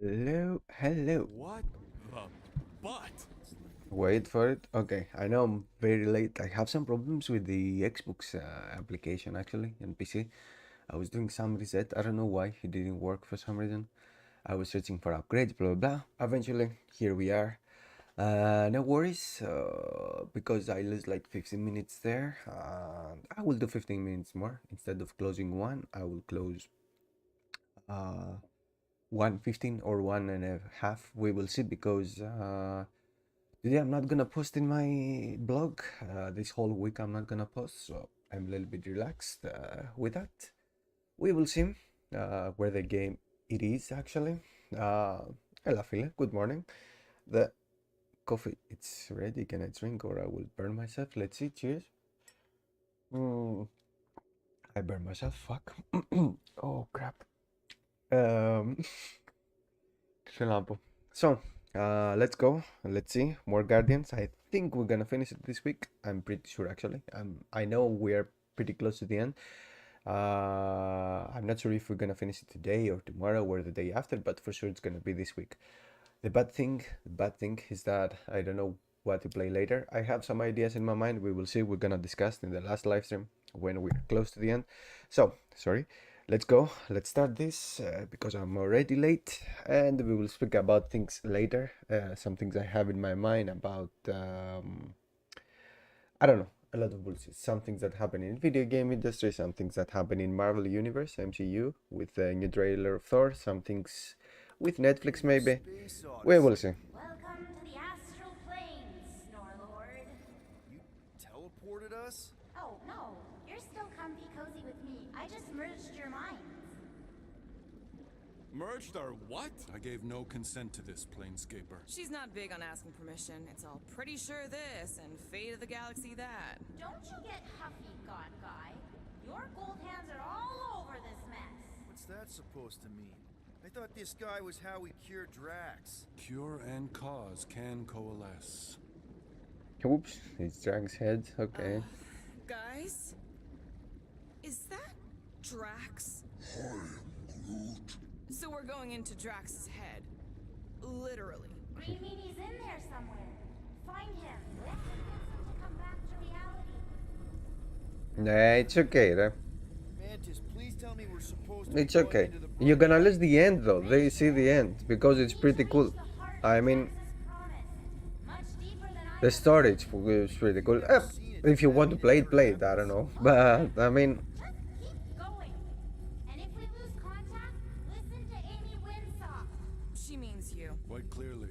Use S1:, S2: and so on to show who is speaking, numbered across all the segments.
S1: Hello, hello.
S2: What the butt?
S1: Wait for it. Okay, I know I'm very late. I have some problems with the Xbox application actually and PC. I was doing some reset. I don't know why it didn't work for some reason. I was searching for upgrades, blah blah blah. Eventually, here we are. No worries, because I lost like 15 minutes there. I will do 15 minutes more. Instead of closing one, I will close uh, 1:15 or 1.5. We will see because today I'm not gonna post in my blog. This whole week I'm not gonna post, so I'm a little bit relaxed with that. We will see where the game it is actually. Hello, Phil. Good morning. The coffee it's ready. Can I drink or I will burn myself? Let's see. Cheers. Mm, I burn myself. Fuck. Oh crap. Um. So, let's go. Let's see more Guardians. I think we're gonna finish it this week. I'm pretty sure actually. I know we're pretty close to the end. I'm not sure if we're gonna finish it today or tomorrow or the day after, but for sure it's gonna be this week. The bad thing is that I don't know what to play later. I have some ideas in my mind. We will see. We're gonna discuss in the last live stream when we're close to the end. So, sorry. Let's go. Let's start this because I'm already late, and we will speak about things later. Some things I have in my mind about I don't know, a lot of bullshit. Some things that happen in video game industry, some things that happen in Marvel Universe, MCU, with the new trailer of Thor, some things with Netflix maybe.
S3: Space
S1: We
S3: Odyssey.
S1: will see.
S4: Welcome to the astral planes, Snorlord.
S3: You teleported us?
S4: Oh, no, you're still comfy cozy with me. I just merged your minds.
S2: Merged our what?
S5: I gave no consent to this, Planescaper.
S6: She's not big on asking permission. It's all pretty sure this and fate of the galaxy that.
S4: Don't you get huffy, God Guy. Your gold hands are all over this mess.
S3: What's that supposed to mean? I thought this guy was how we cure Drax.
S5: Cure and cause can coalesce.
S1: Oops, it's Dragon's head. Okay.
S6: Guys? Is that Drax? So we're going into Drax's head. Literally.
S4: Green Meanie's in there somewhere. Find him. Let's convince him to come back to reality.
S1: Nah, it's okay, though.
S3: Mantis, please tell me we're supposed to
S1: It's
S3: be going
S1: okay.
S3: into the
S1: You're
S3: Brood.
S1: gonna lose the end though. They see the end because it's pretty cool. I mean,
S4: Much deeper than I
S1: the storage is pretty cool. If you want to play it, play it. I don't know, but I mean,
S4: just keep going. And if we lose contact, listen to Amy Winsock.
S6: She means you.
S5: Quite clearly.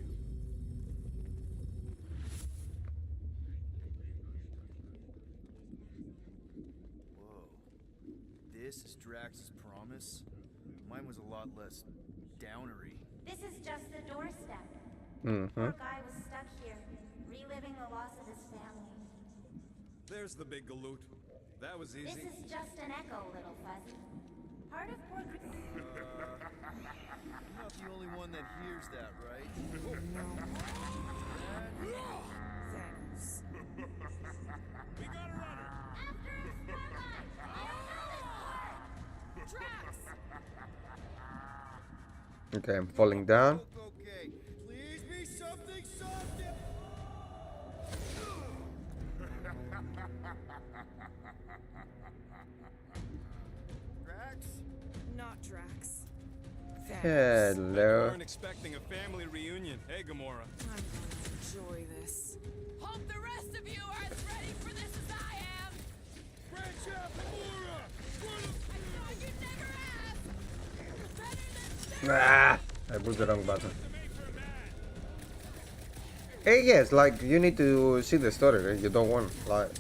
S3: Whoa. This is Drax's promise? Mine was a lot less downery.
S4: This is just the doorstep.
S1: mhm.
S4: Poor guy was stuck here, reliving the loss of his family.
S2: There's the big galoot. That was
S4: This
S2: easy.
S4: is just an echo, little fuzzy. Part of poor.
S3: I'm not the only one that hears that, right?
S6: Thanks.
S2: We got a runner.
S4: After us,
S6: Drax!
S1: Okay, I'm falling down.
S3: Okay. Please be something soft. Drax?
S6: Not Drax. Thanks.
S2: You
S1: Hello.
S2: weren't expecting a family reunion. Hey, Gamora.
S6: I'm going to enjoy this. Hope the rest of you are as ready for this as I am!
S3: Branch out, Gamora!
S6: I thought you'd never ask! Better than this!
S1: Ah, I pushed the wrong button. Hey, yes, like you need to see the story. Right? You don't want like.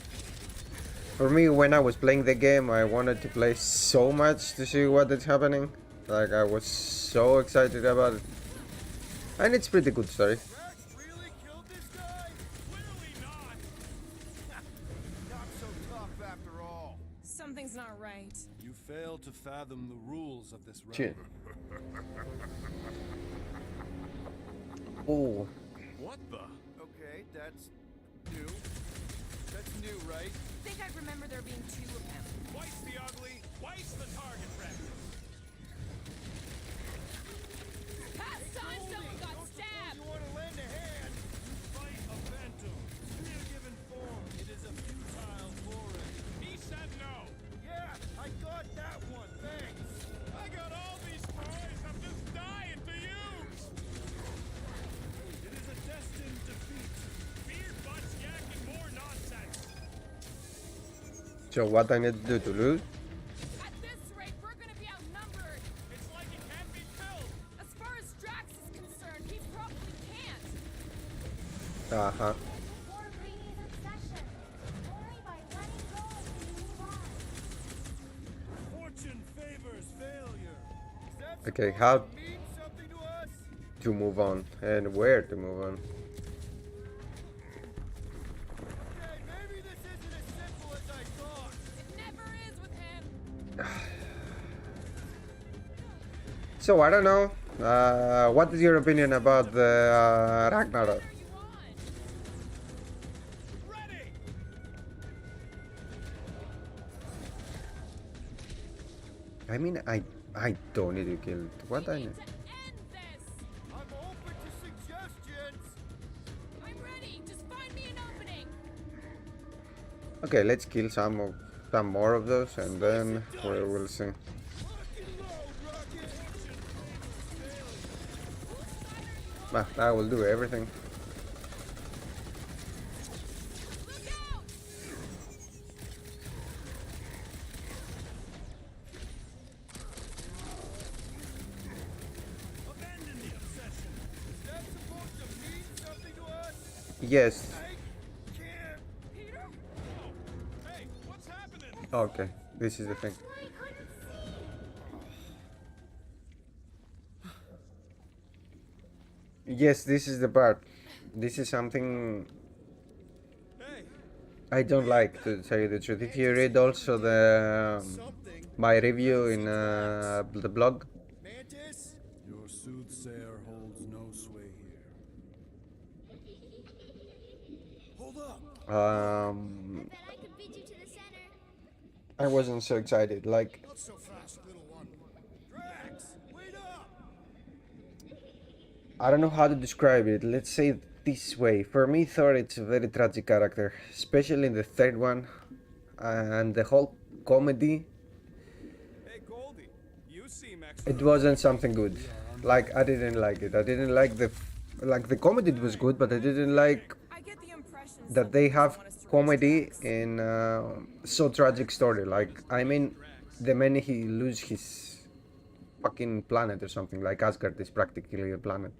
S1: For me, when I was playing the game, I wanted to play so much to see what is happening. Like I was so excited about it, and it's pretty good story.
S3: Drax really killed this guy?
S2: Clearly not.
S3: Not so tough after all.
S6: Something's not right.
S5: You fail to fathom the rules of this realm.
S1: Shit. Oh,
S2: What the?
S3: Okay, that's new. That's new, right?
S6: I think I remember there being two of them.
S2: Twice the ugly, twice the target practice.
S6: Pass
S1: So what I need to do to lose?
S6: At this rate, we're gonna be outnumbered.
S2: It's like it can't be killed.
S6: As far as Drax is concerned, he probably can't.
S1: Uh-huh.
S4: War breeding obsession. Only by letting go can you move on.
S5: Fortune favors failure.
S3: Is that
S1: Okay,
S3: supposed
S1: how
S3: to mean something to us?
S1: to move on and where to move on?
S3: Okay, maybe this isn't as simple as I thought.
S6: It never is with him.
S1: So I don't know. What is your opinion about the Ragnarok?
S6: What are you on?
S2: Ready!
S1: I mean, I don't need to kill it. What I
S6: We
S1: need?
S6: need to end this.
S3: I'm open to suggestions.
S6: I'm ready. Just find me an opening.
S1: Okay, let's kill some more of those, and then we will see.
S3: Lock and load, Rocket.
S1: Bah, that will do everything.
S6: Look out!
S5: Abandon the obsession.
S3: Is that supposed to mean something to us?
S1: Yes.
S3: I can't.
S6: Peter?
S2: Hey, what's happening?
S1: Okay, this is the thing.
S4: Why I couldn't see.
S1: Yes, this is the part. This is something
S2: Hey,
S1: I don't like, to tell you the truth. If you read also the
S3: Something.
S1: my review in the blog,
S3: Mantis?
S5: Your soothsayer holds no sway here.
S3: Hold up.
S4: I bet I could beat you to the center.
S1: I wasn't so excited. Like,
S3: Not so fast, little one. Drax, wait up.
S1: I don't know how to describe it. Let's say it this way. For me, Thor, it's a very tragic character, especially in the third one, and the whole comedy.
S2: hey, Goldie. You seem extra.
S1: It wasn't something good. Like, I didn't like it. I didn't like the comedy. It was good, but I didn't like
S6: I get the impression
S1: that they
S6: some
S1: have
S6: people want us to
S1: comedy
S6: reach Drax.
S1: in so tragic story. Like, I mean, the minute he lose his fucking planet or something, like Asgard is practically a planet.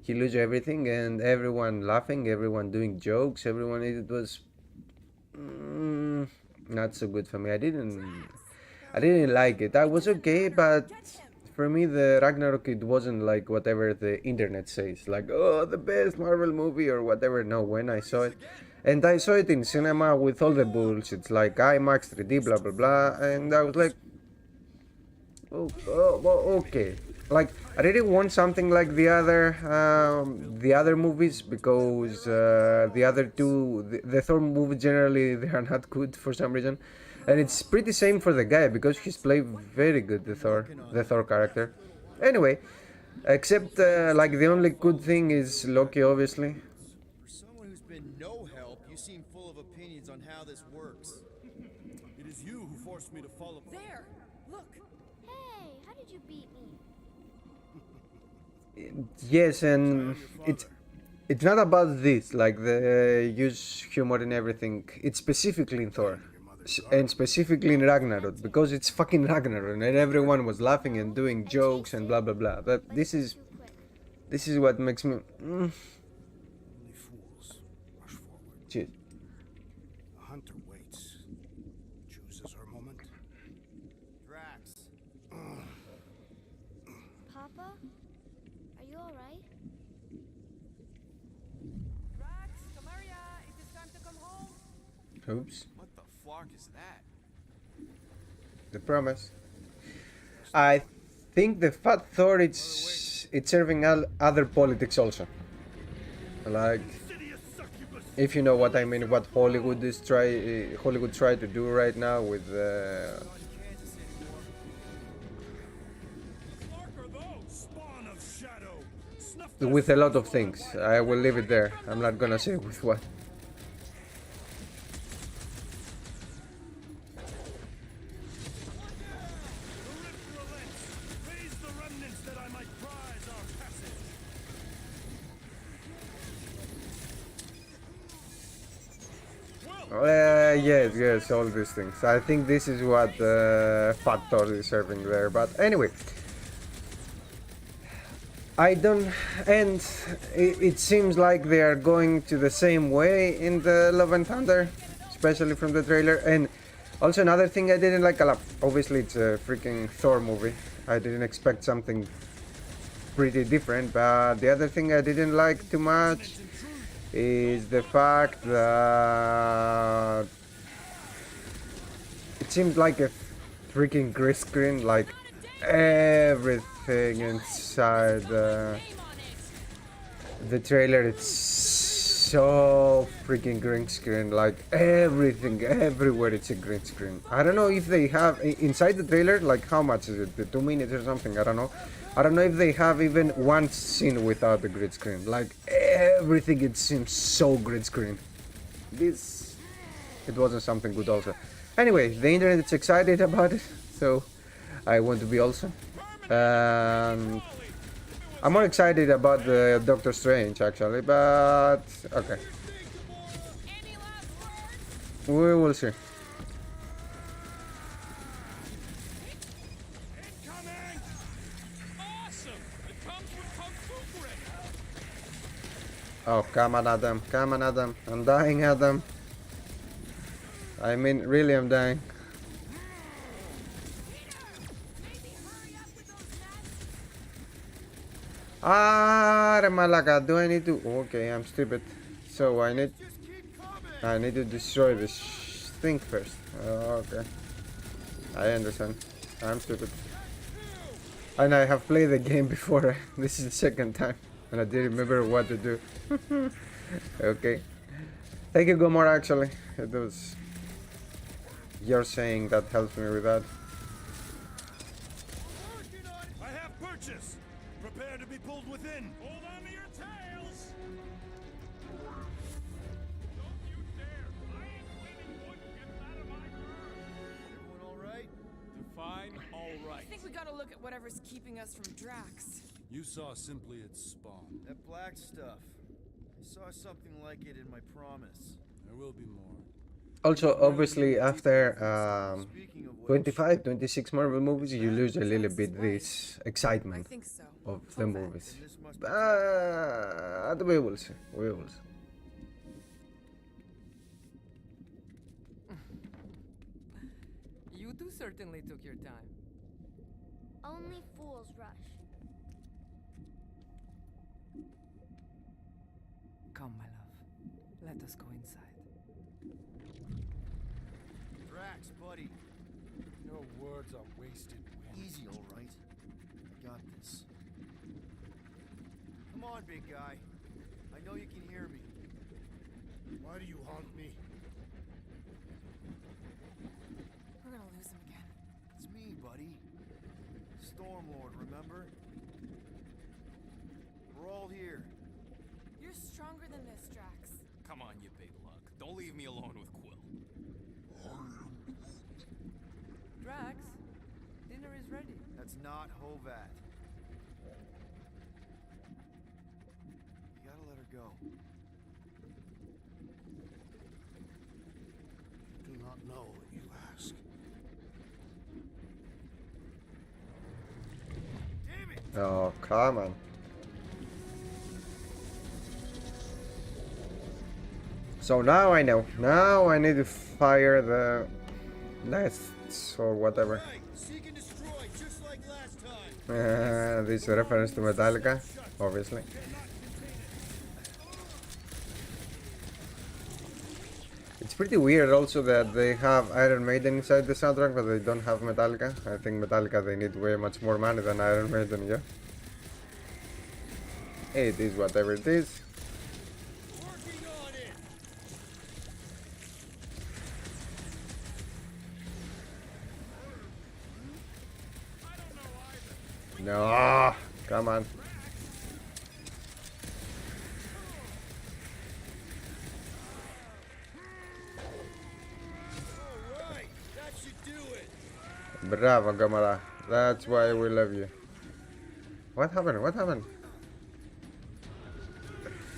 S1: He lose everything and everyone laughing, everyone doing jokes, everyone. It was not so good for me. I didn't like it. I was okay, but for me, the Ragnarok, it wasn't like whatever the internet says, like, oh, the best Marvel movie or whatever. No, when I saw it, and I saw it in cinema with all the bullshit, like IMAX, 3D, blah blah blah, and I was like, okay. Like, I didn't want something like the other movies, because the other two, the Thor movies generally, they are not good for some reason, and it's pretty same for the guy because he's played very good the Thor character. Anyway, except like the only good thing is Loki, obviously.
S3: For someone who's been no help, you seem full of opinions on how this works.
S5: It is you who forced me to follow.
S6: There! Look!
S4: Hey, how did you beat me?
S1: Yes, and it's not about this, like the use humor and everything. It's specifically in Thor, and specifically in Ragnarok, because it's fucking Ragnarok, and everyone was laughing and doing jokes and blah blah blah. But this is what makes me.
S7: Only fools rush forward.
S1: Shit.
S7: A hunter waits, chooses her moment.
S3: Drax.
S4: Papa? Are you alright?
S6: Drax, Kamaria, it is time to come home.
S1: Oops.
S2: What the flock is that?
S1: The promise. I think the Fat Thor, it's serving other politics also. Like, if you know what I mean, what Hollywood try to do right now with
S5: Clark are those spawn of shadow. Snuff
S1: with a lot of things. I will leave it there. I'm not gonna say with what.
S5: raise the remnants that I might prize our passage.
S1: yes, all these things. I think this is what Factor is serving there. But anyway, I don't, and it seems like they are going to the same way in the Love and Thunder, especially from the trailer. And also another thing I didn't like a lot. Obviously, it's a freaking Thor movie. I didn't expect something pretty different. But the other thing I didn't like too much is the fact that it seems like a freaking green screen, like everything inside the trailer. It's so freaking green screen, like everything, everywhere it's a green screen. I don't know if they have inside the trailer, like how much is it, the 2 minutes or something, I don't know if they have even one scene without the green screen. Like everything, it seems so green screen. It wasn't something good also. Anyway, the internet is excited about it, so I want to be also. I'm more excited about the Doctor Strange actually, but okay.
S6: Any last words?
S1: We will see.
S5: Incoming! Awesome! It comes with Kung Fu grip!
S1: Oh, come on, Adam. Come on, Adam. I'm dying, Adam. I mean, really, I'm dying. Ah, malaka. Do I need to? Okay, I'm stupid. So I need to destroy this thing first. Okay. I understand. I'm stupid. And I have played the game before. This is the second time, and I didn't remember what to do. Okay. Thank you, Gomor. Actually, it was your saying that helps me with that.
S5: I have purchase! Prepare to be pulled within! Hold on to your tails! Don't you dare! I ain't cleaning wood chips out of my garden!
S3: Everyone all right?
S5: Define
S6: I
S5: alright.
S6: think we gotta look at whatever's keeping us from Drax.
S7: You saw simply its spawn.
S3: That black stuff. I saw something like it in my promise.
S7: There will be more.
S1: Also, obviously, after
S3: Speaking of which,
S1: 25, 26 Marvel movies, you lose a little bit this
S6: I
S1: excitement
S6: think so.
S1: of the movies.
S3: this must be
S1: But we will see. We will see.
S8: You two certainly took your time.
S4: Only fools rush.
S8: Come, my love. Let us go inside.
S3: Drax, buddy.
S7: Your words are wasted wind.
S3: Easy, all right. I got this. Come on, big guy. I know you can hear me.
S7: Why do you haunt me?
S6: We're gonna lose him again.
S3: It's me, buddy. Stormlord, remember? We're all here.
S6: You're stronger than this, Drax.
S2: Come on, you big lug. Don't leave me alone with Quill.
S8: Drax, dinner is ready.
S3: That's not Hovat. You gotta let her go.
S7: Do not know what you ask.
S3: Damn it!
S1: Oh, come on. So now I know. Now I need to fire the nests or whatever.
S3: Right, seek and destroy, just like last time.
S1: This is a reference to Metallica, obviously. It's pretty weird also that they have Iron Maiden inside the soundtrack, but they don't have Metallica. I think Metallica, they need way much more money than Iron Maiden, yeah. It is whatever it is.
S3: Working on it!
S1: No, come on.
S3: Alright, that should do it!
S1: Bravo, Gamara. That's why we love you. What happened? What happened?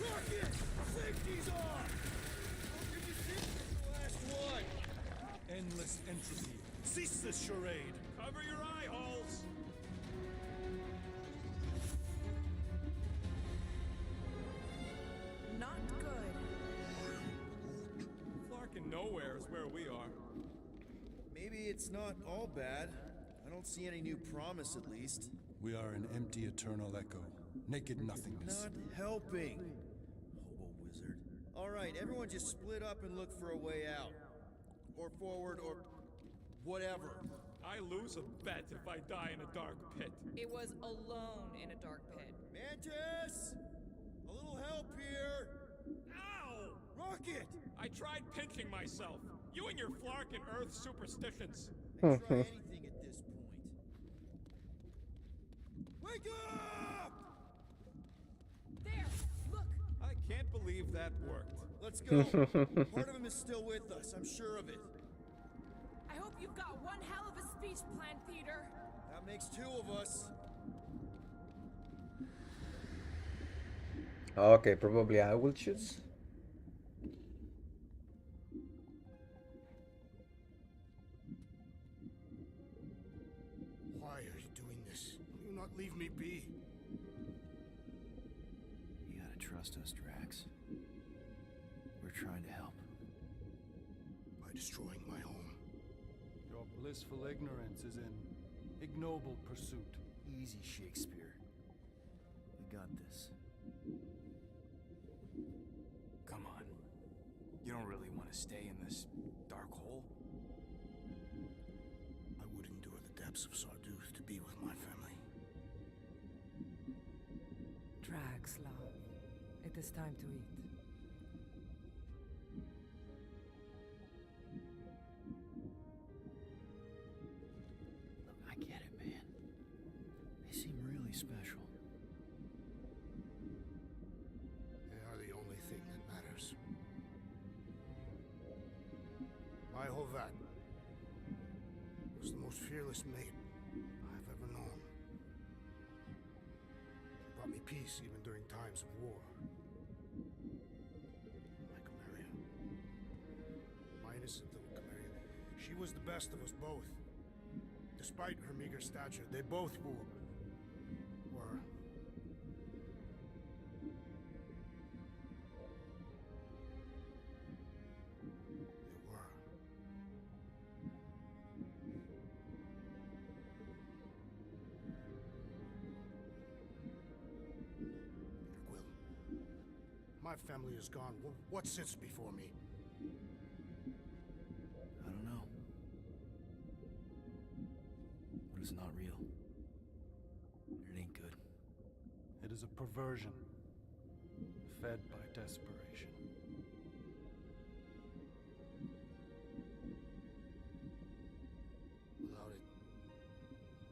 S3: Rocket! Safety's off! Did you see the last one?
S5: Cover your eye holes!
S6: Not good.
S2: Flarkin' nowhere is where we are.
S3: Maybe it's not all bad. I don't see any new promise, at least.
S7: We are an empty eternal echo. Naked nothingness.
S3: Not helping. Hobo wizard. All right, everyone just split up and look for a way out. Or forward, or whatever.
S2: I lose a bet if I die in a dark pit.
S6: It was alone in a dark pit.
S3: Mantis! A little help here!
S2: Ow!
S3: Rocket!
S2: I tried pinching myself. You and your Flarkin' Earth superstitions.
S3: I'd try anything at this point. Wake up!
S6: There! Look!
S2: I can't believe that worked.
S3: Let's go. Part of him is still with us, I'm sure of it.
S6: I hope you've got one hell of a speech plan, Peter.
S3: That makes two of us.
S1: Okay, probably I will choose.
S7: Why are you doing this? Will you not leave me be?
S3: You gotta trust us, Drax. We're trying to help.
S7: By destroying my home. Your blissful ignorance is an ignoble pursuit.
S3: Easy, Shakespeare. We got this.
S9: Come on. You don't really want to stay in this dark hole?
S7: I would endure the depths of Sarduth to be with my family.
S8: Drax, love. It is time to eat.
S3: Look, I get it, man. They seem really special.
S7: They are the only thing that matters. My Hovat was the most fearless mate I've ever known. She brought me peace even during times of war. My Chimera. My innocent little Chimera. She was the best of us both. Despite her meager stature, they both were. My family is gone. What sits before me?
S3: I don't know. But it's not real. It ain't good.
S7: It is a perversion, fed by desperation. Without it,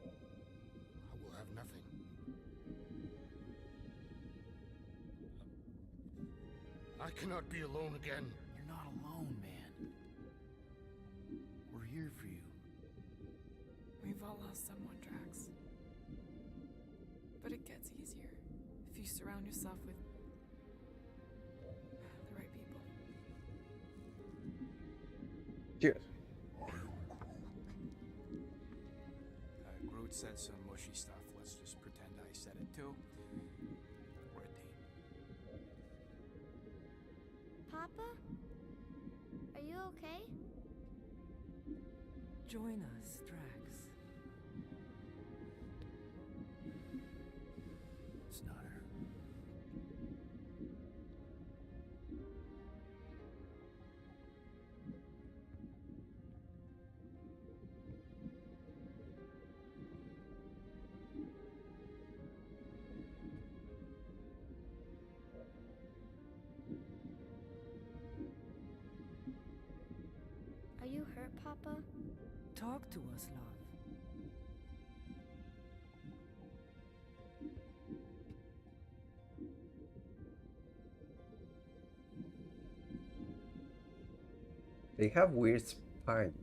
S7: I will have nothing. I cannot be alone again.
S3: You're not alone, man. We're here for you.
S6: We've all lost someone, Drax. But it gets easier if you surround yourself with the right people.
S1: Cheers.
S9: Groot said some mushy stuff. Let's just pretend I said it too. We're a team.
S4: Papa? Are you okay?
S8: Join us, Drax.
S3: It's not her.
S4: Are you hurt, Papa?
S8: Talk to us, love.
S1: They have weird spine,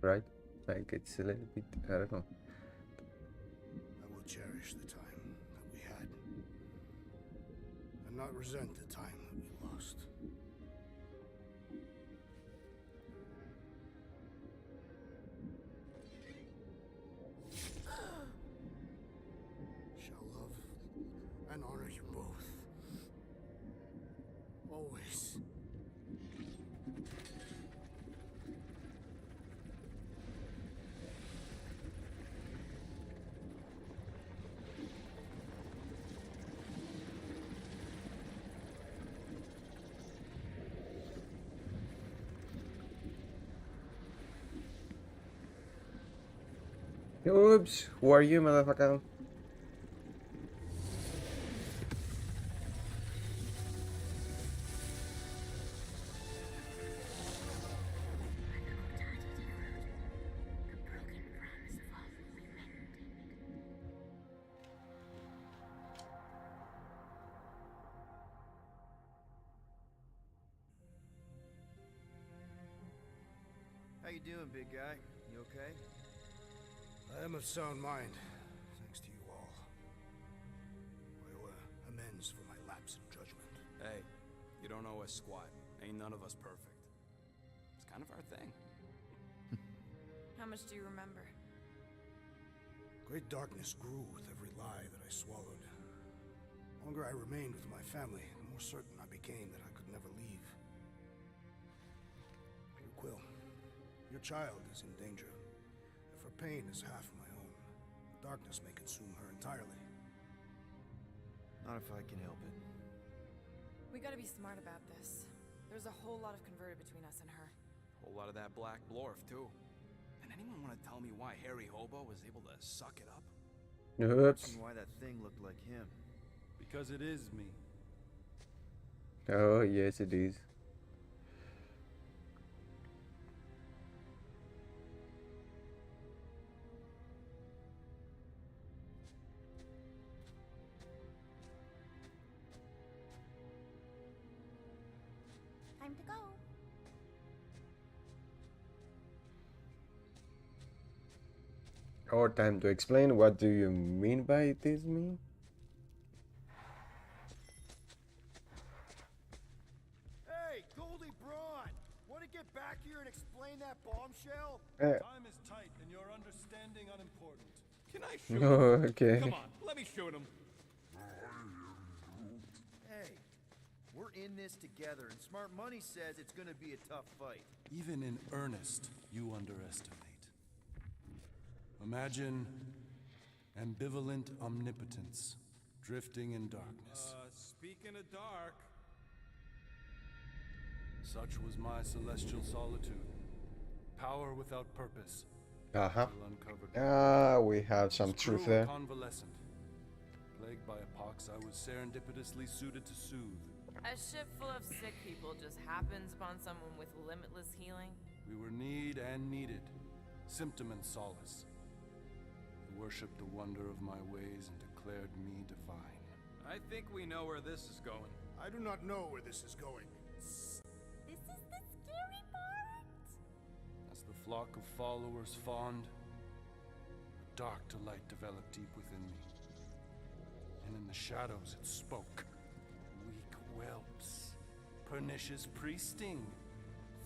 S1: right? Like it's a little bit, I don't know.
S7: I will cherish the time that we had, and not resent the time that we lost. and honor you both. Always.
S1: Oops, who are you, motherfucker?
S3: How you doing, big guy? You okay?
S7: I am of sound mind, thanks to you all. I owe amends for my lapse in judgment.
S9: Hey, you don't owe us squat. Ain't none of us perfect. It's kind of our thing.
S6: How much do you remember?
S7: Great darkness grew with every lie that I swallowed. The longer I remained with my family, the more certain I became that I could never leave. You, Quill, your child is in danger. If her pain is half my own, the darkness may consume her entirely.
S3: Not if I can help it.
S6: We gotta be smart about this. There's a whole lot of converted between us and her.
S9: Whole lot of that black blorf, too. And anyone want to tell me why Harry Hobo was able to suck it up?
S1: Oops.
S3: And why that thing looked like him.
S5: Because it is me.
S1: Oh, yes, it is.
S4: Time to go.
S1: Or time to explain. What do you mean by it is me?
S3: Hey, Goldie Braun! Want to get back here and explain that bombshell?
S5: Time is tight and your understanding unimportant.
S2: Can I shoot
S1: Oh,
S2: him?
S1: okay.
S2: Come on, let me shoot him.
S3: Hey, we're in this together, and Smart Money says it's gonna be a tough fight.
S5: Even in earnest, you underestimate. Imagine ambivalent omnipotence, drifting in darkness.
S2: Speaking of dark,
S5: Such was my celestial solitude. Power without purpose.
S1: Uh-huh.
S5: Till uncovered.
S1: We have some truth
S5: Screw
S1: there.
S5: convalescent. Plagued by a pox I was serendipitously suited to soothe.
S10: A ship full of sick people just happens upon someone with limitless healing.
S5: We were need and needed, symptom and solace. They worshipped the wonder of my ways and declared me divine.
S9: I think we know where this is going.
S7: I do not know where this is going.
S4: This is the scary part.
S5: As the flock of followers fawned, a dark delight developed deep within me. And in the shadows it spoke. Weak whelps, pernicious priesting,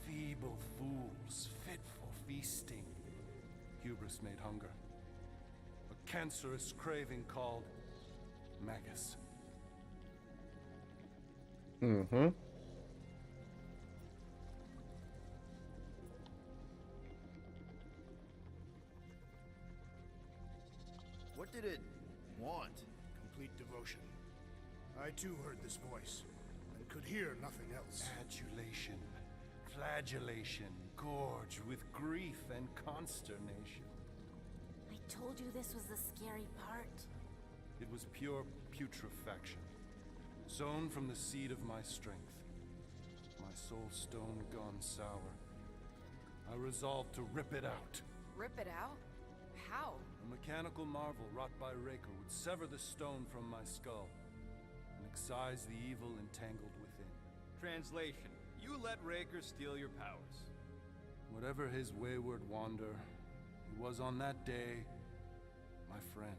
S5: feeble fools fit for feasting. Hubris made hunger. A cancerous craving called Magus.
S1: Mm-hmm.
S3: What did it want?
S7: Complete devotion. I too heard this voice, and could hear nothing else.
S5: Adulation, flagellation, gorged with grief and consternation.
S4: I told you this was the scary part.
S5: It was pure putrefaction, sown from the seed of my strength. My soul stone gone sour. I resolved to rip it out.
S6: Rip it out? How?
S5: A mechanical marvel wrought by Raker would sever the stone from my skull and excise the evil entangled within.
S9: Translation: you let Raker steal your powers.
S5: Whatever his wayward wander, he was on that day my friend.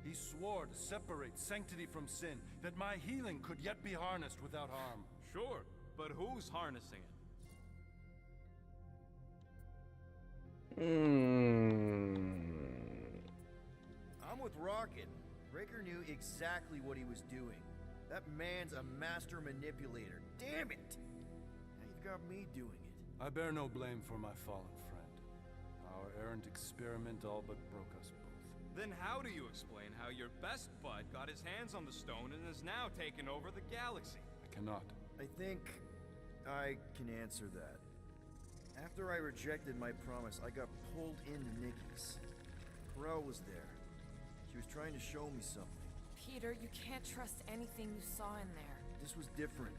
S5: He swore to separate sanctity from sin, that my healing could yet be harnessed without harm.
S9: Sure, but who's harnessing it?
S1: Mm.
S3: I'm with Rocket. Raker Breaker knew exactly what he was doing. That man's a master manipulator. Damn it! Now you've got me doing it.
S5: I bear no blame for my fallen friend. Our errant experiment all but broke us both.
S9: Then how do you explain how your best bud got his hands on the stone and is now taking over the galaxy?
S5: I cannot.
S3: I think I can answer that. After I rejected my promise, I got pulled into Nikki's. Corel was there. She was trying to show me something.
S10: Peter, you can't trust anything you saw in there.
S3: This was different,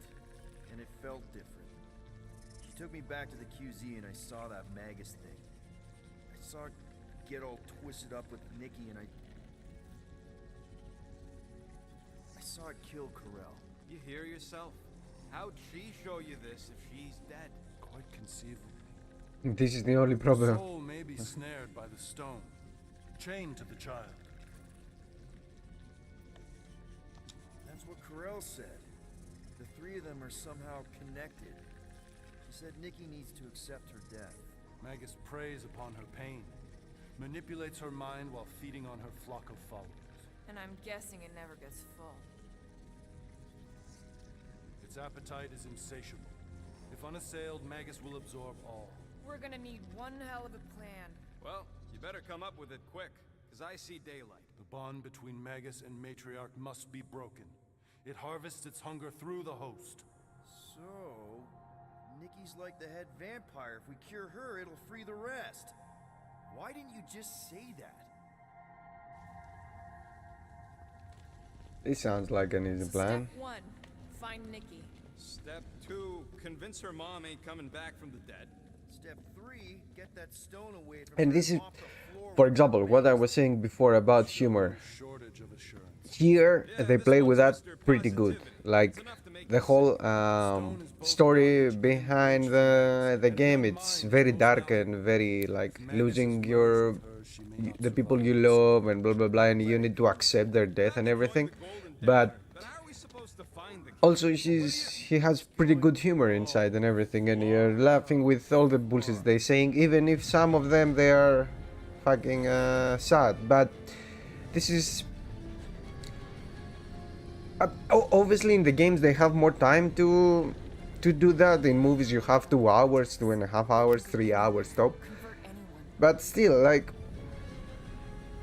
S3: and it felt different. She took me back to the QZ and I saw that Magus thing. I saw it get all twisted up with Nikki and I saw it kill Corel.
S9: You hear yourself? How'd she show you this if she's dead?
S5: Quite conceivably.
S1: This is the only
S5: The
S1: problem.
S5: soul may be snared by the stone, chained to the child.
S3: That's what Corel said. The three of them are somehow connected. She said Nikki needs to accept her death.
S5: Magus preys upon her pain, manipulates her mind while feeding on her flock of followers.
S10: And I'm guessing it never gets full.
S5: Its appetite is insatiable. If unassailed, Magus will absorb all.
S10: We're gonna need one hell of a plan.
S9: Well, you better come up with it quick, because I see daylight.
S5: The bond between Magus and Matriarch must be broken. It harvests its hunger through the host.
S3: So, Nikki's like the head vampire. If we cure her, it'll free the rest. Why didn't you just say that?
S1: This sounds like an easy plan.
S10: Step 1, find Nikki.
S9: Step 2, convince her mom ain't coming back from the dead.
S3: Step 3, get that stone away from
S1: And
S3: her
S1: this is,
S3: off the floor
S1: for
S3: with
S1: example, what I was saying before about humor.
S5: Shortage of assurance.
S1: Here they play with that pretty good. Like the whole story behind the game, it's very dark and very like losing the people you love and blah blah blah, and you need to accept their death and everything. But also he has pretty good humor inside and everything, and you're laughing with all the bullshit they're saying, even if some of them they are fucking sad. But this is obviously in the games they have more time to do that. In movies you have 2 hours, 2.5 hours, 3 hours top. But still, like,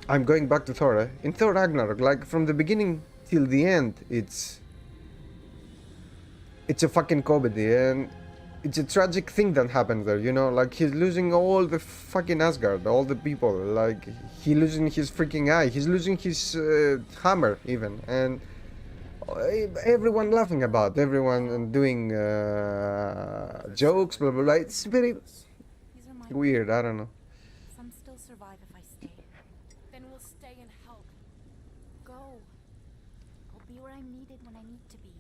S1: I'm going back to Thor. In Thor Ragnarok, like from the beginning till the end, it's a fucking comedy, and it's a tragic thing that happens there, you know, like he's losing all the fucking Asgard, all the people, like he's losing his freaking eye, he's losing his hammer even, and everyone laughing about, everyone doing jokes, blah blah blah. It's very weird, I don't know.
S4: Some still survive if I stay.
S10: Then we'll stay and help.
S4: Go. I'll be where I'm needed when I need to be.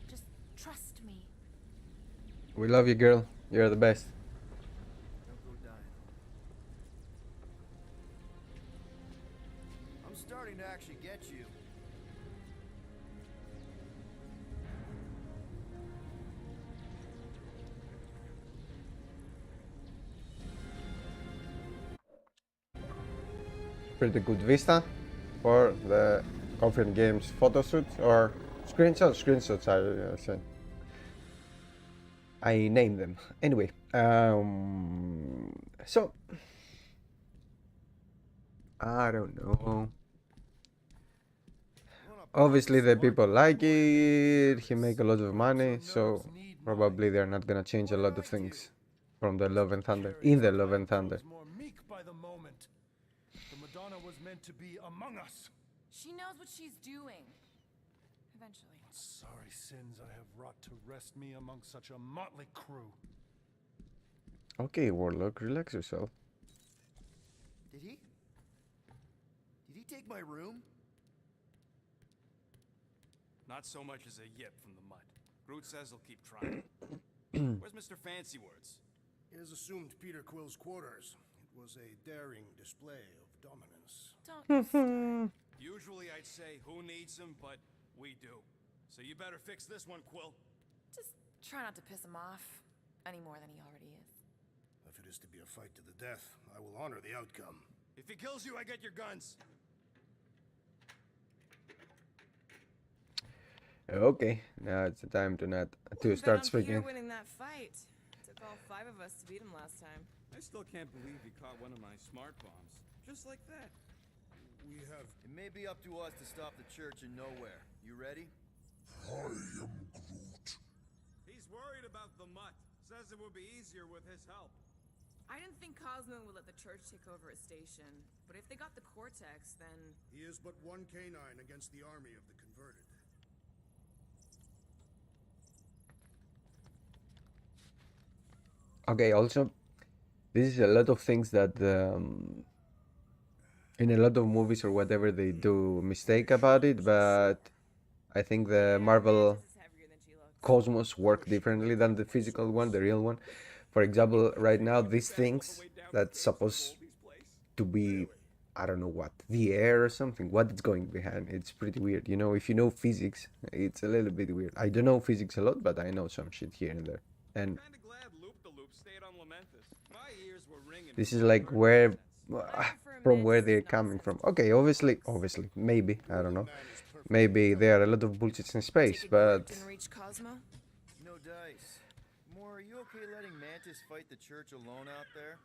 S4: Just trust me.
S1: We love you, girl, you're the best.
S3: Don't go dying. I'm starting to actually get you.
S1: Pretty good vista for the Confident Games photo shoot, or screenshots I say. I named them. Anyway, so I don't know. Obviously the people like it, he make a lot of money, so probably they're not gonna change a lot of things from the Love and Thunder, in the Love and Thunder.
S5: More meek by the moment. The Madonna was meant to be among us.
S10: She knows what she's doing. Eventually.
S5: What sorry sins I have wrought to rest me among such a motley crew.
S1: Okay, Warlock, relax yourself.
S3: Did he? Did he take my room?
S9: Not so much as a yip from the mud. Groot says he'll keep trying. Where's Mr. Fancy Words?
S7: It is assumed Peter Quill's quarters. It was a daring display of dominance.
S10: Don't.
S9: Usually I'd say who needs him, but we do. So you better fix this one, Quill.
S10: Just try not to piss him off any more than he already is.
S7: If it is to be a fight to the death, I will honor the outcome.
S9: If he kills you, I get your guns.
S1: Okay, now it's the time to not to start
S10: Bet on Peter
S1: speaking.
S10: winning that fight. Took all 5 of us to beat him last time.
S2: I still can't believe he caught one of my smart bombs. Just like that.
S7: We have...
S3: It may be up to us to stop the church in Nowhere. You ready?
S7: I am Groot.
S2: He's worried about the mutt. Says it would be easier with his help.
S10: I didn't think Cosmo would let the church take over a station, but if they got the Cortex, then...
S7: He is but one canine against the army of the converted.
S1: Okay, also, this is a lot of things that in a lot of movies or whatever they do mistake about it, but I think the Marvel cosmos work differently than the physical one, the real one. For example, right now, these things that's supposed to be, I don't know what, the air or something, what it's going behind. It's pretty weird. You know, if you know physics, it's a little bit weird. I don't know physics a lot, but I know some shit here and there. And
S2: Kinda glad Loop-the-Loop stayed on Lamentus. My ears were ringing.
S1: this is like where, from where they're coming from. Okay, obviously, maybe, I don't know. Maybe there are a lot of bullshits in space, but
S10: Didn't reach Cosmo?
S3: No dice. Moore, are you okay letting Mantis fight the church alone out there?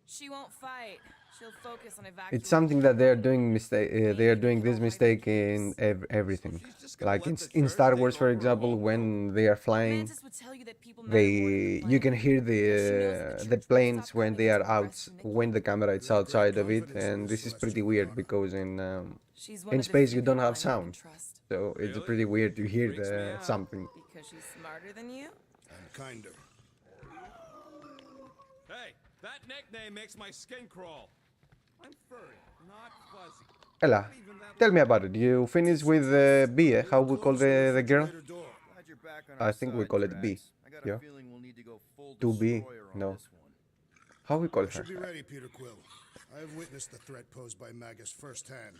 S10: She won't fight. She'll focus on evacuating.
S1: it's something that they are doing mistake. They are doing this mistake in everything. Like in Star Wars, for example, when they are flying,
S10: Mantis would tell you that people matter more than the
S1: you can
S10: planet.
S1: hear
S10: But she knows
S1: the
S10: church won't
S1: planes
S10: stop
S1: when
S10: coming
S1: they are
S10: until the
S1: out,
S10: rest of Nikki.
S1: when the camera is outside of it, and this is pretty weird because
S10: She's one
S1: in
S10: of the
S1: space
S10: few
S1: you don't
S10: people
S1: have
S10: I know and
S1: sound,
S10: trust.
S1: so it's
S2: Really?
S1: pretty weird to hear
S2: Freaks me
S1: the
S2: out.
S1: something.
S10: Because she's smarter than you?
S7: And kinder.
S2: Hey, that nickname makes my skin crawl. I'm furry, not fuzzy.
S1: Ella,
S2: Not even that
S1: tell me about it. You finished with B, eh? How we call the girl?
S7: Refrigerator door.
S3: Glad you're back on
S1: I
S3: our
S1: think we
S3: side,
S1: call it B.
S3: Drax. I got a
S1: Yeah.
S3: feeling we'll need to go full
S1: 2B.
S3: destroyer on
S1: No.
S3: this one.
S1: How we call
S7: You
S1: her?
S7: should be ready, Peter Quill. I have witnessed the threat posed by Magus firsthand.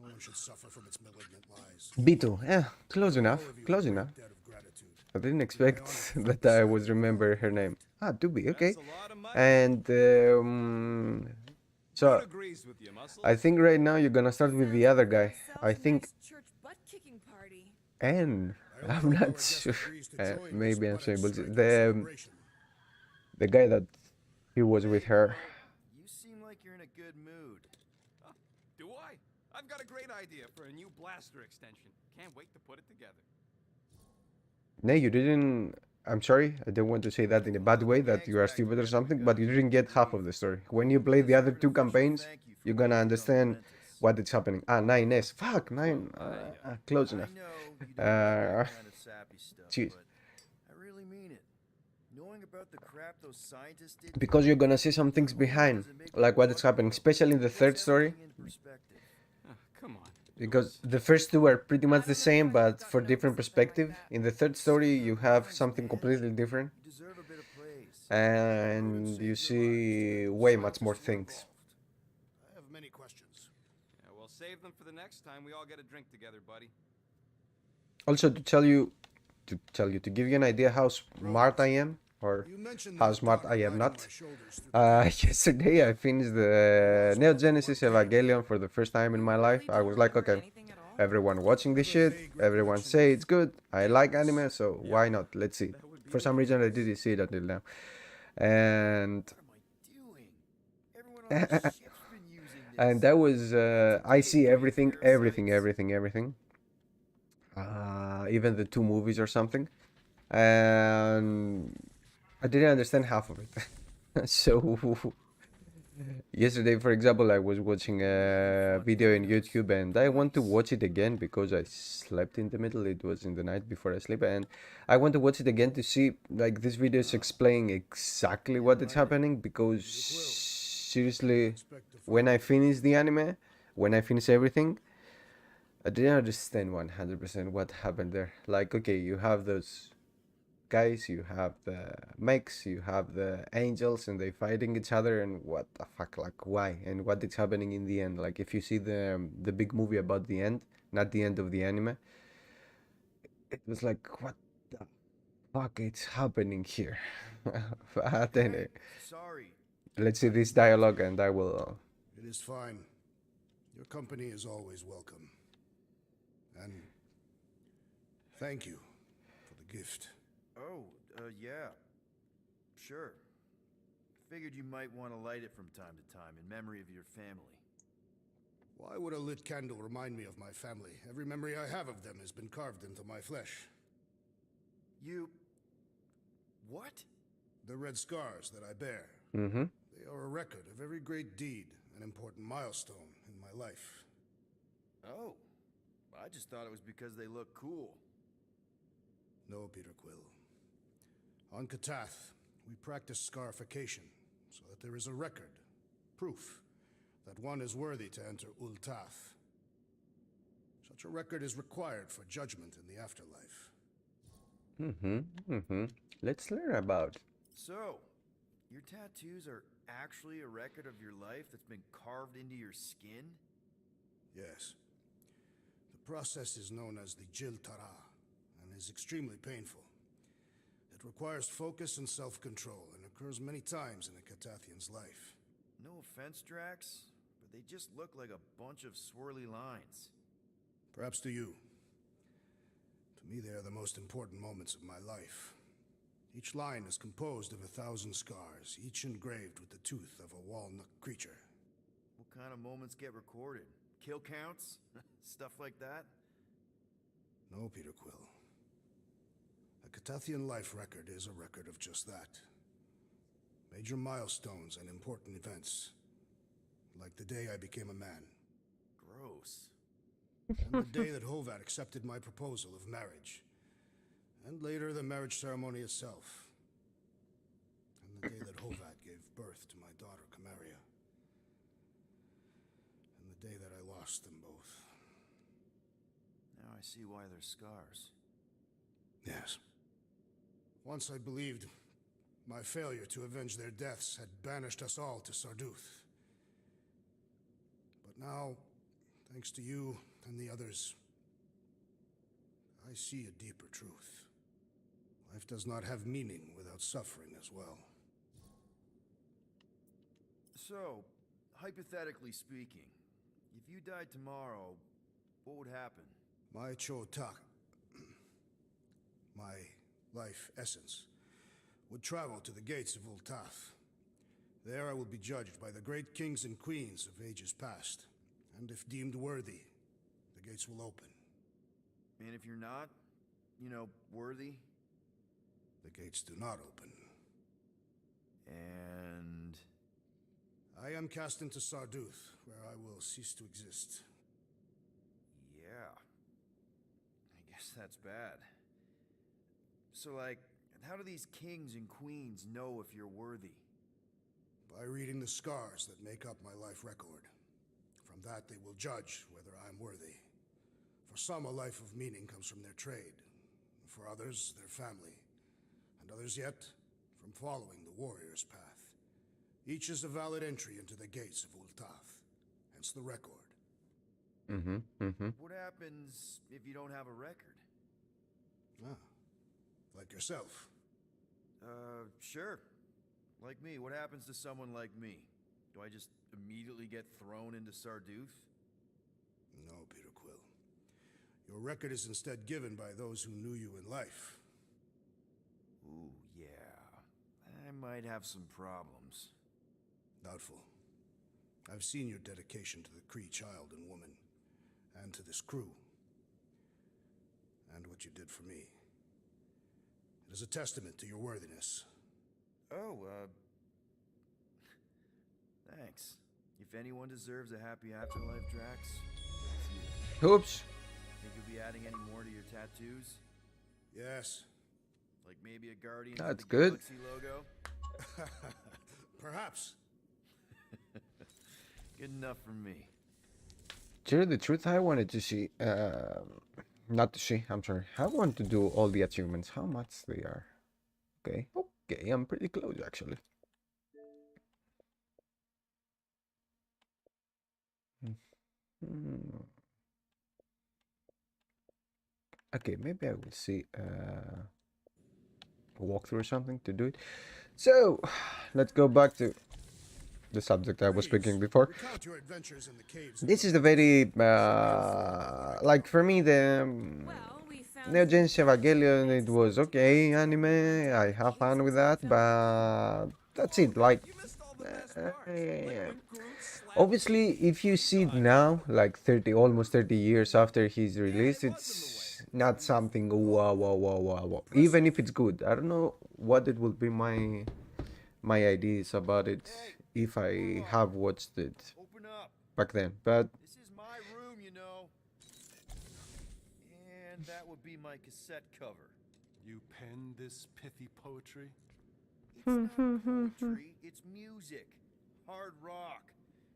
S7: No one should suffer from its malignant lies.
S1: B2. Yeah, close enough.
S7: All of you
S1: Close
S7: have a
S1: enough.
S7: debt of gratitude.
S1: I didn't expect that I would remember her name. Ah, 2B, okay.
S2: That's a lot of money.
S1: And so
S2: Who agrees with you, Muscle?
S1: I think right now you're gonna start with the other guy. I think
S10: Church butt kicking party.
S1: N.
S7: I
S1: I'm
S7: hope our
S1: not
S7: guest
S1: sure.
S7: agrees to join this
S1: Maybe I'm
S7: butt
S1: saying bullshit.
S7: striking
S1: The
S7: celebration.
S1: the guy that he was with her.
S3: You seem like you're in a good mood.
S2: Huh, do I? I've got a great idea for a new blaster extension. Can't wait to put it together.
S1: No, you didn't. I'm sorry. I don't want to say that in a bad way that you are stupid or something, but you didn't get half of the story. When you play the other two campaigns, you're gonna understand what is happening. Ah, 9S. Fuck, 9. Close enough.
S3: I know you don't like that kind of sappy stuff,
S1: jeez.
S3: but I really mean it. Knowing about the crap those scientists did
S1: Because you're gonna see some things behind, like what is happening, especially in the third story.
S2: Come on.
S1: Because the first two are pretty much the same, but for different perspective. In the third story, you have something completely different,
S3: You deserve a bit of praise.
S1: and you see way much more things.
S7: I have many questions.
S2: Yeah, we'll save them for the next time we all get a drink together, buddy.
S1: Also, to give you an idea how smart I am, or
S7: You mentioned
S1: how
S7: this
S1: smart
S7: dog
S1: I am
S7: riding
S1: not.
S7: my shoulders through
S1: Yesterday I finished the Neo Genesis Evangelion for the first time in my life. I was like, okay, everyone watching this shit, everyone say it's good. I like anime, so why not? Let's see. For some reason I didn't see it until now. And
S3: What am I doing? Everyone on the ship's been using this.
S1: and that was I see everything. Even the two movies or something. And I didn't understand half of it. So yesterday, for example, I was watching a video in YouTube and I want to watch it again because I slept in the middle. It was in the night before I sleep, and I want to watch it again to see like this video is explaining exactly what is happening, because seriously, when I finish the anime, when I finish everything, I didn't understand 100% what happened there. Like, okay, you have those guys, you have the mechs, you have the angels, and they fighting each other, and what the fuck, like, why, and what is happening in the end. Like, if you see the big movie about the end, not the end of the anime, it was like, what the fuck is happening here? But anyway,
S3: Sorry,
S1: Let's see this dialogue and I will...
S7: It is fine. Your company is always welcome. And thank you for the gift.
S3: Oh, yeah. Sure. Figured you might want to light it from time to time in memory of your family.
S7: Why would a lit candle remind me of my family? Every memory I have of them has been carved into my flesh.
S3: You... what?
S7: The red scars that I bear.
S1: Mm-hmm.
S7: They are a record of every great deed, an important milestone in my life.
S3: Oh. I just thought it was because they look cool.
S7: No, Peter Quill. On Katath, we practice scarification, so that there is a record, proof, that one is worthy to enter Ultath. Such a record is required for judgment in the afterlife.
S1: Let's learn about...
S3: So, your tattoos are actually a record of your life that's been carved into your skin?
S7: Yes. The process is known as the Jil Tara, and is extremely painful. It requires focus and self-control, and occurs many times in a Katathian's life.
S3: No offense, Drax, but they just look like a bunch of swirly lines.
S7: Perhaps to you. To me, they are the most important moments of my life. Each line is composed of 1,000 scars, each engraved with the tooth of a walnut creature.
S3: What kind of moments get recorded? Kill counts? Stuff like that?
S7: No, Peter Quill. A Katathian life record is a record of just that. Major milestones and important events. Like the day I became a man.
S3: Gross.
S7: And the day that Hovat accepted my proposal of marriage. And later the marriage ceremony itself. And the day that Hovat gave birth to my daughter, Camaria. And the day that I lost them both.
S3: Now I see why there's scars.
S7: Yes. Once I believed my failure to avenge their deaths had banished us all to Sarduth. But now, thanks to you and the others, I see a deeper truth. Life does not have meaning without suffering as well.
S3: So, hypothetically speaking, if you died tomorrow, what would happen?
S7: My Chotak, my life essence, would travel to the gates of Ultath. There I will be judged by the great kings and queens of ages past, and if deemed worthy, the gates will open.
S3: And if you're not, worthy?
S7: The gates do not open.
S3: And...
S7: I am cast into Sarduth, where I will cease to exist.
S3: yeah. I guess that's bad. So, how do these kings and queens know if you're worthy?
S7: By reading the scars that make up my life record. From that they will judge whether I am worthy. For some, a life of meaning comes from their trade. For others, their family. And others yet, from following the warrior's path. Each is a valid entry into the gates of Ultath. Hence the record.
S3: What happens if you don't have a record?
S7: Ah, like yourself.
S3: Sure. Like me. What happens to someone like me? Do I just immediately get thrown into Sarduth?
S7: No, Peter Quill. Your record is instead given by those who knew you in life.
S3: Ooh, yeah. I might have some problems.
S7: Doubtful. I've seen your dedication to the Kree child and woman, and to this crew. And what you did for me. It is a testament to your worthiness.
S3: Oh, thanks. If anyone deserves a happy afterlife, Drax, it's you.
S1: Oops.
S3: Think you'll be adding any more to your tattoos?
S7: Yes.
S3: Like maybe a Guardians
S1: That's
S3: of the
S1: good.
S3: Galaxy logo?
S7: Perhaps.
S3: Good enough for me.
S1: To tell you the truth, I wanted to see... not to see, I'm sorry. I want to do all the achievements. How much they are? Okay. Okay, I'm pretty close actually. Okay, maybe I will see a walkthrough or something to do it. So, let's go back to the subject I was
S7: Please,
S1: speaking before.
S7: recount your adventures in the caves.
S1: This is the very like for me the
S10: Well, we found
S1: Neo
S10: some
S1: Genesis Evangelion. It was
S10: excellent
S1: okay anime. I have fun with that, but that's it. Like
S2: You missed all the best parts. Like when Groot slapped
S1: obviously, if you see it now, like 30, almost 30 years after his release,
S2: it was in the
S1: it's not something wow, wow, wow, wow, wow. Even if it's good, I don't know what it will be my ideas about it
S3: Hey,
S1: if I have watched it
S3: Open up.
S1: back then. But
S3: This is my room, you know. And that would be my cassette cover.
S5: You pen this pithy poetry?
S3: It's not poetry, it's music. Hard rock.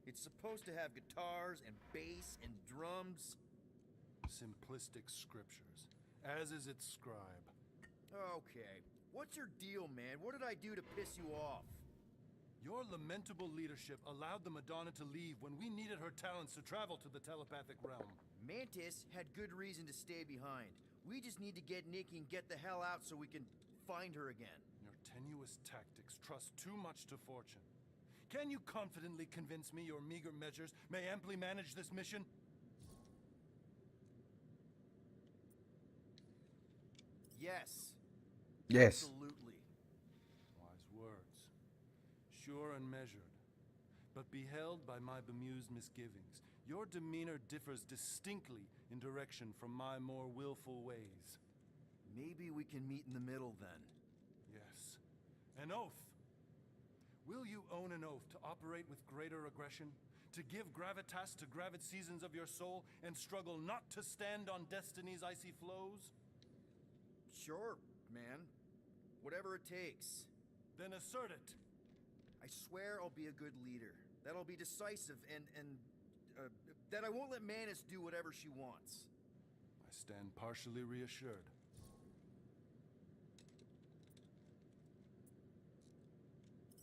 S3: It's supposed to have guitars and bass and drums.
S5: Simplistic scriptures, as is its scribe.
S3: Okay, what's your deal, man? What did I do to piss you off?
S5: Your lamentable leadership allowed the Madonna to leave when we needed her talents to travel to the telepathic realm.
S3: Mantis had good reason to stay behind. We just need to get Nikki and get the hell out so we can find her again.
S5: Your tenuous tactics trust too much to fortune. Can you confidently convince me your meager measures may amply manage this mission?
S3: Yes.
S1: yes,
S3: Absolutely.
S5: Wise words. Sure and measured, but beheld by my bemused misgivings, your demeanor differs distinctly in direction from my more willful ways.
S3: Maybe we can meet in the middle then.
S5: Yes. An oath. Will you own an oath to operate with greater aggression? To give gravitas to gravid seasons of your soul and struggle not to stand on destiny's icy flows?
S3: Sure, man. Whatever it takes.
S5: Then assert it.
S3: I swear I'll be a good leader. That I'll be decisive and that I won't let Manus do whatever she wants.
S5: I stand partially reassured.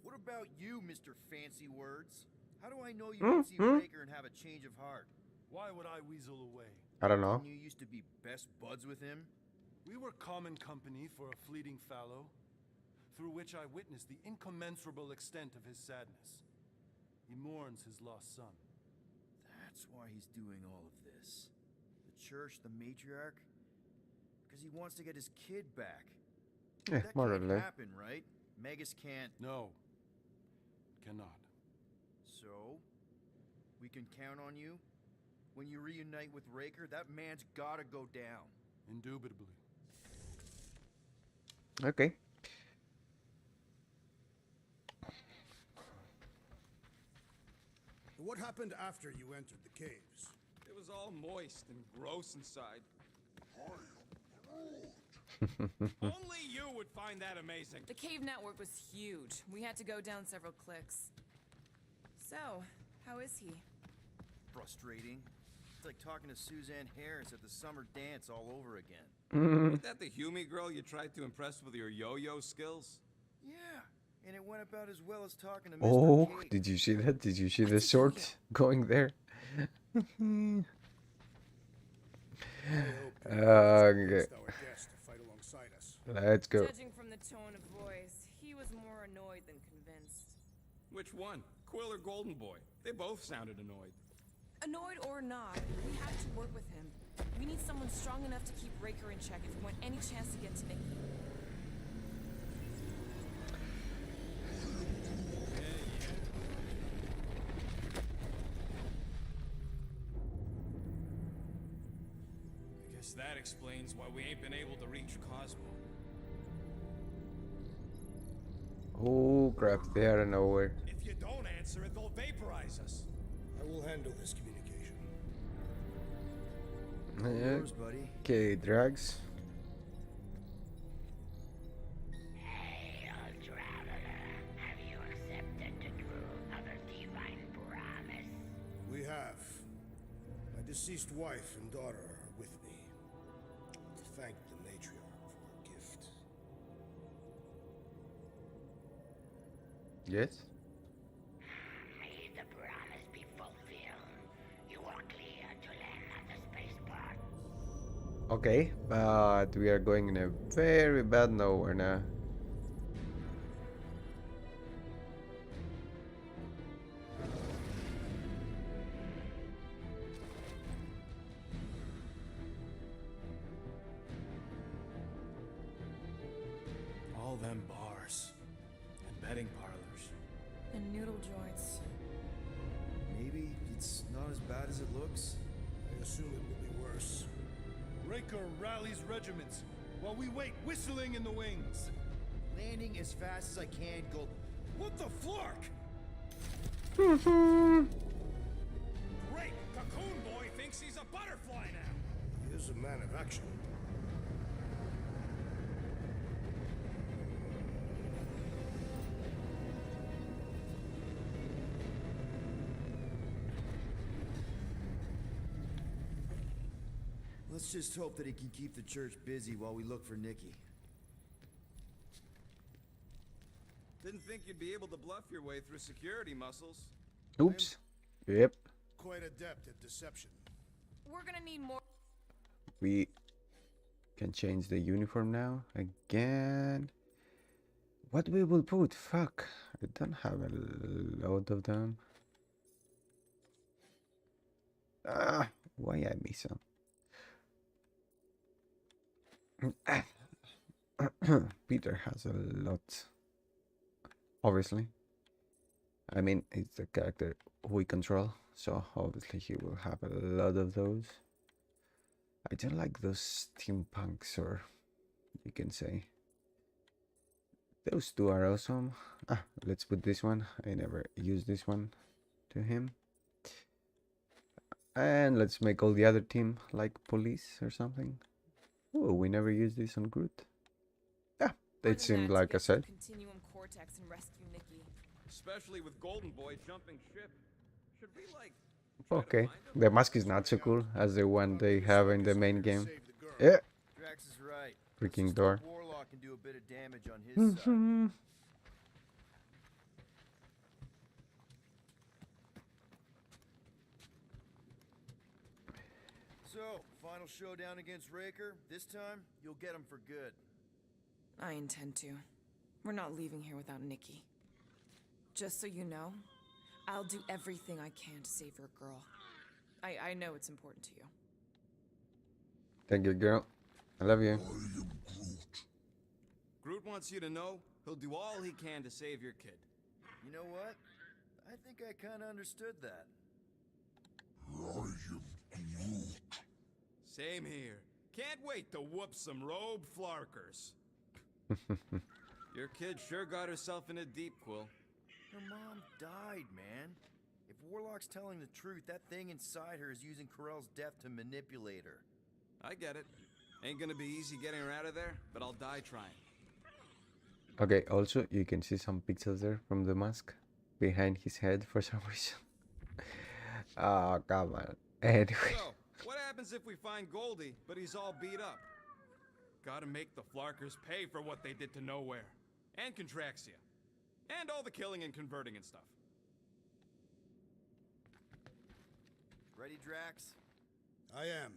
S3: What about you, Mr. Fancy Words? How do I know you won't see Raker and have a change of heart?
S5: Why would I weasel away?
S1: I don't know.
S3: Didn't you used to be best buds with him?
S5: We were common company for a fleeting fallow, through which I witnessed the incommensurable extent of his sadness. He mourns his lost son.
S3: That's why he's doing all of this. The church, the matriarch? Because he wants to get his kid back. That
S1: More or
S3: can't
S1: less.
S3: happen, right? Megas can't.
S5: No, cannot.
S3: So, we can count on you? When you reunite with Raker, that man's gotta go down.
S5: Indubitably.
S1: Okay.
S7: What happened after you entered the caves?
S2: It was all moist and gross inside. Only you would find that amazing.
S10: The cave network was huge. We had to go down several clicks. So, how is he?
S3: Frustrating. It's like talking to Suzanne Harris at the summer dance all over again.
S2: Was that the Hume girl you tried to impress with your yo-yo skills?
S3: Yeah, and it went about as well as talking to Mr.
S1: Oh,
S3: Cake.
S1: did you see that? Did you see the sword going there? Okay,
S7: Our guest to fight alongside us.
S1: let's go.
S10: Judging from the tone of voice, he was more annoyed than convinced.
S2: Which one? Quill or Golden Boy? They both sounded annoyed.
S10: Annoyed or not, we have to work with him. We need someone strong enough to keep Raker in check if we want any chance to get to Nikki.
S2: I guess that explains why we ain't been able to reach Cosmo.
S1: Oh crap, they are nowhere.
S2: If you don't answer it, they'll vaporize us.
S7: I will handle this communication.
S3: Yours, buddy.
S1: Okay, drugs.
S11: Hail, traveler. Have you accepted the truth of a divine promise?
S7: We have. My deceased wife and daughter are with me. To thank the matriarch for her gift.
S1: Yes.
S11: May the promise be fulfilled. You are clear to land at the spaceport.
S1: Okay, but we are going in a very bad nowhere now.
S10: joints.
S3: Maybe it's not as bad as it looks.
S7: I assume it will be worse.
S5: Raker rallies regiments while we wait whistling in the wings.
S3: Landing as fast as I can, Gold.
S5: What the flark?
S9: Great! Cocoon Boy thinks he's a butterfly now!
S7: He is a man of action.
S3: Let's just hope that he can keep the church busy while we look for Nikki.
S2: Didn't think you'd be able to bluff your way through security muscles.
S1: Oops. Yep.
S7: Quite adept at deception.
S10: We're gonna need more.
S1: We can change the uniform now again. What we will put? Fuck. I don't have a lot of them. Ah, why I miss them? Peter has a lot. Obviously. I mean, it's the character we control, so obviously he will have a lot of those. I don't like those steampunks, or you can say. Those two are awesome. Ah, let's put this one. I never used this one to him. And let's make all the other team like police or something. Oh, we never used this on Groot. Yeah, it seemed like I said.
S10: Continuum cortex and rescue Nikki.
S2: Especially with Golden Boy jumping ship. Should we, like, try to
S1: Okay,
S2: find him?
S1: the mask is not so cool as the one they have in the main game. Yeah,
S3: Drax is right.
S1: freaking
S3: Let's just
S1: door.
S3: hope Warlock can do a bit of damage on his side. So, final showdown against Raker. This time, you'll get him for good.
S10: I intend to. We're not leaving here without Nikki. Just so you know, I'll do everything I can to save your girl. I know it's important to you.
S1: Thank you, girl. I love you.
S2: Groot wants you to know he'll do all he can to save your kid.
S3: You know what? I think I kind of understood that.
S2: Same here. Can't wait to whoop some robe flarkers. Your kid sure got herself in a deep, Quill.
S3: Her mom died, man. If Warlock's telling the truth, that thing inside her is using Corell's death to manipulate her.
S2: I get it. Ain't gonna be easy getting her out of there, but I'll die trying.
S1: Okay, also you can see some pixels there from the mask behind his head for some reason. Oh, come on. Anyway.
S2: So, what happens if we find Goldie, but he's all beat up? Gotta make the Flarkers pay for what they did to Nowhere. And Contraxia. And all the killing and converting and stuff.
S3: Ready, Drax?
S7: I am.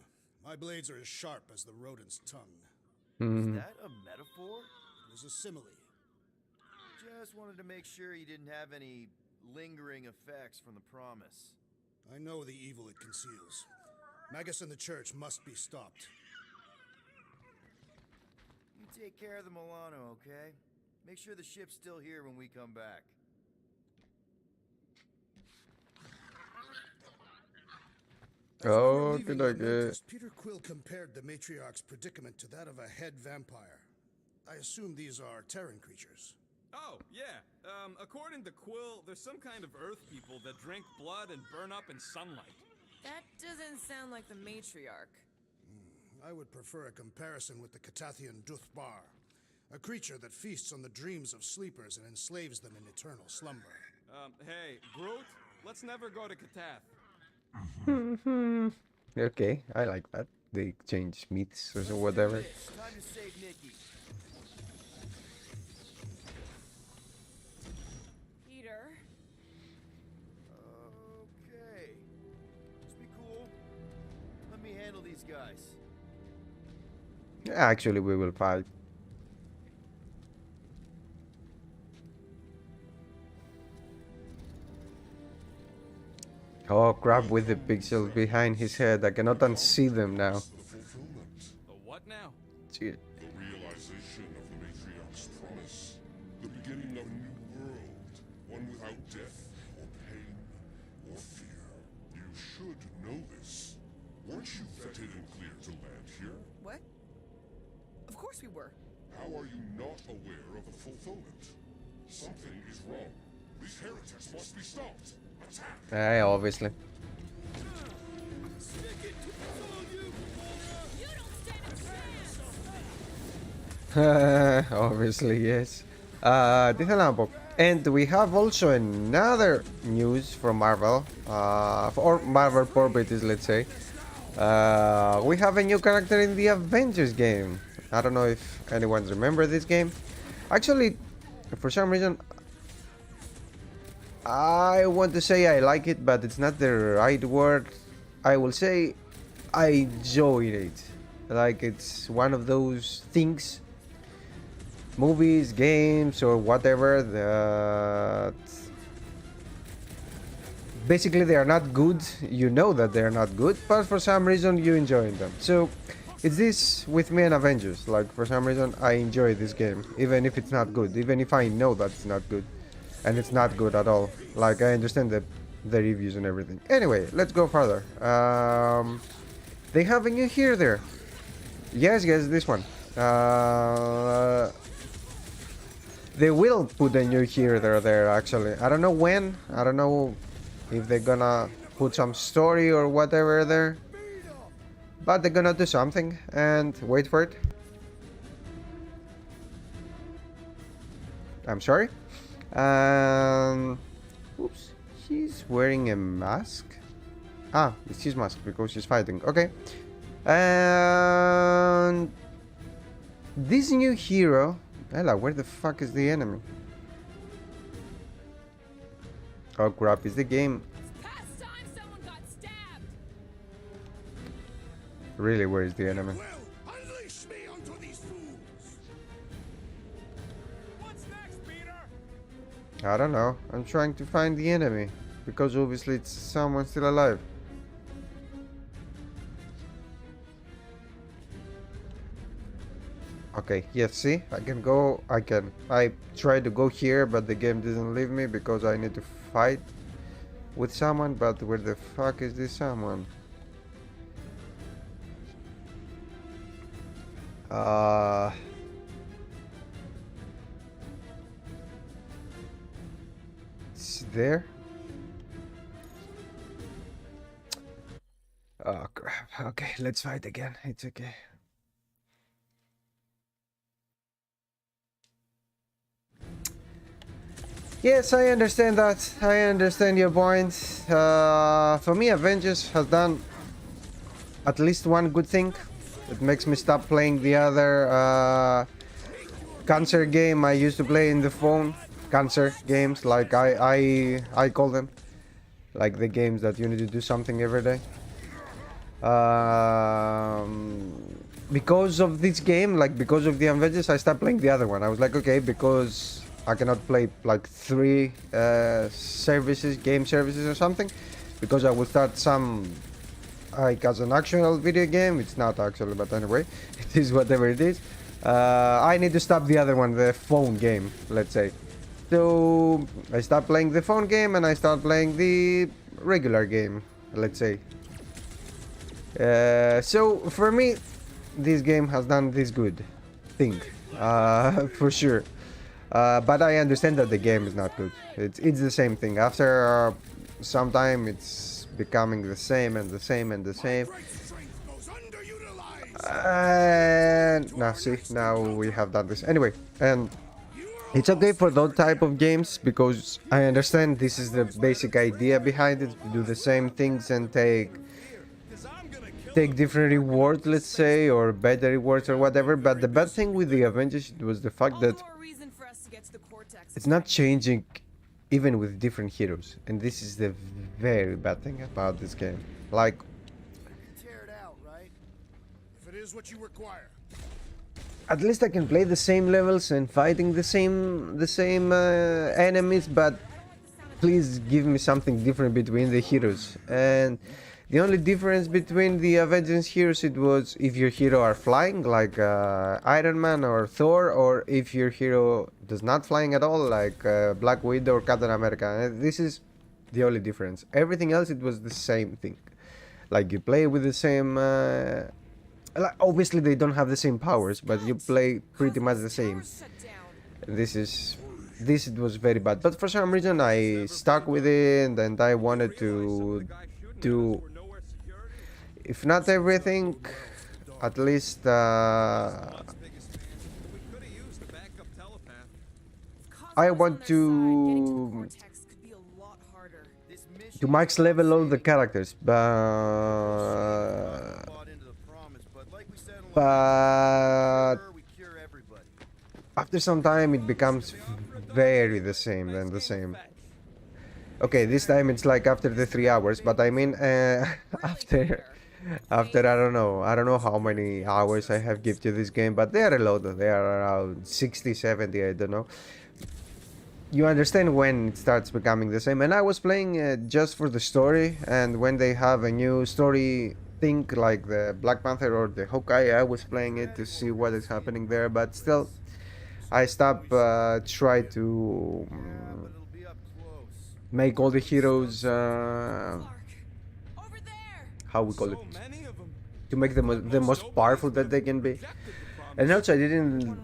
S7: My blades are as sharp as the rodent's tongue.
S3: Is that a metaphor?
S7: It is a simile.
S3: Just wanted to make sure you didn't have any lingering effects from the promise.
S7: I know the evil it conceals. Magus and the church must be stopped.
S3: You take care of the Milano, okay? Make sure the ship's still here when we come back.
S7: As we were
S1: Oh,
S7: leaving,
S1: good
S7: I
S1: idea.
S7: noticed Peter Quill compared the matriarch's predicament to that of a head vampire. I assume these are Terran creatures.
S2: Oh, yeah. According to Quill, there's some kind of Earth people that drink blood and burn up in sunlight.
S10: That doesn't sound like the matriarch.
S7: I would prefer a comparison with the Catathian Duthbar, a creature that feasts on the dreams of sleepers and enslaves them in eternal slumber.
S2: Hey, Groot, let's never go to Katath.
S1: Okay, I like that. They exchange myths or so whatever.
S3: Time to save Nikki.
S10: Peter.
S3: Okay. Just be cool. Let me handle these guys.
S1: Actually, we will fight. Oh crap, with the pixels behind his head. I cannot unsee them now.
S2: The what now?
S1: Shit.
S12: The realization of the matriarch's promise. The beginning of a new world. One without death or fear. You should know this. Weren't you vetted and cleared to land here?
S10: What? Of course we were.
S12: How are you not aware of the fulfillment? Something is wrong. These heretics must be stopped. Attack!
S1: Obviously. Obviously, yes. Τι να πω. And we have also another news from Marvel, or Marvel properties, let's say. We have a new character in the Avengers game. I don't know if anyone remembers this game. Actually, for some reason, I want to say I like it, but it's not the right word. I will say I enjoyed it. Like, it's one of those things, movies, games, or whatever, that basically they are not good. You know that they are not good, but for some reason you enjoy them. So it's this with me and Avengers. Like, for some reason I enjoy this game, even if it's not good, even if I know that it's not good, and it's not good at all. Like, I understand the reviews and everything. Anyway, let's go further. They have a new hero there. Yes, this one. They will put a new hero there actually. I don't know when. I don't know if they're gonna put some story or whatever there, but they're gonna do something. And wait for it. I'm sorry. Oops. She's wearing a mask. Ah, it's his mask because she's fighting. Okay. And this new hero. Ella, where the fuck is the enemy? Oh crap, is the game...
S6: Past time someone got stabbed.
S1: Really, where is the enemy?
S7: Unleash me onto these fools!
S2: What's next, Peter?
S1: I don't know. I'm trying to find the enemy, because obviously it's someone still alive. Okay, yes, see? I can go... I tried to go here, but the game doesn't leave me because I need to fight with someone, but where the fuck is this someone? It's there? Oh crap. Okay, let's fight again. It's okay. Yes, I understand that. I understand your point. For me, Avengers has done at least one good thing. It makes me stop playing the other cancer game I used to play in the phone. Cancer games, like I call them. Like the games that you need to do something every day. Because of this game, like because of the Avengers, I stopped playing the other one. I was like, okay, because I cannot play like 3 services, game services or something, because I will start some like as an actual video game. It's not actually, but anyway, it is whatever it is. I need to stop the other one, the phone game, let's say. So I stopped playing the phone game and I start playing the regular game, let's say. So for me, this game has done this good thing, for sure. But I understand that the game is not good. It's the same thing. After some time, it's becoming the same and the same and the same. And now see, now we have done this anyway. And it's okay for those type of games because I understand this is the basic idea behind it. To do the same things and take different rewards, let's say, or better rewards or whatever. But the bad thing with the Avengers was the fact that it's not changing even with different heroes, and this is the very bad thing about this game. Like,
S7: Tear it out, right? If it is what you require.
S1: at least I can play the same levels and fighting the same enemies, but please give me something different between the heroes. And the only difference between the Avengers heroes, it was if your hero are flying, like Iron Man or Thor, or if your hero does not flying at all, like Black Widow or Captain America. And this is The only difference. Everything else, it was the same thing. Like you play with the same. Like, obviously, they don't have the same powers, but you play pretty much the same. This it was very bad, but for some reason I stuck with it, and I wanted to do, if not everything, at least I want to max level all the characters, but after some time it becomes very the same than the same. Okay, this time it's like after the 3 hours, but I mean after I don't know how many hours I have given to this game, but they are a lot. They are around 60, 70, I don't know. You understand when it starts becoming the same, and I was playing just for the story, and when they have a new story thing like the Black Panther or the Hawkeye, I was playing it to see what is happening there, but still I stopped try to make all the heroes how we call it, to make them the most powerful that they can be. And also I didn't.
S2: Yeah,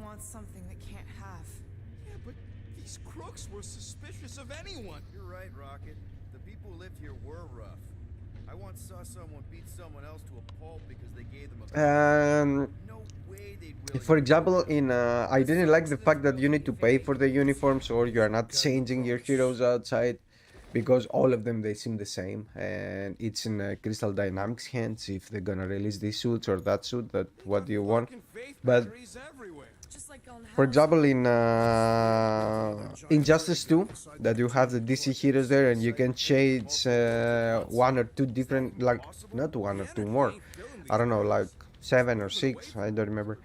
S2: but these crooks were suspicious of anyone.
S3: You're right, Rocket. The people who lived here were rough. I once saw someone beat someone else to a pulp because they gave them a
S1: For example, in I didn't like the fact that you need to pay for the uniforms, or you are not changing your heroes outside, because all of them they seem the same, and it's in Crystal Dynamics hands if they're gonna release these suits or that suit, that what do you want. But for example, in Injustice 2, that you have the DC heroes there, and you can change one or two different, like not one or two more, I don't know, like 7 or 6, I don't remember,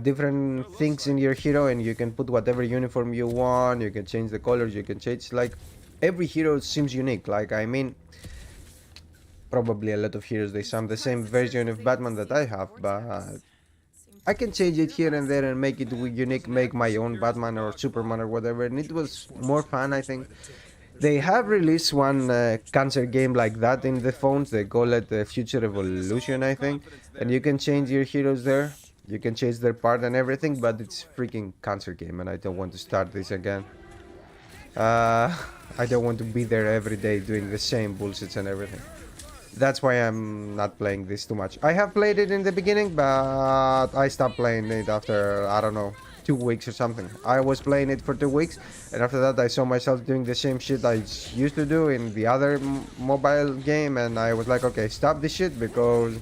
S1: different things in your hero, and you can put whatever uniform you want, you can change the colors, you can change, like, every hero seems unique. Like, I mean, probably a lot of heroes, they sound the same version of Batman that I have, but I can change it here and there and make it unique, make my own Batman or Superman or whatever, and it was more fun, I think. They have released one cancer game like that in the phones. They call it Future Evolution, I think, and you can change your heroes there. You can change their part and everything, but it's freaking cancer game, and I don't want to start this again. I don't want to be there every day doing the same bullshits and everything. That's why I'm not playing this too much. I have played it in the beginning, but I stopped playing it after, I don't know, 2 weeks or something. I was playing it for 2 weeks, and after that I saw myself doing the same shit I used to do in the other mobile game, and I was like, okay, stop this shit, because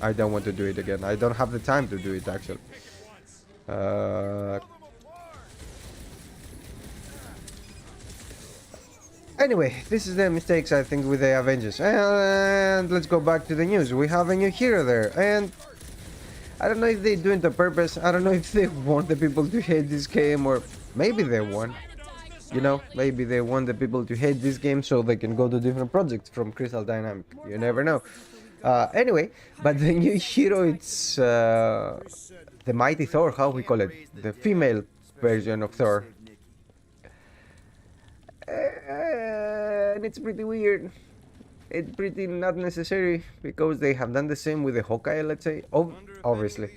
S1: I don't want to do it again. I don't have the time to do it, actually. Anyway, this is the mistakes, I think, with the Avengers. And let's go back to the news. We have a new hero there, and I don't know if they do it on purpose. I don't know if they want the people to hate this game, or maybe they want. You know, maybe they want the people to hate this game so they can go to different projects from Crystal Dynamics. You never know. Anyway, but the new hero, it's the Mighty Thor, how we call it, the female version of Thor. And it's pretty weird. It's pretty not necessary, because they have done the same with the Hawkeye, let's say. Obviously.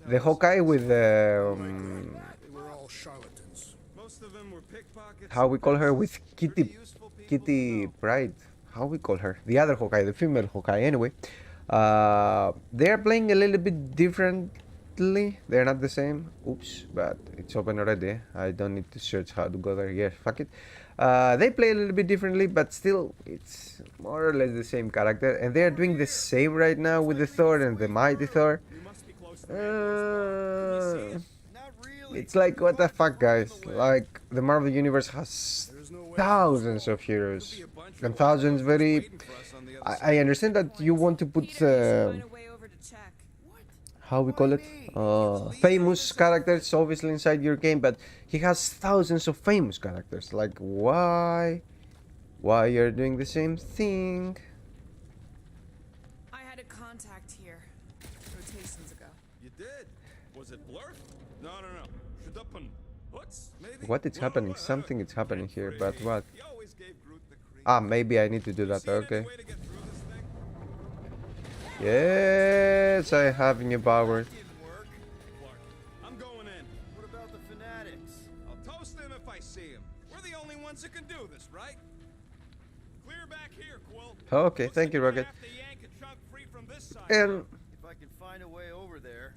S1: The Hawkeye with the... how we call her, with Kitty Pryde. How we call her? The other Hawkeye, the female Hawkeye, anyway. They are playing a little bit differently. They're not the same. Oops, but it's open already. I don't need to search how to go there. Yeah, fuck it. They play a little bit differently, but still, it's more or less the same character. And they are doing the same right now with the Thor and the Mighty Thor. It's like, what the fuck, guys? Like, the Marvel Universe has thousands of heroes. And thousands very... I understand that you want to put... how we call it? Famous characters, obviously, inside your game, but he has thousands of famous characters. Like, why? Why you're doing the same thing?
S10: I had a contact here rotations ago.
S2: You did? Was it Blur? No. Shut up and Hoots, maybe?
S1: What is happening? Something is happening here, but what?
S2: He always gave Groot
S1: Ah, maybe I need to do that. Okay.
S2: Way to get through this thing?
S1: Yes, I have new powers.
S3: Didn't work.
S2: Clark, I'm going in.
S3: What about the fanatics?
S2: I'll toast them if I see them. We're the only ones that can do this, right? Clear back here, Quill.
S1: Okay,
S2: Looks
S1: thank
S2: like
S1: you,
S2: we're
S1: Rocket.
S2: gonna have to yank a chunk free from this side.
S1: And
S3: If I can find a way over there.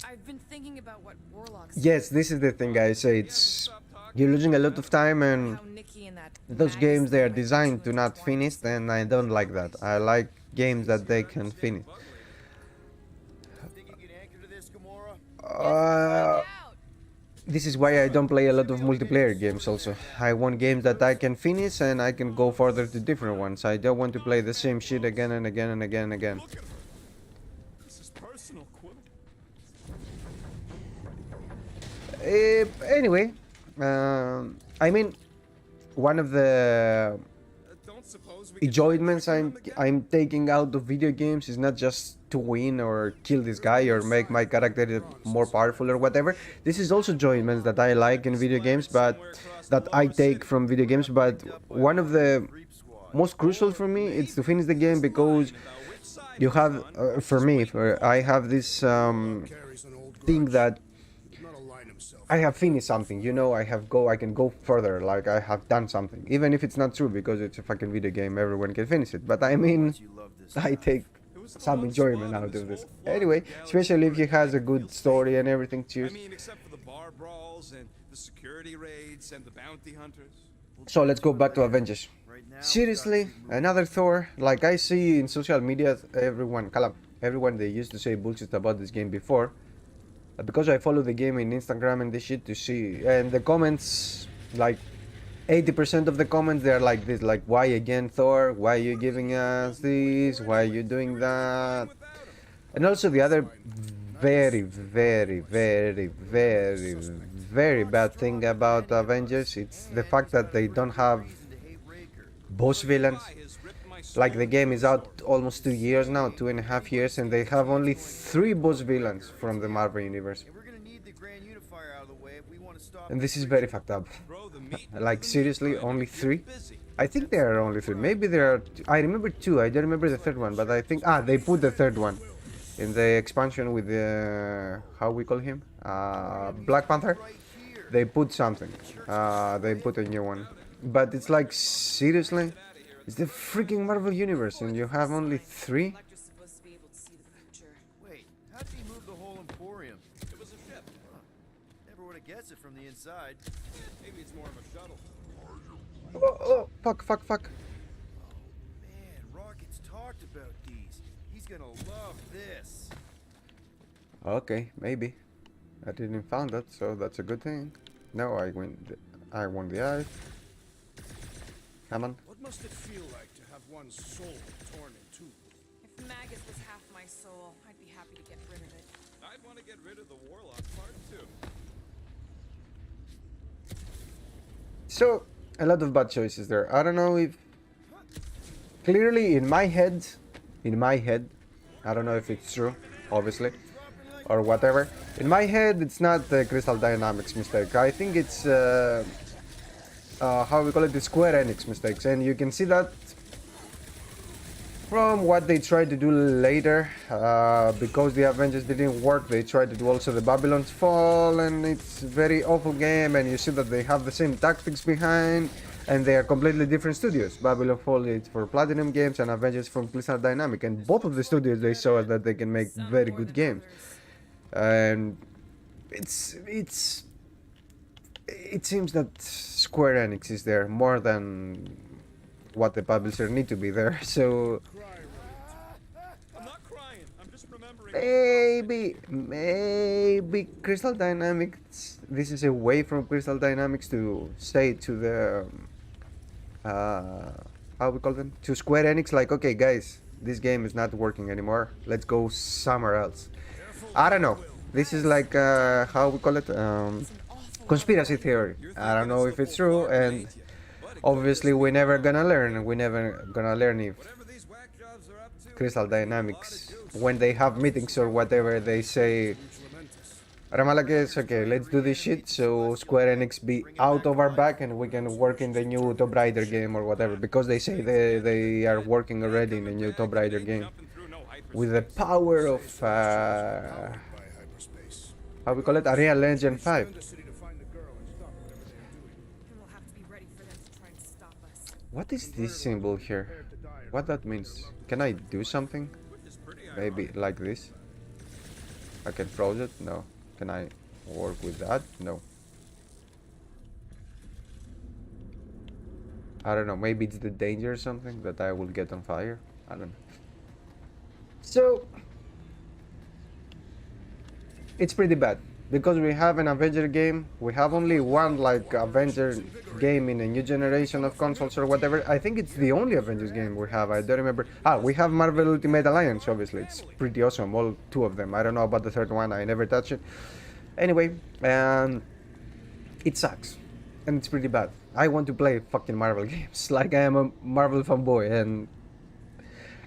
S10: I've been thinking about what Warlock's
S1: yes, this is the thing, guys. It's you're losing a lot of time, and
S10: how Nikki and that
S1: those
S10: Magus
S1: games they are
S10: thing might
S1: designed to
S10: influence
S1: not
S10: Warlock's
S1: finish, and I don't like that. I like games that they can finish.
S3: Think you can anchor to this, Gamora?
S1: This is why I don't play a lot of multiplayer games also. I want games that I can finish and I can go further to different ones. I don't want to play the same shit again and again and again and again.
S2: Look at her. This is personal, Quill.
S1: Anyway, I mean, one of the
S2: Don't suppose we can
S1: enjoyments
S2: try to trick them again?
S1: I'm taking out of video games is not just to win or kill this guy or make my character more powerful or whatever. This is also enjoyments that I like in video games, but that I take from video games. But one of the most crucial for me is to finish the game, because you have, for me, I have this
S7: Carries an old
S1: thing
S7: grudge.
S1: that
S7: Did not align himself.
S1: I have finished something, you know, I can go further, like I have done something, even if it's not true, because it's a fucking video game, everyone can finish it. But I mean,
S3: You love this.
S1: I take some enjoyment out of this. Anyway, especially if he has a good story and everything.
S2: I
S1: Cheers.
S2: mean, except for the bar brawls and the security raids and the bounty hunters.
S1: So let's go back to Avengers.
S3: Right now,
S1: Seriously, another Thor. Like I see in social media, everyone they used to say bullshit about this game before. Because I follow the game in Instagram and this shit to see, and the comments, like 80% of the comments, they're like this, like, why again Thor? Why are you giving us this? Why are you doing that? And also the other very, very, very, very, very bad thing about Avengers, it's the fact that they don't have
S3: reason to hate Raker.
S1: boss villains. Like the game is out almost 2 years now, 2.5 years, and they have only 3 boss villains from the Marvel universe.
S3: And we're gonna need the Grand Unifier out of the way if we want to stop.
S1: And this is very fucked up.
S2: Bro, the meat
S1: Like seriously, only 3?
S2: busy.
S1: I think there are only 3. Maybe there are. I remember 2. I don't remember the third one, but I think they put the third one in the expansion with the how we call him, Black Panther. They put something. They put a new one, but it's like seriously, it's the freaking Marvel universe, and you have only 3.
S10: Electra's supposed to be able to see the future.
S3: Wait, how did he move the whole Emporium?
S2: It was a ship.
S3: Never would have guessed it from the inside.
S2: Maybe it's more of a shuttle.
S1: Oh, fuck.
S3: Man, Rocket's talked about these. He's gonna love this.
S1: Okay, maybe. I didn't found that, so that's a good thing. No, I won the eye. Come on.
S7: What must it feel like to have one's soul torn in two?
S10: If Magus was half my soul, I'd be happy to get rid of it.
S2: I'd want to get rid of the Warlock part too.
S1: So, a lot of bad choices there. I don't know if... Clearly, in my head, I don't know if it's true, obviously, or whatever. In my head, it's not the Crystal Dynamics mistake. I think it's, how we call it, the Square Enix mistakes. And you can see that from what they tried to do later. Because the Avengers didn't work, they tried to do also the Babylon's Fall, and it's a very awful game, and you see that they have the same tactics behind, and they are completely different studios. Babylon Fall is for Platinum Games and Avengers from Crystal Dynamics, and both of the studios they show us that they can make very good games. And it seems that Square Enix is there more than what the publisher need to be there. So
S2: I'm not crying. I'm just remembering.
S1: maybe Crystal Dynamics. This is a way from Crystal Dynamics to say to the how we call them, to Square Enix, like, okay guys, this game is not working anymore. Let's go somewhere else. I don't know. This is like how we call it, conspiracy theory. I don't know if it's true, and obviously we're never gonna learn. We're never gonna learn if
S2: Whatever these whack jobs are up to,
S1: Crystal Dynamics, when they have meetings or whatever, they say Ramalakes, okay, let's do this shit so Square Enix be out of our back and we can work in the new Tomb Raider game or whatever, because they say they are working already in the new Tomb Raider game with the power of how we call it, Unreal Engine 5. What is this symbol here? What that means? Can I do something? Maybe like this? I can froze it? No. Can I work with that? No. I don't know, maybe it's the danger or something that I will get on fire. I don't know. So it's pretty bad because we have an Avenger game. We have only one like Avenger game in a new generation of consoles or whatever. I think it's the only Avengers game we have. I don't remember. We have Marvel Ultimate Alliance, obviously. It's pretty awesome, all two of them. I don't know about the third one. I never touched it. Anyway, it sucks and it's pretty bad. I want to play fucking Marvel games like I am a Marvel fanboy. And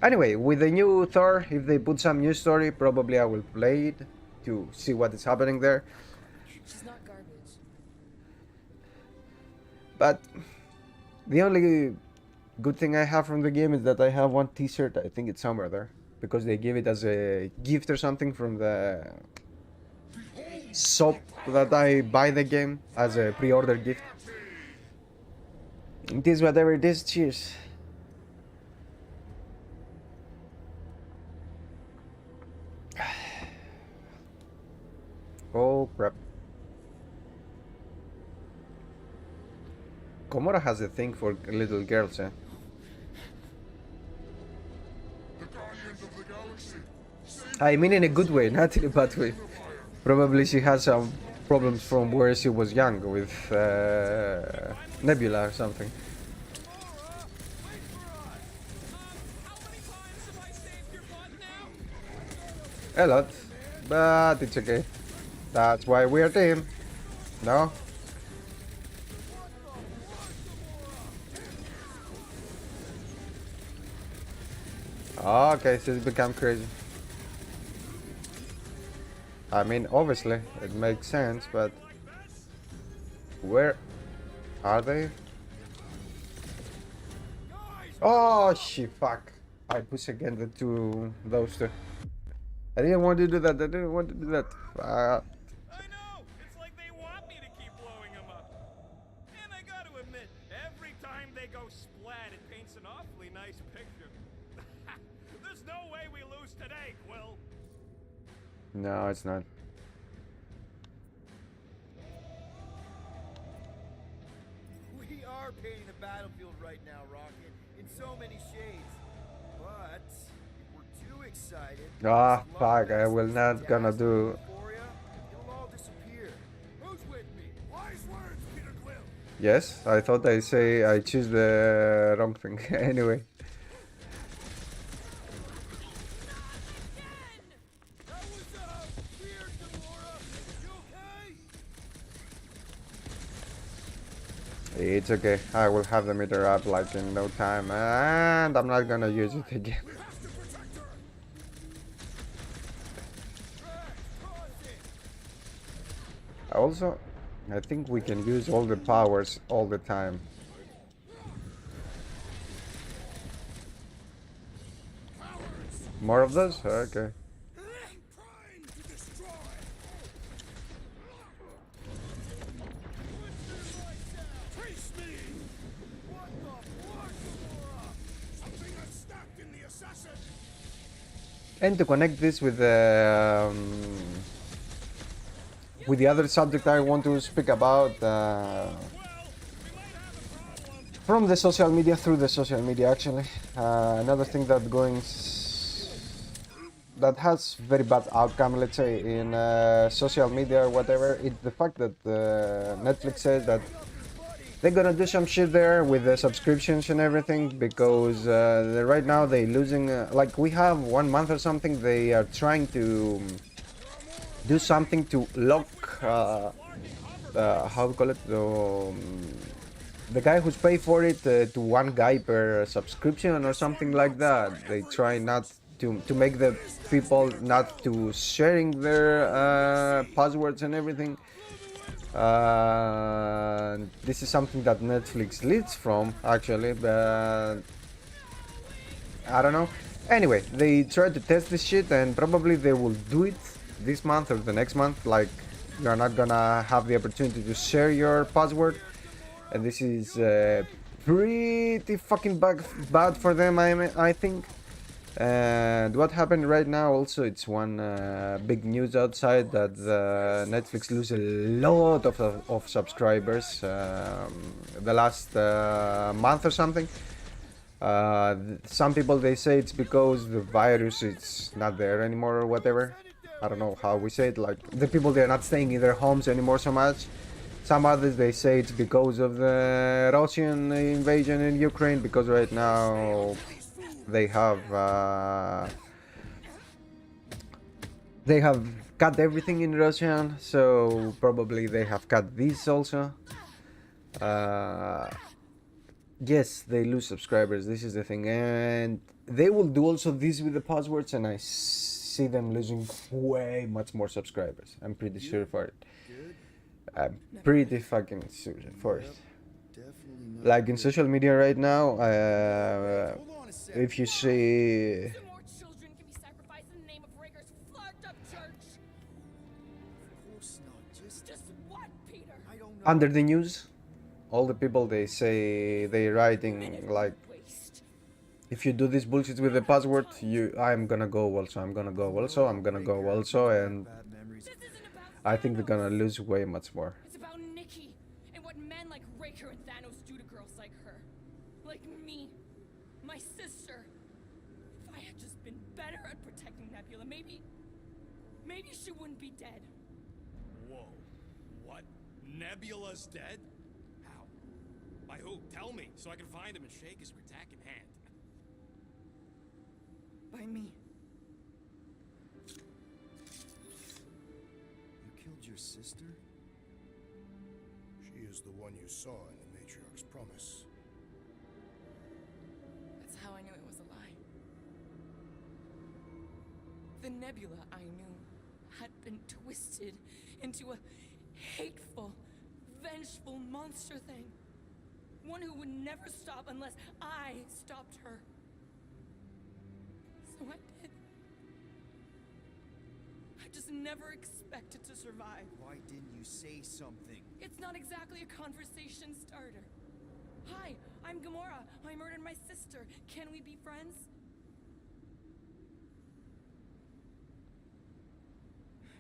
S1: anyway, with the new Thor, if they put some new story, probably I will play it to see what is happening there.
S10: She's not garbage.
S1: But the only good thing I have from the game is that I have one t-shirt. I think it's somewhere there because they give it as a gift or something from the shop that I buy the game as a pre-order gift. It is whatever it is. Cheers. Oh crap. Komora has a thing for little girls, eh? I mean in a good way, not in a bad way. Probably she has some problems from where she was young with Nebula or something. A lot, but it's okay. That's why we're a team. No? Okay, she's become crazy. I mean, obviously, it makes sense, but where are they? Oh shit, fuck. I push again those two. I didn't want to do that, I didn't want to do that.
S2: I know! It's like they want me to keep blowing them up. And I gotta admit, every time they go splat, it paints an awfully nice picture. There's no way we lose today, Quill.
S1: No, it's not.
S3: We are painting the battlefield right now, Rocket, in so many shades. But if we're too excited,
S1: Ah, fuck, I will not gonna do.
S3: it'll all disappear. Who's with me? Wise words, Peter Quill.
S1: Yes, I thought I choose the wrong thing. Anyway. It's okay, I will have the meter up like in no time, and I'm not gonna use it again. Also, I think we can use all the powers all the time. More of those? Okay. And to connect this with the other subject I want to speak about, from the social media, through the social media actually, another thing that has very bad outcome, let's say, in social media or whatever, it's the fact that Netflix says that they're gonna do some shit there with the subscriptions and everything, because right now they're losing, like we have 1 month or something, they are trying to do something to lock, how we call it, the guy who's paid for it to one guy per subscription or something like that. They try not to make the people not to sharing their passwords and everything. This is something that Netflix leads from actually, but I don't know. Anyway, they try to test this shit and probably they will do it this month or the next month. Like, you're not gonna have the opportunity to share your password, and this is pretty fucking bad for them, I think. And what happened right now also, it's one big news outside that Netflix lose a lot of subscribers the last month or something. Some people, they say it's because the virus it's not there anymore or whatever. I don't know how we say it, like the people, they're not staying in their homes anymore so much. Some others, they say it's because of the Russian invasion in Ukraine, because right now they have cut everything in Russian, so probably they have cut this also. Yes, they lose subscribers, this is the thing, and they will do also this with the passwords, and I see them losing way much more subscribers. I'm pretty sure for it. I'm pretty fucking sure for it. Like in social media right now, if you see under the news, all the people, they say, they writing like, if you do this bullshit with the password, I'm gonna go also, I'm gonna go also, I'm gonna go also, and I think they're gonna lose way much more.
S6: It's about Nikki and what men like Raker and Thanos do to girls like her. Like me. My sister. If I had just been better at protecting Nebula, maybe she wouldn't be dead.
S9: Whoa. What? Nebula's dead? How? By who? Tell me, so I can find him and shake his retack in hand.
S10: By me.
S3: You killed your sister?
S7: She is the one you saw in the Matriarch's promise.
S6: That's how I knew it was a lie. The Nebula I knew had been twisted into a hateful, vengeful monster thing. One who would never stop unless I stopped her. So I did. I just never expected to survive.
S3: Why didn't you say something?
S6: It's not exactly a conversation starter. Hi, I'm Gamora. I murdered my sister. Can we be friends?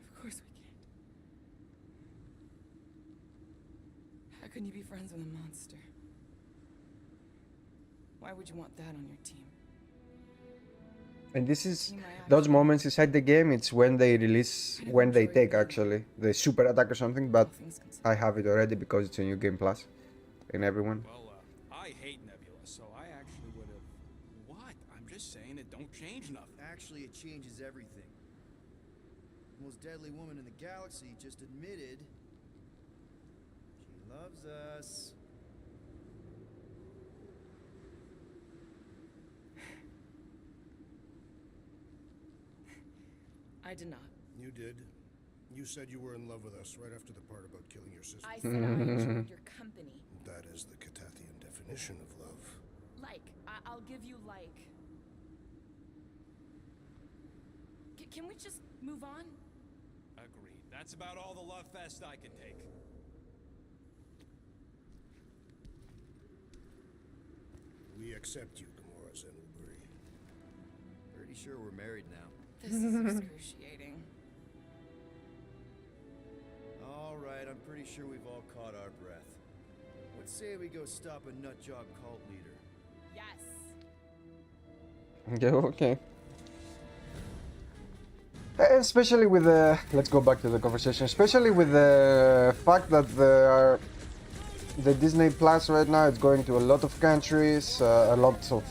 S6: Of course we can't. How can you be friends with a monster? Why would you want that on your team?
S1: And this is those moments inside the game, it's when they release, when they take actually the super attack or something, but I have it already because it's a new game plus in everyone.
S9: Well, I hate Nebula, so I actually would have... What? I'm just saying it don't change nothing.
S3: Actually, it changes everything. The most deadly woman in the galaxy just admitted she loves us.
S10: I did not.
S7: You did. You said you were in love with us right after the part about killing your sister.
S10: I said I enjoyed your company.
S7: That is the Catathian definition of love.
S6: Like, I'll give you like. Can we just move on?
S9: Agreed. That's about all the love fest I can take.
S7: We accept you, Gamora Zenoburi.
S3: Pretty sure we're married now.
S10: This is excruciating.
S3: All right, I'm pretty sure we've all caught our breath. What say we go stop a nutjob cult leader?
S6: Yes.
S1: Yeah, okay. Especially with the... Let's go back to the conversation. Especially with the fact that the Disney Plus right now is going to a lot of countries, a lot of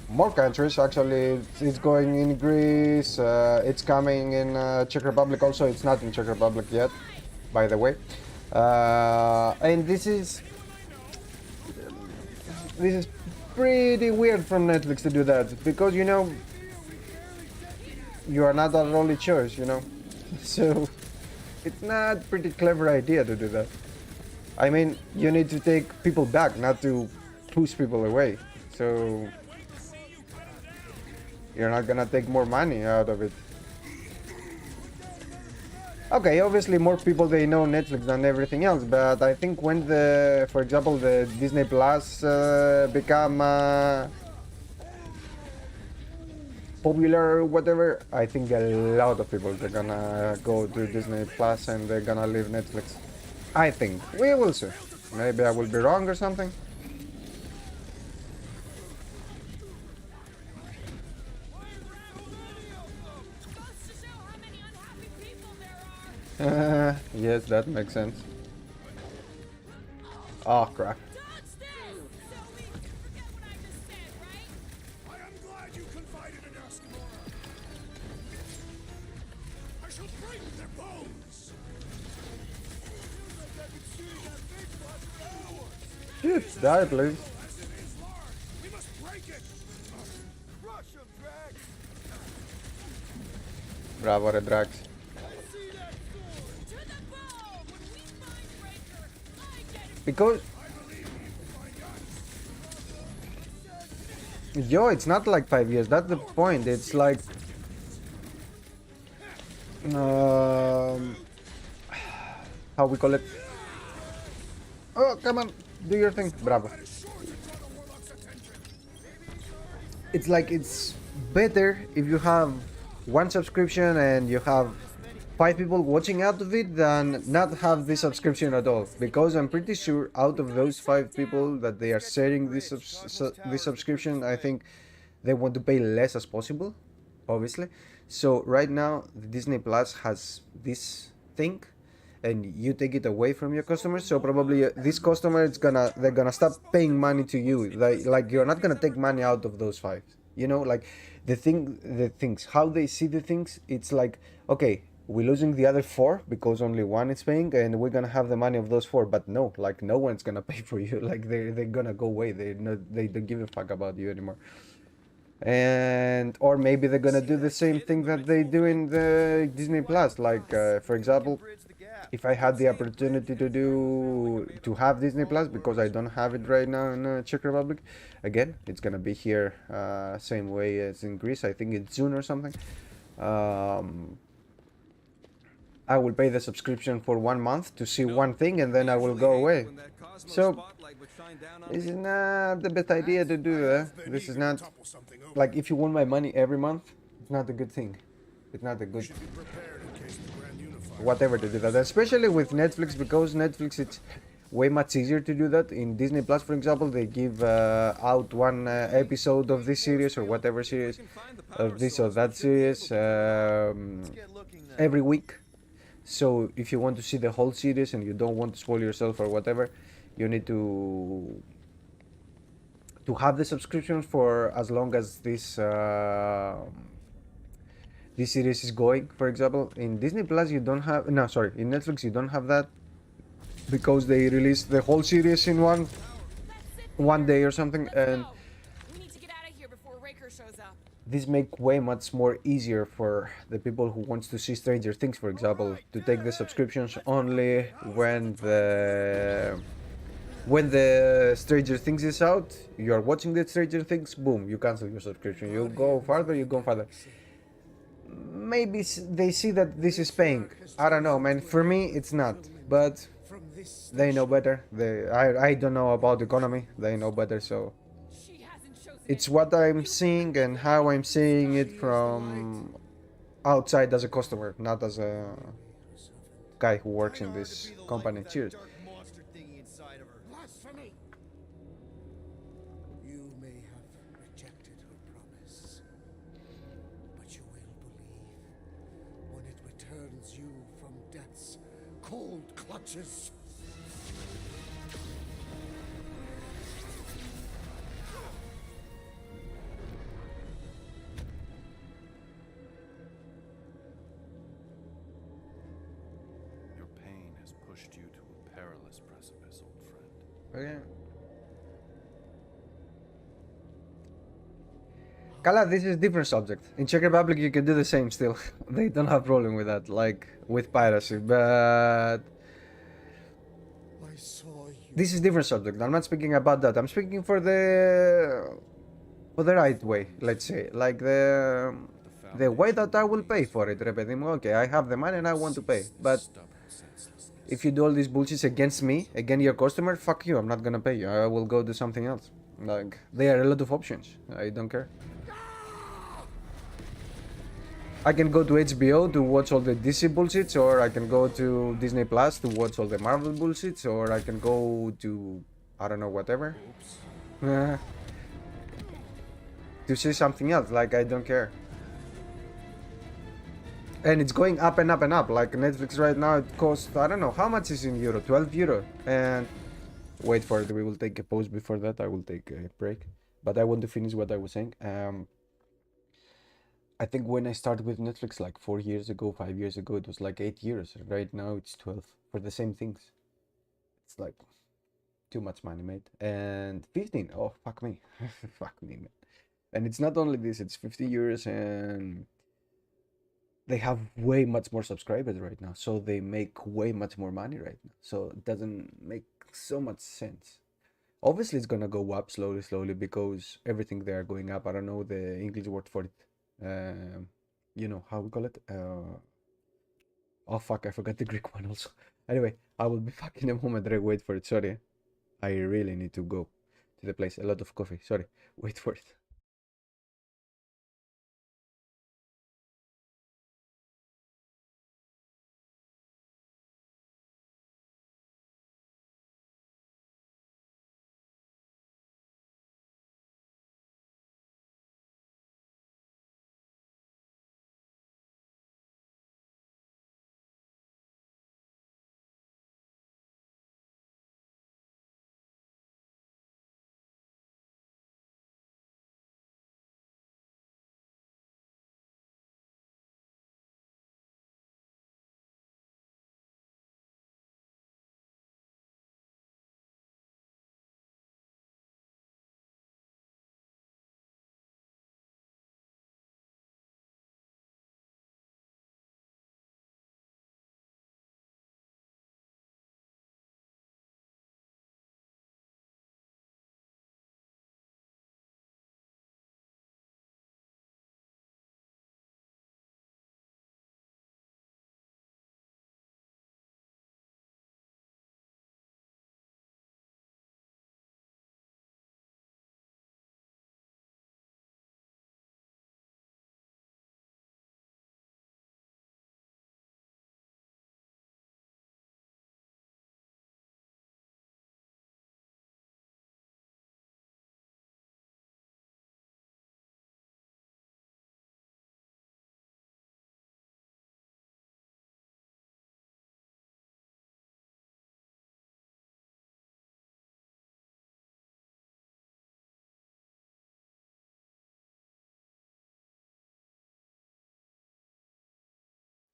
S1: more countries actually. It's going in Greece, it's coming in Czech Republic also. It's not in Czech Republic yet, by the way. And this is pretty weird from Netflix to do that, because you know, you are not our only choice, you know. So it's not pretty clever idea to do that. I mean, you need to take people back, not to push people away. So you're not gonna take more money out of it. Okay, obviously more people they know Netflix than everything else, but I think when the, for example, the Disney Plus become popular or whatever, I think a lot of people they're gonna go to Disney Plus and they're gonna leave Netflix. I think we will see. Maybe I will be wrong or something. Yes, that makes sense. Oh crap.
S7: I am glad you confided in us, Nora. I shall break their bones.
S1: Shit, die please.
S7: We must break it.
S3: Crush him, Drax!
S1: Bravo, Redrax. Because yo, it's not like 5 years. That's the point. It's like how we call it. Oh, come on, do your thing. Bravo. It's like it's better if you have one subscription and you have 5 people watching out of it than not have this subscription at all, because I'm pretty sure out of those 5 people that they are sharing this this subscription, I think they want to pay less as possible, obviously. So right now the Disney Plus has this thing and you take it away from your customers, so probably this customer it's gonna they're gonna stop paying money to you, like you're not gonna take money out of those 5, you know, like the things how they see the things, it's like, okay, we're losing the other 4 because only one is paying and we're gonna have the money of those 4, but no, like no one's gonna pay for you, like they're gonna go away, they don't give a fuck about you anymore. And or maybe they're gonna do the same thing that they do in the Disney Plus, like for example, if I had the opportunity to have Disney Plus, because I don't have it right now in Czech Republic, again it's gonna be here same way as in Greece, I think it's June or something. I will pay the subscription for 1 month to see one thing and then I will go away. So this is not the best idea to do that. This is not, like, if you want my money every month, it's not a good thing. It's not a good whatever to do that, especially with Netflix, because Netflix it's way much easier to do that. In Disney Plus, for example, they give out one episode of this series or whatever series of this or that series every week. So if you want to see the whole series and you don't want to spoil yourself or whatever, you need to have the subscription for as long as this this series is going. For example, in Disney Plus you don't have, no sorry, in Netflix you don't have that, because they release the whole series in one day or something, and this make way much more easier for the people who wants to see Stranger Things, for example, to take the subscriptions only when the Stranger Things is out. You are watching the Stranger Things, boom, you cancel your subscription, you go farther, you go farther. Maybe they see that this is paying, I don't know, man, for me it's not, but they know better. I don't know about economy, they know better, so it's what I'm seeing and how I'm seeing it from outside as a customer, not as a guy who works in this company. Cheers.
S7: Blasphemy! You may have rejected her promise, but you will believe when it returns you from death's cold clutches.
S5: Your pain has pushed you to a perilous precipice, old friend.
S1: Okay. Kala, this is different subject. In Czech Republic, you can do the same still. They don't have problem with that, like with piracy. But
S7: I saw you.
S1: this is different subject. I'm not speaking about that. I'm speaking for the right way. Let's say, like the way that I will pay for it. Ρε παιδί μου, okay, I have the money and I want to pay. But if you do all these bullshits against me, against your customer, fuck you. I'm not gonna pay you. I will go do something else. Like there are a lot of options. I don't care. I can go to HBO to watch all the DC bullshits, or I can go to Disney Plus to watch all the Marvel bullshits, or I can go to, I don't know, whatever. To see something else, like I don't care. And it's going up and up and up. Like Netflix right now, it costs, I don't know, how much is in euro? 12 euro. And wait for it, we will take a pause before that. I will take a break. But I want to finish what I was saying. I think when I started with Netflix like 4 years ago, 5 years ago, it was like 8 euros. Right now it's 12 for the same things. It's like too much money, mate. And 15, oh, fuck me. Fuck me, man. And it's not only this, it's 50 euros and they have way much more subscribers right now. So they make way much more money right now. So it doesn't make so much sense. Obviously it's gonna go up slowly because everything they are going up. I don't know the English word for it. You know how we call it. Oh fuck, I forgot the Greek one also. Anyway, I will be back in a moment. Wait for it. Sorry, I really need to go to the place. A lot of coffee. Sorry, wait for it.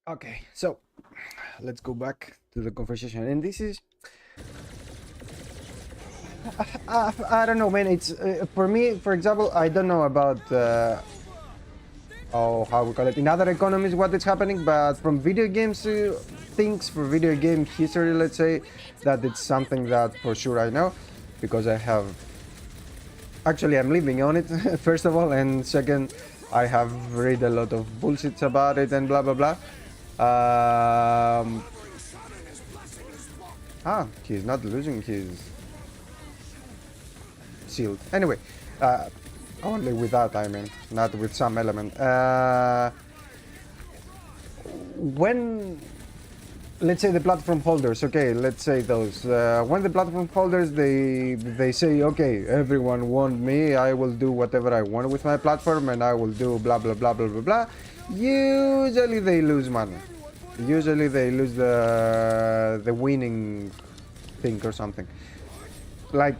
S1: Okay, so let's go back to the conversation, and this is I don't know, man. It's for me, for example, I don't know about oh, how we call it in other economies what is happening, but from video games things, for video game history, let's say that it's something that for sure I know because I have actually I'm living on it first of all, and second I have read a lot of bullshits about it and blah blah blah. He's not losing his shield. Anyway, only with that, I mean, not with some element. When, let's say the platform holders, okay, let's say those, when the platform holders, they say, okay, everyone want me, I will do whatever I want with my platform and I will do blah, blah, blah, blah, blah, blah. Usually they lose money. Usually they lose the winning thing or something. Like,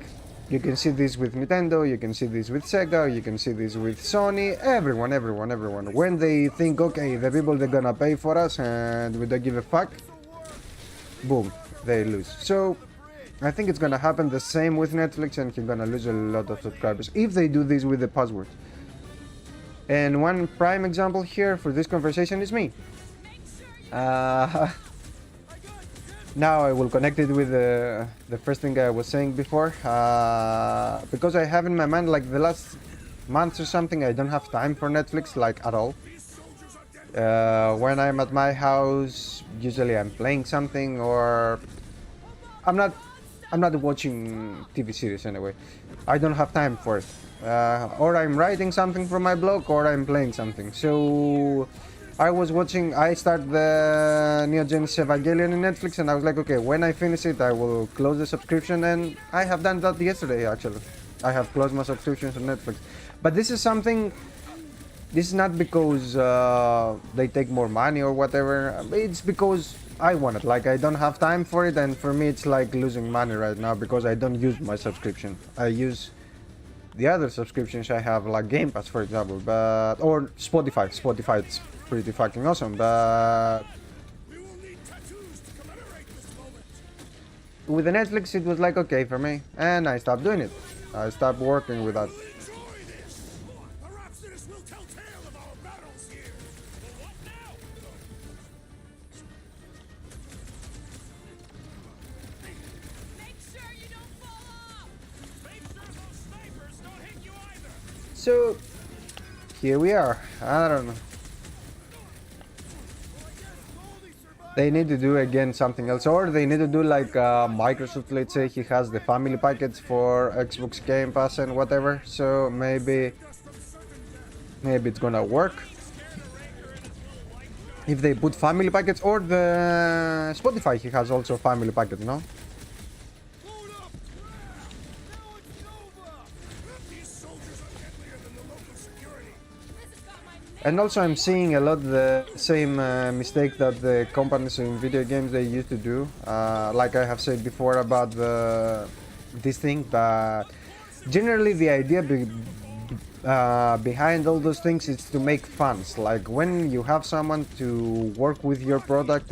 S1: you can see this with Nintendo, you can see this with Sega, you can see this with Sony, everyone. When they think, okay, the people they're gonna pay for us and we don't give a fuck, boom, they lose. So, I think it's gonna happen the same with Netflix and you're gonna lose a lot of subscribers if they do this with the password. And one prime example here for this conversation is me. Now I will connect it with the first thing I was saying before, because I have in my mind like the last month or something I don't have time for Netflix, like at all. When I'm at my house, usually I'm playing something, or I'm not watching TV series anyway. I don't have time for it. Or I'm writing something from my blog, or I'm playing something. So I started the Neo Genesis Evangelion in Netflix, and I was like, okay, when I finish it, I will close the subscription, and I have done that yesterday, actually. I have closed my subscriptions on Netflix. But this is not because they take more money or whatever. It's because I want it. Like, I don't have time for it, and for me, it's like losing money right now because I don't use my subscription. I use the other subscriptions I have, like Game Pass, for example, or Spotify. Spotify, it's pretty fucking awesome, but with the Netflix, it was like okay for me, and I stopped doing it. I stopped working with that. So here we are. I don't know. They need to do again something else, or they need to do like Microsoft. Let's say he has the family package for Xbox Game Pass and whatever. So maybe it's gonna work if they put family package, or the Spotify. He has also family package, no? And also I'm seeing a lot the same mistake that the companies in video games they used to do. Like I have said before about this thing, but generally the idea behind all those things is to make fans. Like when you have someone to work with your product,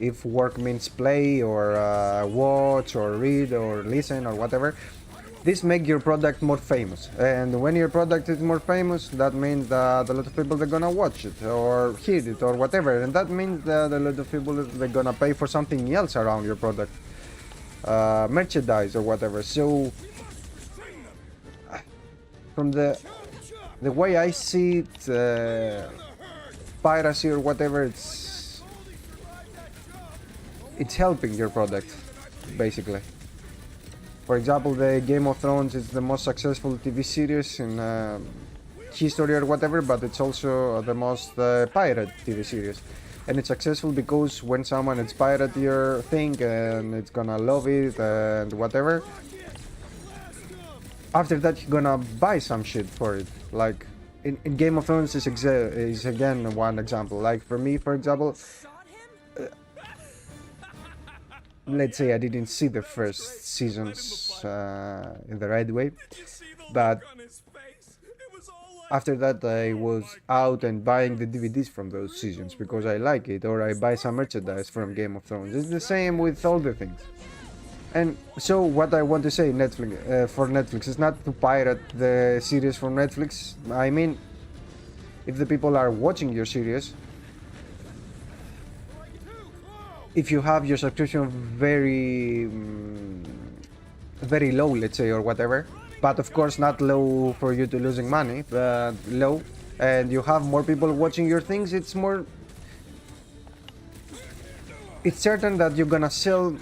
S1: if work means play or watch or read or listen or whatever, this makes your product more famous, and when your product is more famous, that means that a lot of people are gonna watch it or hear it or whatever, and that means that a lot of people they're gonna pay for something else around your product, merchandise or whatever. So from the way I see it, piracy or whatever, it's helping your product basically. For example, the Game of Thrones is the most successful TV series in history or whatever, but it's also the most pirated TV series. And it's successful because when someone is pirate your thing and it's gonna love it and whatever, after that you're gonna buy some shit for it. Like in Game of Thrones is again one example. Like for me, for example, let's say I didn't see the first seasons in the right way, but after that I was out and buying the DVDs from those seasons because I like it, or I buy some merchandise from Game of Thrones. It's the same with all the things. And so what I want to say for Netflix is not to pirate the series from Netflix. I mean, if the people are watching your series, if you have your subscription very low, let's say, or whatever, but of course not low for you to losing money, but low, and you have more people watching your things, it's certain that you're gonna sell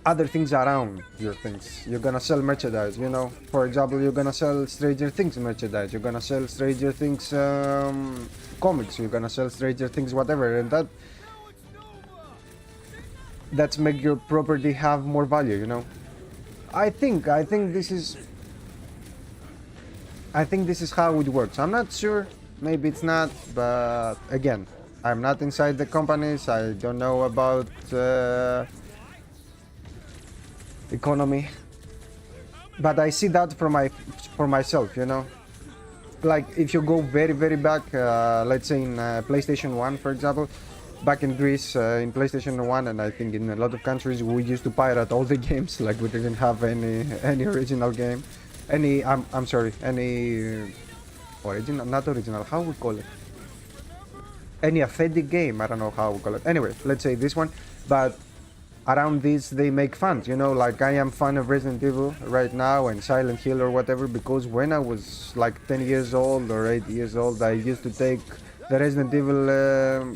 S1: other things around your things. You're gonna sell merchandise, you know. For example, you're gonna sell Stranger Things merchandise, you're gonna sell Stranger Things comics, you're gonna sell Stranger Things whatever, and that's make your property have more value, you know. I think this is how it works. I'm not sure, maybe it's not, but again, I'm not inside the companies, I don't know about economy, but I see that for myself, you know. Like if you go very back, let's say in PlayStation 1, for example, back in Greece, in PlayStation 1, and I think in a lot of countries, we used to pirate all the games. Like we didn't have any original game, any original, not original, how we call it? Any authentic game, I don't know how we call it. Anyway, let's say this one, but around this they make fun, you know, like I am fan of Resident Evil right now and Silent Hill or whatever, because when I was like 10 years old or 8 years old, I used to take the Resident Evil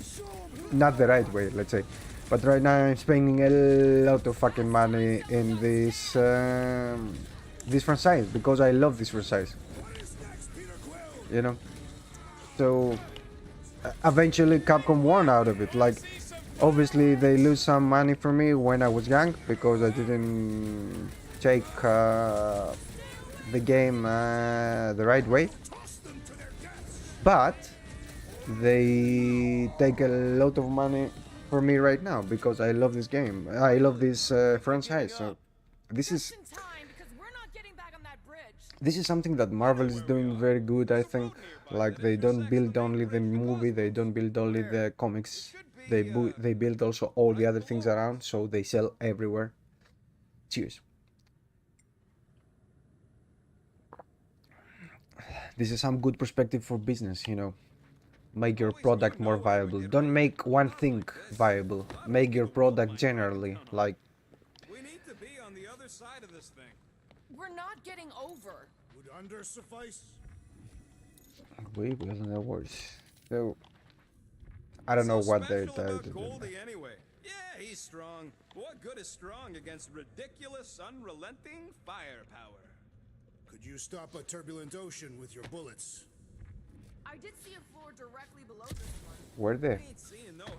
S1: not the right way, let's say, but right now I'm spending a lot of fucking money in this this franchise because I love this franchise, you know. So eventually Capcom won out of it. Like, obviously they lose some money from me when I was young because I didn't take the game the right way, but they take a lot of money from me right now because I love this game. I love this franchise. So this is something that Marvel is doing very good, I think. Like, they don't build only the movie, they don't build only the comics, they build also all the other things around, so they sell everywhere. Cheers. This is some good perspective for business, you know. Make your product more viable. Don't make one thing viable. Make your product generally, like...
S2: We need to be on the other side of this thing.
S10: We're not getting over.
S7: Would under suffice?
S1: Wait, wasn't that words? So... I don't know what they're trying to do.
S2: Anyway. Yeah, he's strong. What good is strong against ridiculous, unrelenting firepower?
S7: Could you stop a turbulent ocean with your bullets?
S10: I did see a floor directly below this one.
S1: Where the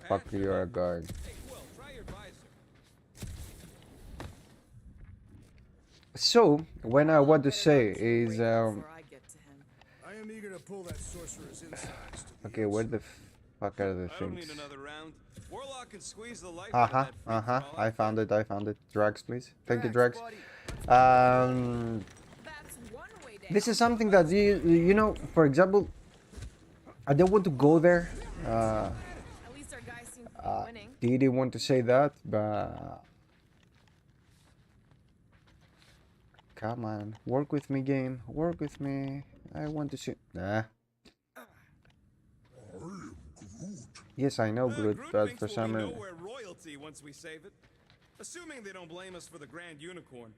S1: fuck you are going?
S2: Hey, Quill, try your visor.
S1: So, when I want to say is
S7: I am eager to pull that sorcerer's insides.
S1: okay, where the fuck are the
S2: I don't
S1: things?
S2: need another round. Warlock can squeeze the life
S1: I found it. Drugs, please. Thank you, drugs. This is something that you know, for example, I don't want to go there.
S10: At least our guys seem to be winning.
S1: Didn't want to say that, but come on, work with me, game. Work with me. I want to see. Nah. Yes, I know Groot, but for some reason.
S2: Royalty once we save it, assuming they don't blame us for the Grand Unicorn.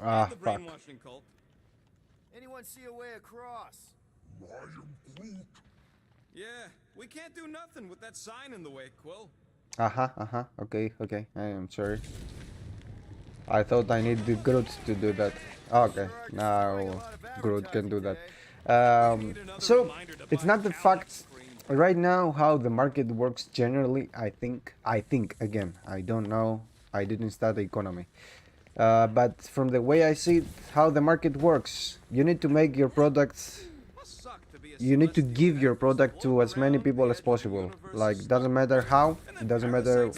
S1: Ah,
S2: the
S1: fuck.
S2: brainwashing cult.
S3: Anyone see a way across?
S12: I am Groot.
S2: Yeah, we can't do nothing with that sign in the way, Quill.
S1: Okay, I am sorry. I thought I need the Groot to do that. Okay, now Groot can do that. So, it's not the fact right now how the market works generally. I think, again, I don't know, I didn't study economy. But from the way I see it, how the market works, you need to make your product, you need to give your product to as many people as possible. Like, doesn't matter how, it doesn't matter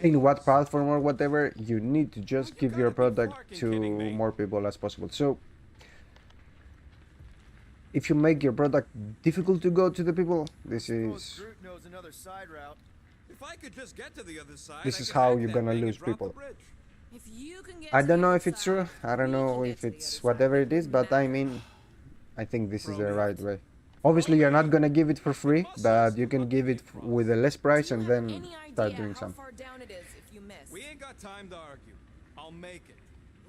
S1: in what platform or whatever, you need to just give your product to more people as possible. So if you make your product difficult to go to the people, this is how you're gonna lose people. I don't know if it's true, I don't know if it's whatever it is, but I mean, I think this is the right way. Obviously you're not gonna give it for free, but you can give it with a less price and then start doing something.
S2: We ain't got time to argue. I'll make it.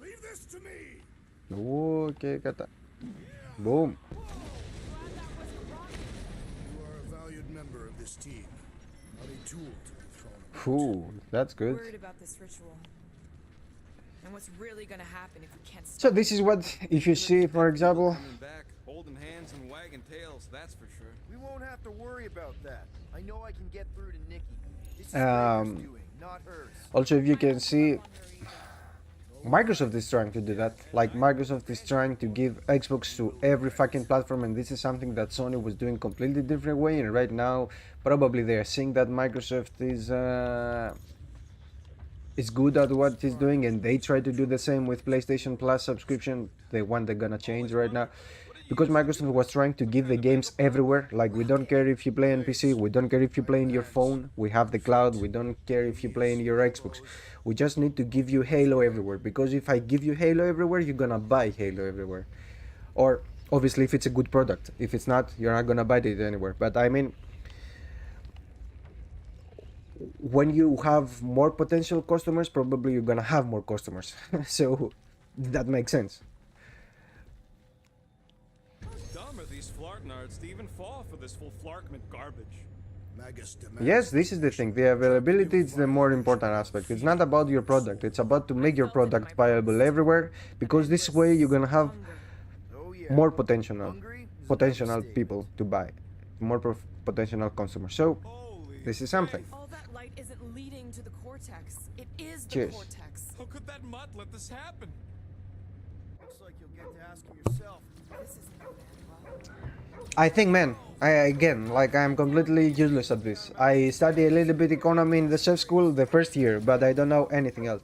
S7: Leave this to me.
S1: Okay, got that. Boom.
S7: You are a valued member of this team. Not a tool to be thrown away.
S1: Ooh, that's good.
S10: Worried about this ritual. And what's really gonna happen if we can't stop
S1: So this is what, if you see, for example,
S2: Back, holding hands and wagging tails, that's for sure.
S3: We won't have to worry about that. I know I can get through to Nikki. This is Raker's doing, not hers.
S1: also if you can see, Microsoft is trying to do that. Like, Microsoft is trying to give Xbox to every fucking platform, and this is something that Sony was doing completely different way, and right now probably they are seeing that Microsoft is good at what it's doing, and they try to do the same with PlayStation Plus subscription, the one they're gonna change right now. Because Microsoft was trying to give the games everywhere, like, we don't care if you play on PC, we don't care if you play in your phone, we have the cloud, we don't care if you play in your Xbox. We just need to give you Halo everywhere, because if I give you Halo everywhere, you're gonna buy Halo everywhere. Or obviously if it's a good product. If it's not, you're not gonna buy it anywhere. But I mean, when you have more potential customers, probably you're gonna have more customers. So that makes sense.
S2: How dumb are these flartnards to even fall for this full flarkment garbage?
S1: Yes, this is the thing. The availability is the more important aspect. It's not about your product. It's about to make your product viable everywhere, because this way you're gonna have more potential people to buy, more potential customers. So this is something.
S10: All that light isn't leading to the cortex. It is the
S1: Cheers.
S10: cortex.
S2: How could that mutt let this happen?
S3: Looks like you'll get to asking yourself.
S10: This isn't Manuel.
S1: I think, man, I'm completely useless at this. I study a little bit economy in the chef school the first year, but I don't know anything else.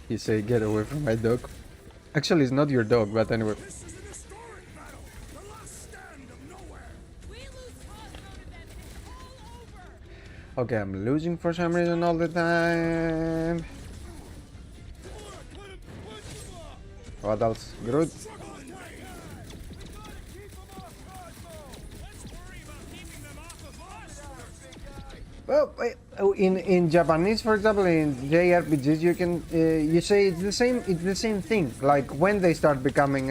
S1: You say, get away from my dog. Actually, it's not your dog, but anyway.
S12: This is an historic battle! The last stand of nowhere!
S6: We lose Cosmo to them, it's all over.
S1: Okay, I'm losing for some reason all the time. What else? Groot? Well, in Japanese, for example, in JRPGs, you can you say it's the same. It's the same thing. Like when they start becoming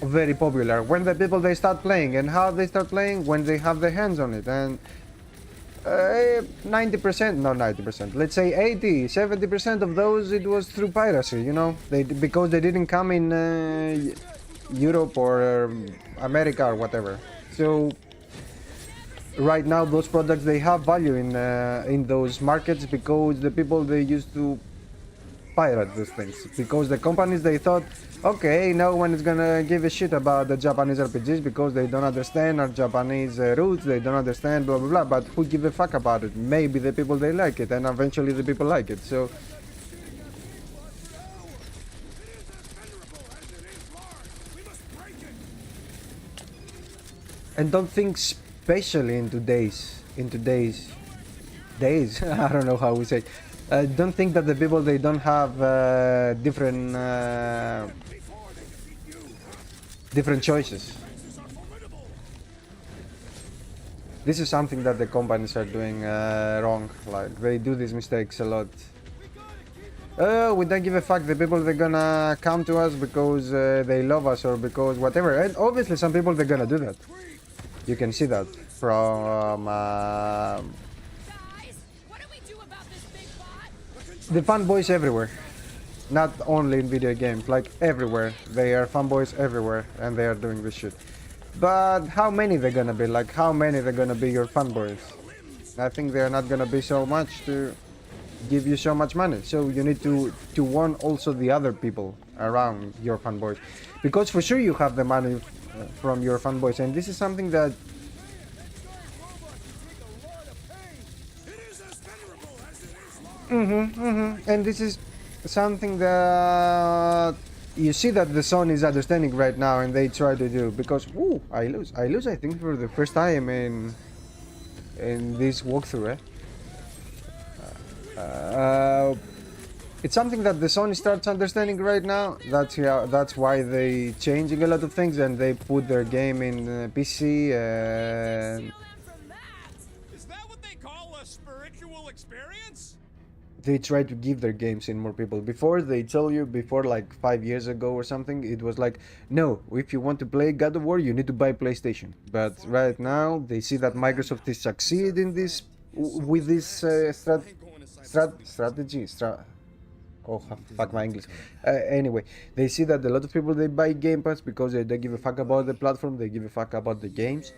S1: very popular, when the people they start playing, and how they start playing when they have their hands on it, and 90%, not 90%, let's say 80, 70% of those it was through piracy. You know, because they didn't come in Europe or America or whatever. So right now those products they have value in those markets because the people they used to pirate those things, because the companies they thought, okay, no one is gonna give a shit about the Japanese RPGs because they don't understand our Japanese roots, they don't understand blah blah blah, but who give a fuck about it? Maybe the people they like it, and eventually the people like it. So and don't think especially in today's days I don't know how we say, don't think that the people they don't have different choices. This is something that the companies are doing wrong. Like they do these mistakes a lot. We don't give a fuck. The people they're gonna come to us because they love us or because whatever. And obviously some people they're gonna do that. You can see that from
S6: Guys, what do we do about this big bot?
S1: the fanboys everywhere. Not only in video games, like everywhere. They are fanboys everywhere and they are doing this shit. But how many they're gonna be? Like how many they're gonna be your fanboys? I think they're not gonna be so much to give you so much money. So you need to warn also the other people around your fanboys. Because for sure you have the money from your fanboys, and this is something that and this is something that you see that the Sony is understanding right now, and they try to do, because I lose I think for the first time in this walkthrough. It's something that the Sony starts understanding right now. That's why they changing a lot of things, and they put their game in PC.
S2: Is that what they call a spiritual experience?
S1: They try to give their games in more people. Before they tell you, before like 5 years ago or something, it was like, no, if you want to play God of War, you need to buy PlayStation. But right now they see that Microsoft is succeeding this with this strategy. Oh, fuck my English. Anyway, they see that a lot of people they buy Game Pass because they don't give a fuck about the platform, they give a fuck about the games.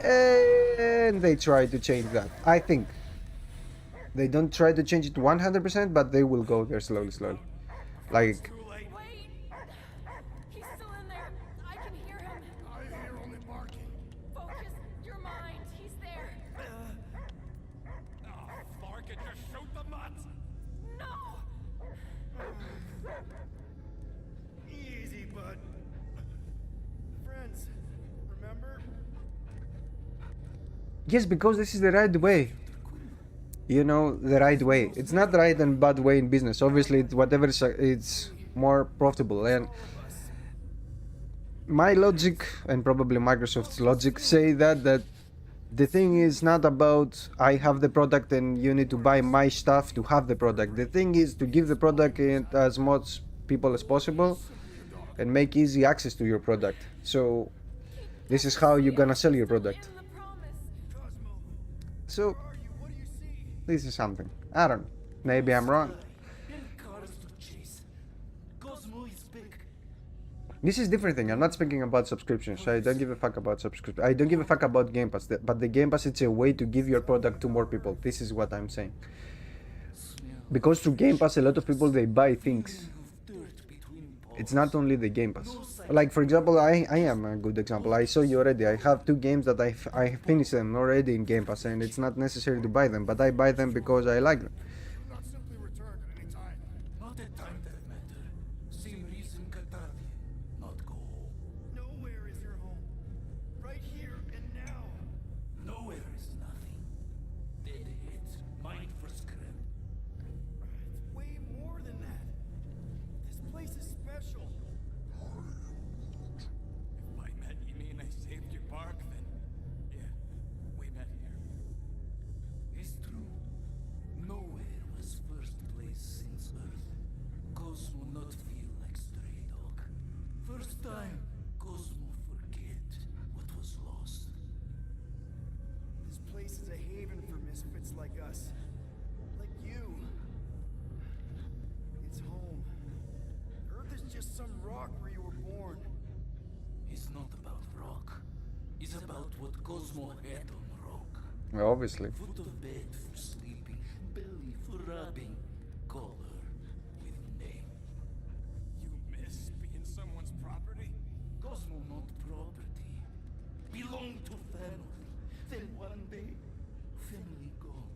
S1: And they try to change that. I think they don't try to change it 100%, but they will go there slowly. Like
S10: Wait! He's still in there. I can hear him.
S7: I hear only barking.
S10: Focus your mind. He's there.
S2: Flark it, just shoot the mutt!
S10: No!
S3: Easy, bud.
S1: Yes, because this is the right way. You know, the right way. It's not right and bad way in business. Obviously, it's whatever it's more profitable. And my logic and probably Microsoft's logic say that the thing is not about I have the product and you need to buy my stuff to have the product. The thing is to give the product in as much people as possible and make easy access to your product. So this is how you're gonna sell your product. So this is something. I don't know. Maybe I'm wrong. This is different thing. I'm not speaking about subscriptions. I don't give a fuck about subscription. I don't give a fuck about Game Pass. But the Game Pass, it's a way to give your product to more people. This is what I'm saying. Because through Game Pass, a lot of people, they buy things. It's not only the Game Pass. Like, for example, I am a good example. I saw you already. I have 2 games that I finished them already in Game Pass. And it's not necessary to buy them. But I buy them because I like them. Obviously.
S13: Foot of bed for sleeping, belly for rubbing, color with name.
S9: You miss being someone's property?
S13: Cosmo not property. Belong to family. Then one day, family gone.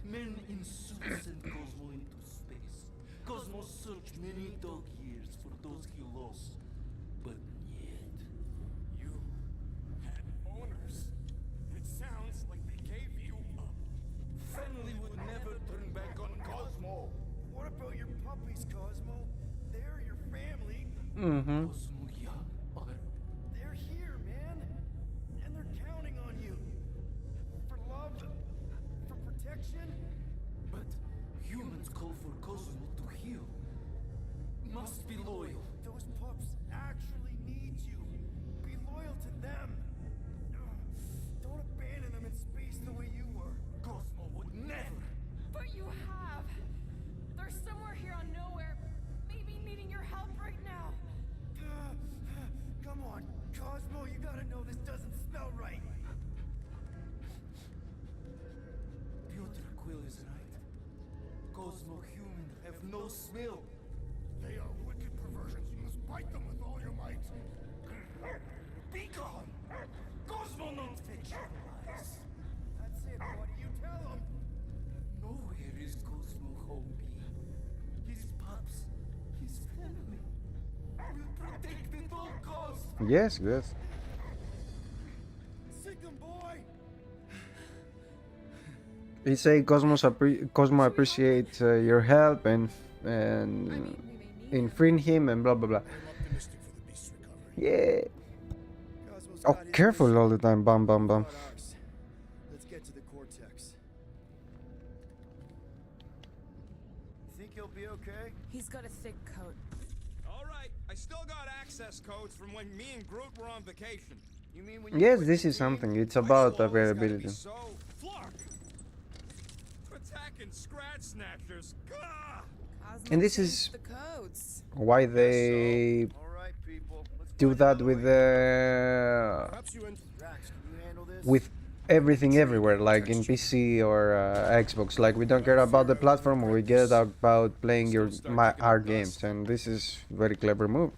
S13: Men in suits and Cosmo into space. Cosmo searched many dog years for those he lost. But yet...
S9: You had owners. It sounds like they gave you up.
S13: Family would never turn back on Cosmo.
S3: What about your puppies, Cosmo? They're your family.
S1: Mm-hmm.
S13: Cosmo, yeah,
S3: they're here, man. And they're counting on you. For love, for protection.
S13: But humans call for Cosmo to heal. Must be loyal.
S3: Those pups actually need you. Be loyal to them. Don't abandon them in space the way you were.
S13: Cosmo would never.
S6: But you have. They're somewhere here on Nowhere, maybe needing your help right now.
S3: Come on, Cosmo, you gotta know this doesn't smell right.
S13: Piotr Quill is right. Cosmo human have no smell.
S7: They are wicked perversions. You must bite them with all your might.
S13: Be gone! Cosmo not fictionalized.
S3: That's it, buddy. You tell him.
S13: Nowhere is Cosmo home be. His pups, his family. Will protect at all costs.
S1: Yes, yes.
S3: Sick 'em, boy.
S1: He say Cosmo appreciates your help and in freeing him and blah blah blah. Yeah. Oh, careful all the time. Bum bum bum.
S3: Let's get to the cortex. Think he'll be okay?
S10: He's got a thick coat.
S2: All right, I still got access codes from when me and Groot were on vacation.
S3: You mean when you
S1: Yes,
S3: quit
S1: this
S3: the
S1: is
S3: team?
S1: something. It's about
S2: Always gotta be
S1: availability.
S2: So, Flark! Attacking scratch snatchers. Gah!
S10: Cosmo
S1: And this
S10: changed
S1: is
S10: the codes.
S1: why they
S3: All right, people. Let's
S1: do
S3: find
S1: that
S3: another
S1: with
S3: way.
S7: Perhaps you and
S3: Drax, can you handle this?
S1: with everything everywhere, like in PC or Xbox. Like we don't care about the platform, we get about playing our games, and this is very clever move.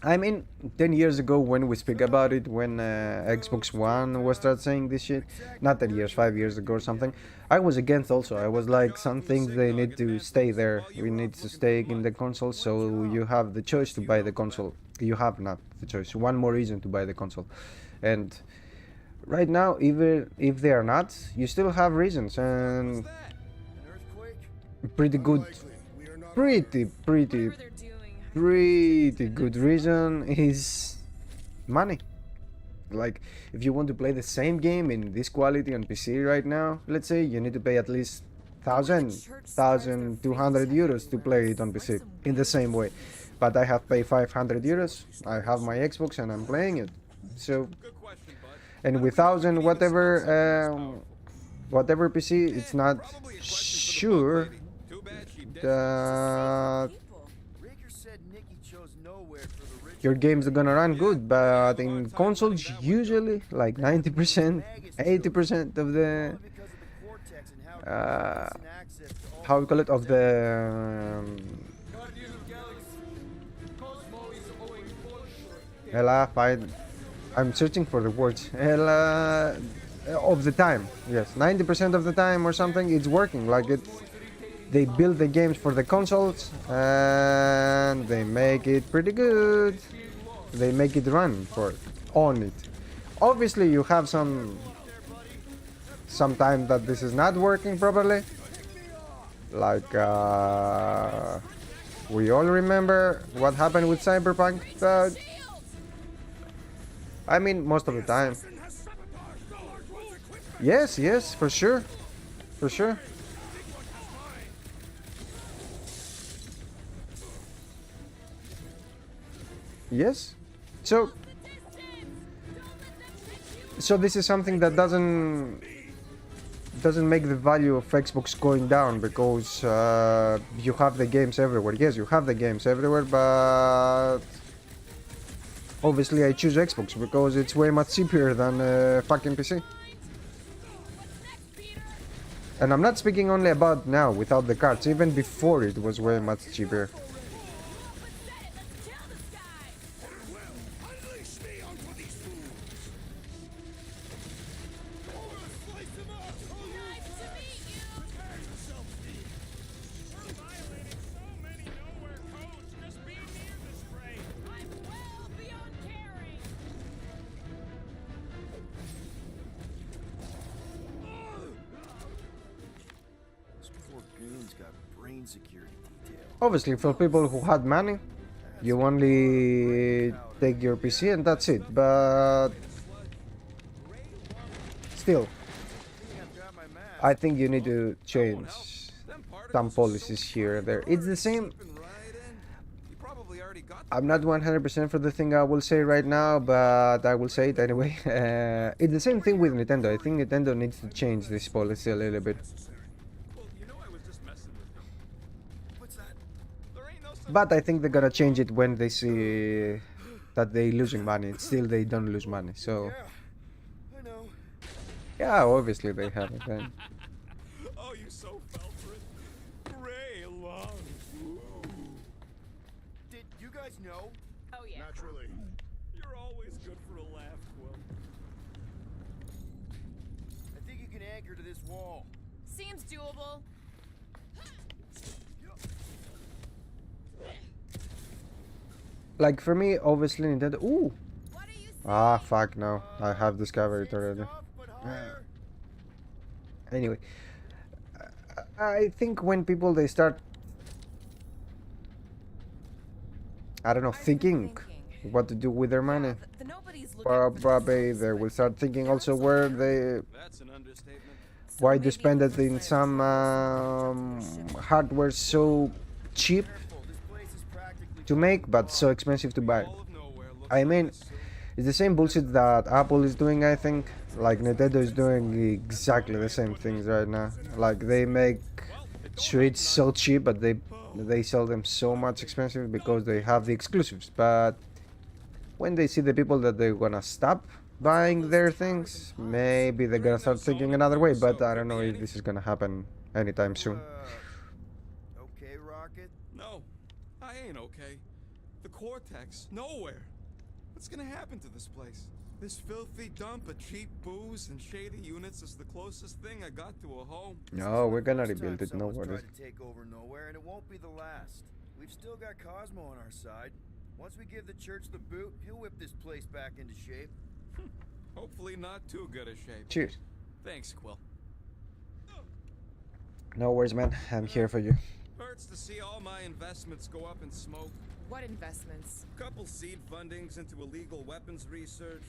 S1: I mean, 10 years ago when we speak about it, when Xbox One was start saying this shit, not 10 years, 5 years ago or something, I was against also. I was like, some things they need to stay there. We need to stay in the console, so you have the choice to buy the console. You have not the choice. One more reason to buy the console. And right now, even if they are not, you still have reasons and pretty good, pretty good reason is money. Like, if you want to play the same game in this quality on PC right now, let's say you need to pay at least 1,200 euros to play it on PC in the same way. But I have paid 500 euros, I have my Xbox and I'm playing it. So, and with 1,000 whatever PC, it's not sure that your games are gonna run good, but in consoles usually like 90%, 80% of the how we call it, of the I'm searching for the words. Of the time, yes, 90% of the time or something, it's working. Like they build the games for the consoles and they make it pretty good. They make it run on it. Obviously, you have some time that this is not working properly. Like we all remember what happened with Cyberpunk, but I mean, most of the time. Yes, for sure. For sure. Yes. So this is something that doesn't make the value of Xbox going down, because you have the games everywhere. Yes, you have the games everywhere, but obviously I choose Xbox because it's way much cheaper than fucking PC. And I'm not speaking only about now without the cards. Even before, it was way much cheaper. Obviously, for people who had money, you only take your PC and that's it. But still, I think you need to change some policies here and there. It's the same. I'm not 100% for the thing I will say right now, but I will say it anyway. It's the same thing with Nintendo. I think Nintendo needs to change this policy a little bit. But I think they're gonna change it when they see that they're losing money. Still, they don't lose money, so... Yeah, obviously they have it then.
S2: Oh, you so fell for it. Ray long.
S3: Did you guys know?
S6: Oh, yeah.
S3: Naturally.
S2: You're always good for a laugh, Quill.
S3: I think you can anchor to this wall.
S6: Seems doable.
S1: Like, for me, obviously Nintendo... Ooh! Ah, fuck, no. I have discovered it already. Anyway. I think when people, they start... I don't know, thinking what to do with their money. Probably they will start thinking also where they... Why to spend it in some hardware so cheap to make, but so expensive to buy. I mean, it's the same bullshit that Apple is doing, I think. Like, Nintendo is doing exactly the same things right now. Like, they make Switch so cheap, but they sell them so much expensive because they have the exclusives. But when they see the people that they're gonna stop buying their things, maybe they're gonna start thinking another way. But I don't know if this is gonna happen anytime soon.
S3: Okay, Rocket?
S9: No, I ain't okay. The Cortex, nowhere. What's gonna happen to this place? This filthy dump of cheap booze and shady units is the closest thing I got to a home.
S1: No, we're gonna rebuild it, no worries.
S3: Tried to take over Nowhere, and it won't be the last. We've still got Cosmo on our side. Once we give the church the boot, he'll whip this place back into shape.
S9: Hopefully not too good a shape.
S1: Cheers.
S9: Thanks, Quill.
S1: No worries, man. I'm here for you.
S9: Hurts to see all my investments go up in smoke.
S10: What investments?
S9: Couple seed fundings into illegal weapons research.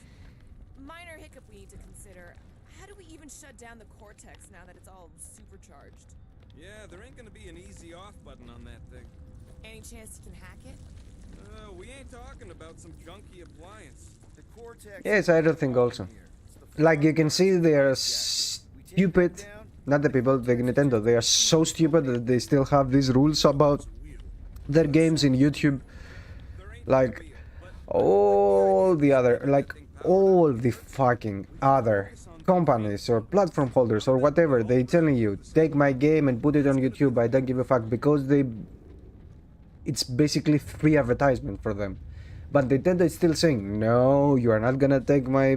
S10: Minor hiccup we need to consider. How do we even shut down the cortex now that it's all supercharged?
S9: Yeah, there ain't gonna be an easy off button on that thing.
S10: Any chance you can hack it?
S9: We ain't talking about some junky appliance.
S3: The cortex.
S1: Yes, I don't think also. Like you can see, they are stupid. Not the people, the Nintendo. They are so stupid that they still have these rules about their games in YouTube. Like all the fucking other companies or platform holders or whatever, they telling you take my game and put it on YouTube. I don't give a fuck because it's basically free advertisement for them. But Nintendo is still saying no, you are not gonna take my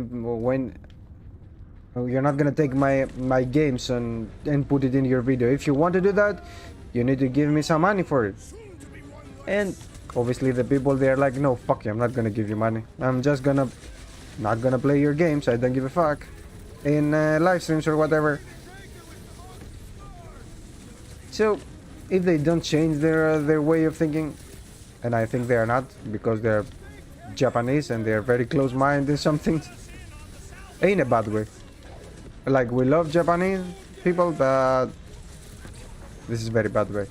S1: games and put it in your video. If you want to do that, you need to give me some money for it. And obviously the people, they're like, no, fuck you, I'm not gonna give you money. I'm just not gonna play your games. I don't give a fuck in live streams or whatever. So if they don't change their way of thinking, and I think they are not, because they're Japanese and they're very close-minded in some things, in a bad way. Like, we love Japanese people, but this is very bad way.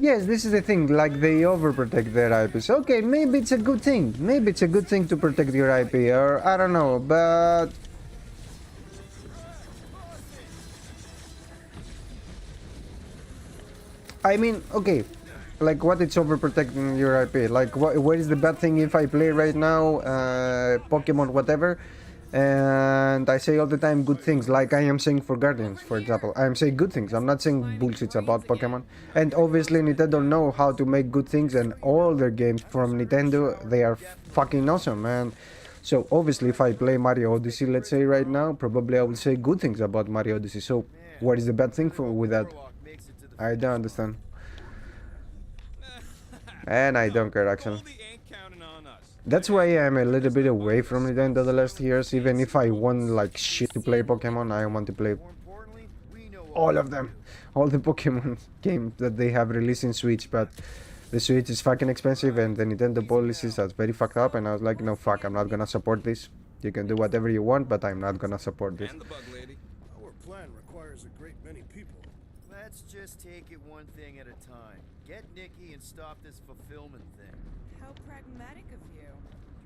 S1: Yes, this is the thing, like they overprotect their IPs. Okay, maybe it's a good thing. Maybe it's a good thing to protect your IP, or I don't know, but I mean, okay, like what it's overprotecting your IP? Like what is the bad thing if I play right now Pokemon whatever, and I say all the time good things, like I am saying for Guardians, for example. I am saying good things. I'm not saying bullshits about Pokemon. And obviously Nintendo know how to make good things, and all their games from Nintendo, they are fucking awesome, man. So obviously if I play Mario Odyssey, let's say right now, probably I will say good things about Mario Odyssey. So what is the bad thing with that? I don't understand. And I don't care, actually. That's why I'm a little bit away from Nintendo the last years. Even if I want like shit to play Pokemon, I want to play all of them. All the Pokemon games that they have released in Switch. But the Switch is fucking expensive and the Nintendo policies are very fucked up. And I was like, no, fuck, I'm not gonna support this. You can do whatever you want, but I'm not gonna support this.
S7: Our plan requires a great many people.
S3: Let's just take it one thing at a time. Get Nikki and stop this fulfillment thing.
S10: How pragmatic of you.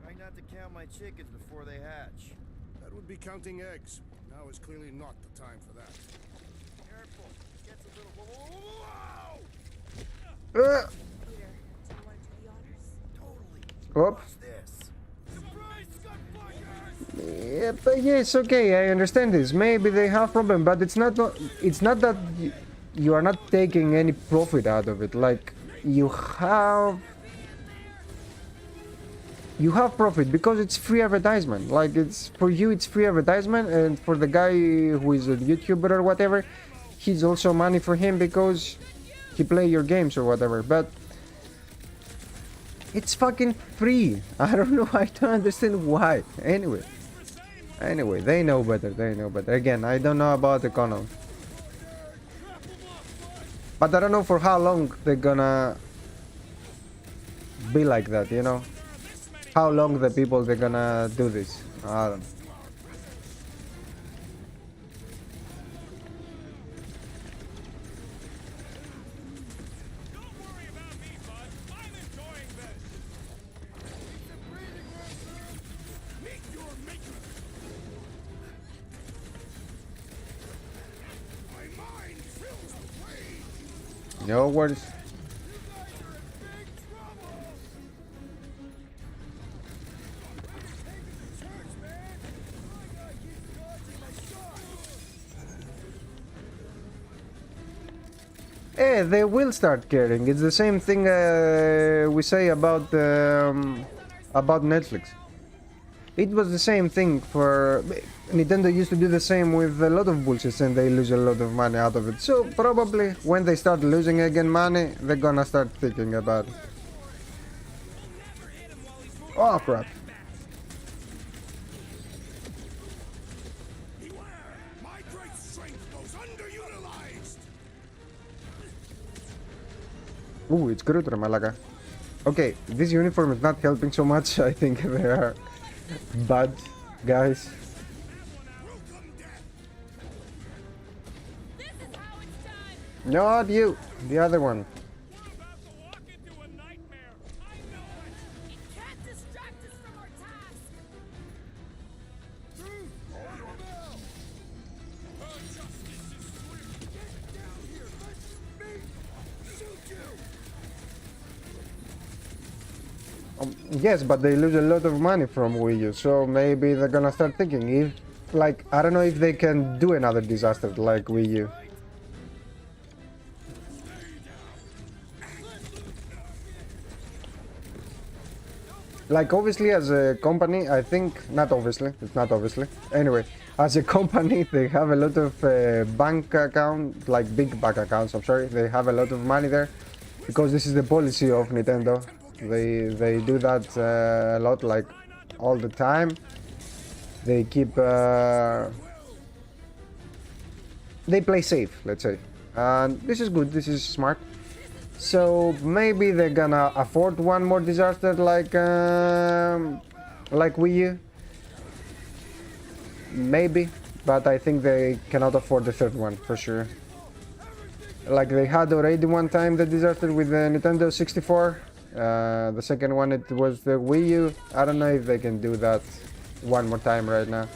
S3: Try not to count my chickens before they hatch.
S7: That would be counting eggs. Now is clearly not the time for that.
S3: Careful. Gets a little... Whoa!
S10: Peter, do you want to do the honors?
S3: Totally.
S1: Up.
S3: What's this?
S1: Yeah, but yes, okay, I understand this. Maybe they have problem, but it's not that you are not taking any profit out of it. Like you have profit because it's free advertisement. Like it's for you, it's free advertisement, and for the guy who is a YouTuber or whatever, he's also money for him because he play your games or whatever. But it's fucking free. I don't know. I don't understand why. Anyway, they know better. They know better. Again, I don't know about economy, but I don't know for how long they're gonna be like that. You know, how long the people they're gonna do this. I don't know. No worries. Yeah, they will start caring. It's the same thing we say about Netflix. It was the same thing for Nintendo used to do the same with a lot of bullshit and they lose a lot of money out of it. So probably when they start losing again money, they're gonna start thinking about it. Oh crap. Ooh, it's Grutter, Malaga. Okay, this uniform is not helping so much. I think they are bad guys. Not you, the other one. Yes, but they lose a lot of money from Wii U, so maybe they're gonna start thinking if, like, I don't know if they can do another disaster like Wii U. Like, obviously, as a company, I think, not obviously, it's not obviously. Anyway, as a company, they have a lot of bank account, like big bank accounts, I'm sorry. They have a lot of money there because this is the policy of Nintendo. They do that a lot, like all the time. They keep they play safe, let's say, and this is good. This is smart. So maybe they're gonna afford one more disaster like Wii U. Maybe, but I think they cannot afford the third one for sure. Like they had already one time the disaster with the Nintendo 64. The second one, it was the Wii U. I don't know if they can do that one more time right now.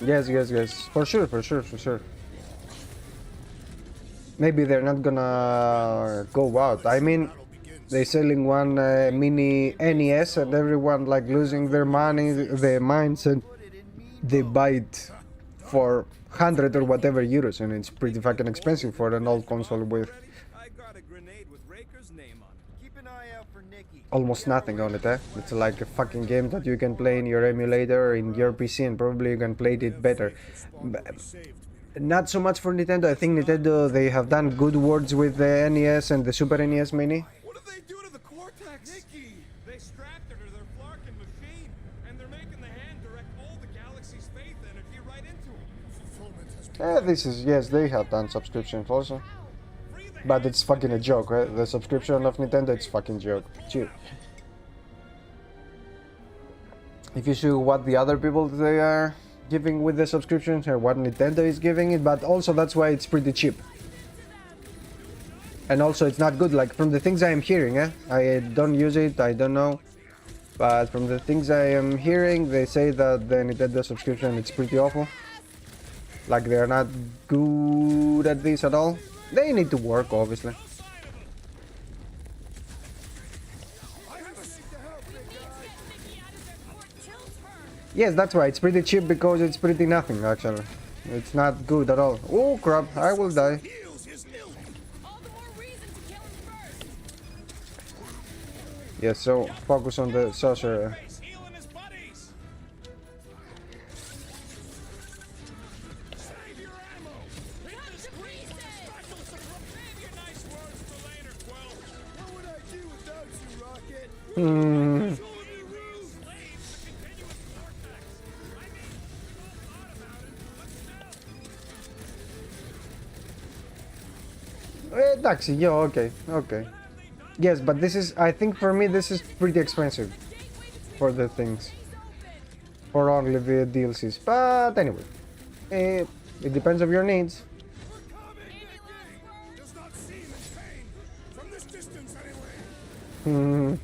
S1: Yes, for sure. Maybe they're not gonna go out. I mean, they're selling one mini NES and everyone like losing their money, their minds, and they buy it for 100 or whatever euros, and it's pretty fucking expensive for an old console with almost nothing on it, eh? It's like a fucking game that you can play in your emulator, in your PC, and probably you can play it better. Not so much for Nintendo. I think Nintendo, they have done good words with the NES and the Super NES Mini.
S9: What did they do to the Cortex? Nicky! They strapped her to their Flarkin machine, and they're making the hand direct all the galaxy's faith energy right into it.
S1: This is, yes, they have done subscriptions also. But it's fucking a joke, right? The subscription of Nintendo, it's fucking joke. Cheap. If you see what the other people they are giving with the subscriptions or what Nintendo is giving it, but also that's why it's pretty cheap. And also it's not good, like from the things I am hearing, I don't use it, I don't know. But from the things I am hearing, they say that the Nintendo subscription it's pretty awful. Like they're not good at this at all. They need to work, obviously. Yes, that's why it's pretty cheap because it's pretty nothing actually. It's not good at all. Oh crap, I will die. Yes, so focus on the saucer. Taxi, yeah, okay. Yes, but this is, I think for me this is pretty expensive for the things. For only the DLCs, but anyway. Eh, it depends on your needs.
S7: Does not seem in pain. From this distance, anyway.
S1: Hmm.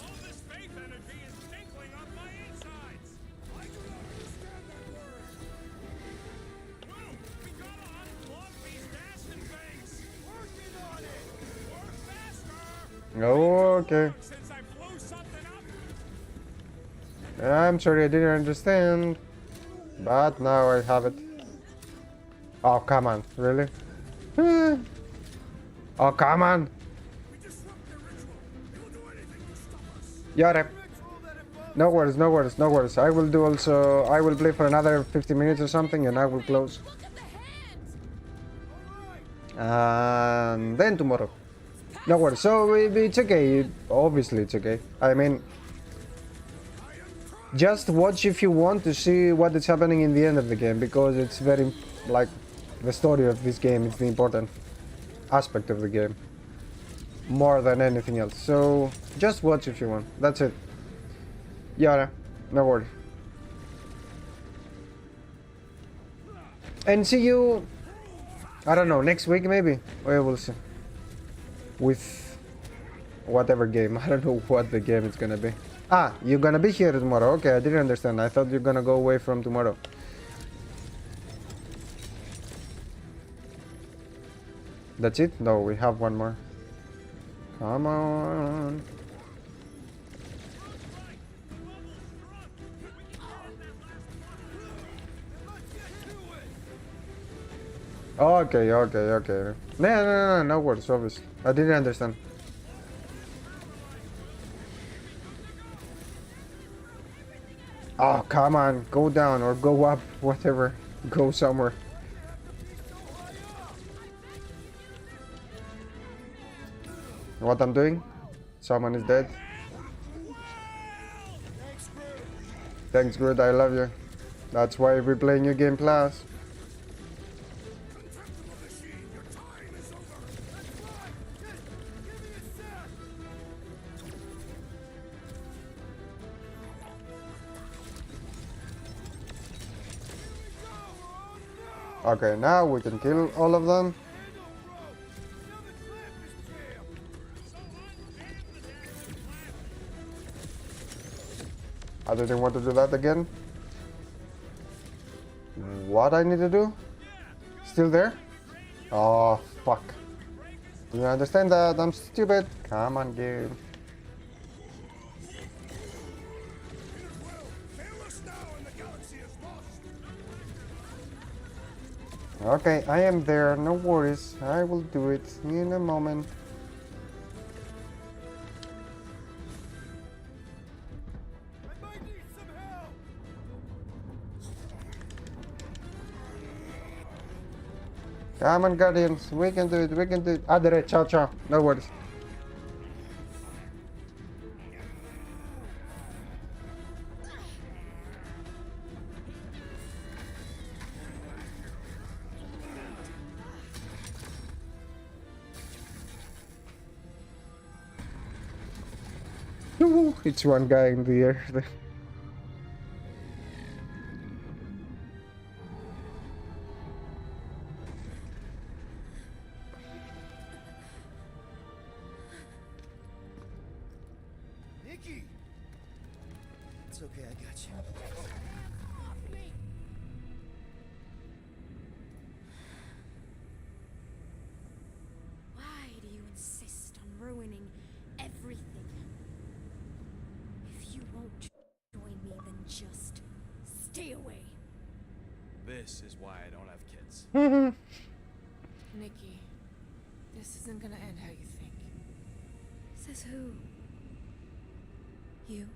S2: All this faith energy is tinkling up my insides.
S7: I do not understand that word.
S2: Well, we gotta unplug these Daston things. Working on it. Work faster.
S1: Oh, okay.
S2: Since I blew something up.
S1: I'm sorry I didn't understand. But now I have it. Oh, come on. Really? Eh. Oh, come on. Yare. No worries, no worries, no worries. I will do also. I will play for another 50 minutes or something and I will close. And then tomorrow. No worries. So it's okay. Obviously, it's okay. I mean, just watch if you want to see what is happening in the end of the game, because it's very, like, the story of this game is the important aspect of the game more than anything else. So just watch if you want. That's it. Yara, no worry. And see you, I don't know, next week maybe. We will see. With whatever game. I don't know what the game is gonna be. Ah, you're gonna be here tomorrow. Okay, I didn't understand. I thought you're gonna go away from tomorrow. That's it? No, we have one more. Come on. Okay, okay, okay. No worries, obviously. I didn't understand. Oh, come on. Go down or go up, whatever. Go somewhere. What I'm doing? Someone is dead. Thanks, Groot. I love you. That's why we're playing New Game Plus. Okay, now we can kill all of them. I didn't want to do that again. What I need to do? Still there? Oh, fuck. Do you understand that? I'm stupid. Come on, game. Okay, I am there. No worries. I will do it in a moment. Come on, Guardians. We can do it. We can do it. Adere, ciao, ciao. No worries. Ooh, it's one guy in the air.
S3: Nikki! It's okay, I got you.
S4: Why do you insist on ruining everything? If you won't join me, then just stay away.
S2: This is why I don't have kids.
S10: Nikki, this isn't gonna end how you think.
S4: Says who? You?